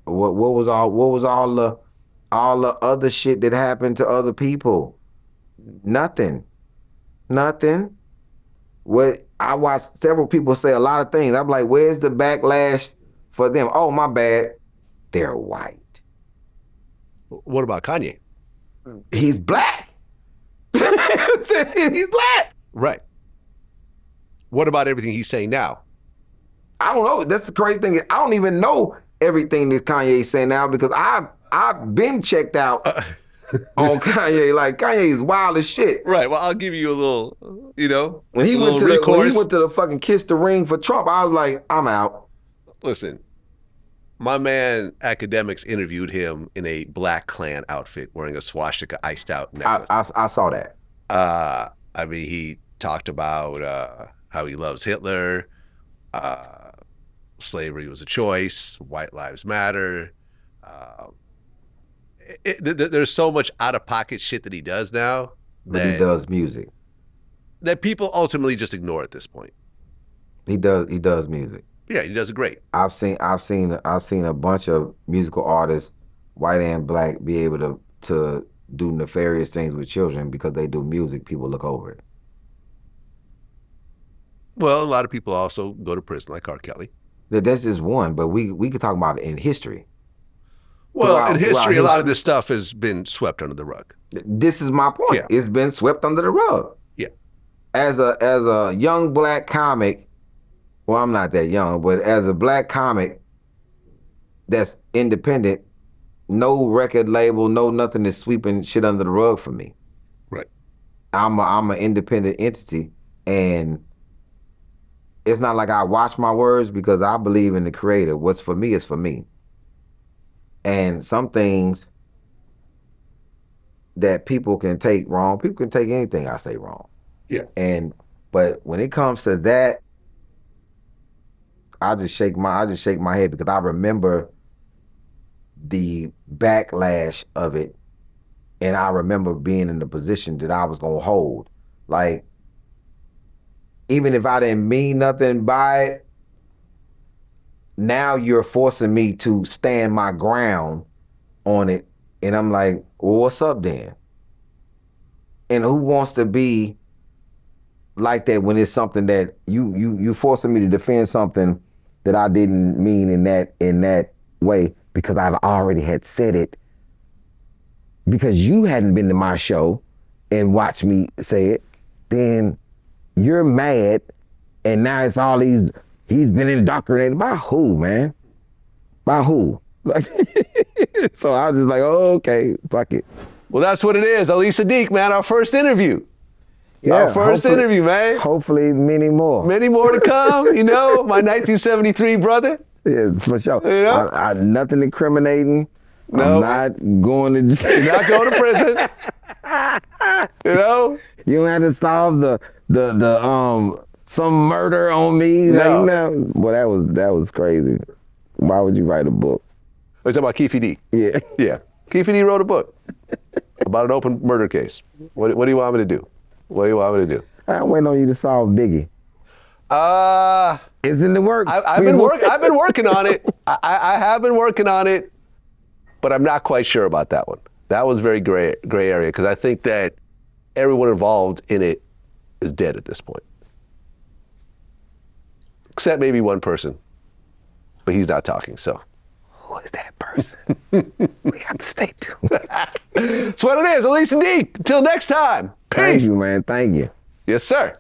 what was all the other shit that happened to other people? Nothing. What I watched several people say a lot of things. I'm like, where's the backlash for them? Oh, my bad. They're white. What about Kanye? He's black. He's black. Right. What about everything he's saying now? I don't know. That's the crazy thing. I don't even know everything that Kanye's saying now because I've been checked out on Kanye. Like Kanye is wild as shit. Right. Well, I'll give you a little, When he went to the fucking kiss the ring for Trump, I was like, I'm out. Listen, my man Academics interviewed him in a Black Klan outfit, wearing a swastika iced out necklace. I saw that. I mean, he talked about how he loves Hitler. Slavery was a choice. White lives matter. There's so much out of pocket shit that he does now But he does music. that people ultimately just ignore at this point. He does music. Yeah, he does it great. I've seen a bunch of musical artists, white and black, be able to do nefarious things with children because they do music. People look over it. Well, a lot of people also go to prison, like R. Kelly. That's just one, but we could talk about it in history. Well, in history, a lot of this stuff has been swept under the rug. This is my point. Yeah. It's been swept under the rug. Yeah. As a young black comic, well, I'm not that young, but as a black comic that's independent, no record label, no nothing is sweeping shit under the rug for me. Right. I'm an independent entity, and it's not like I watch my words because I believe in the creator. What's for me is for me. And some things that people can take wrong, people can take anything I say wrong. Yeah. But when it comes to that, I just shake my head because I remember the backlash of it, and I remember being in the position that I was gonna hold. Like, even if I didn't mean nothing by it, now you're forcing me to stand my ground on it, and I'm like, well, what's up then? And who wants to be like that when it's something that you forcing me to defend something that I didn't mean in that way because I've already had said it because you hadn't been to my show and watched me say it, then you're mad, and now it's all he's been indoctrinated by who, man? By who? Like, so I was just like, oh, okay, fuck it. Well, that's what it is. Ali Siddiq, man, our first interview. Yeah, our first interview, man. Hopefully many more. Many more to come, my 1973 brother. Yeah, for sure. You know? I nothing incriminating. No. I'm not going to You're not going to prison. You don't have to solve the some murder on me. No. Well, that was crazy. Why would you write a book? We're talking about Keefe D. Yeah. Yeah. Keefe D wrote a book about an open murder case. What do you want me to do? What do you want me to do? I'm waiting on you to solve Biggie. It's in the works. I've been working on it. I have been working on it, but I'm not quite sure about that one. That was very gray area because I think that everyone involved in it is dead at this point, except maybe one person, but he's not talking. So, who is that person? We have to stay tuned. that's what it is. Ali Siddiq. Until next time. Peace. Thank you, man. Thank you. Yes, sir.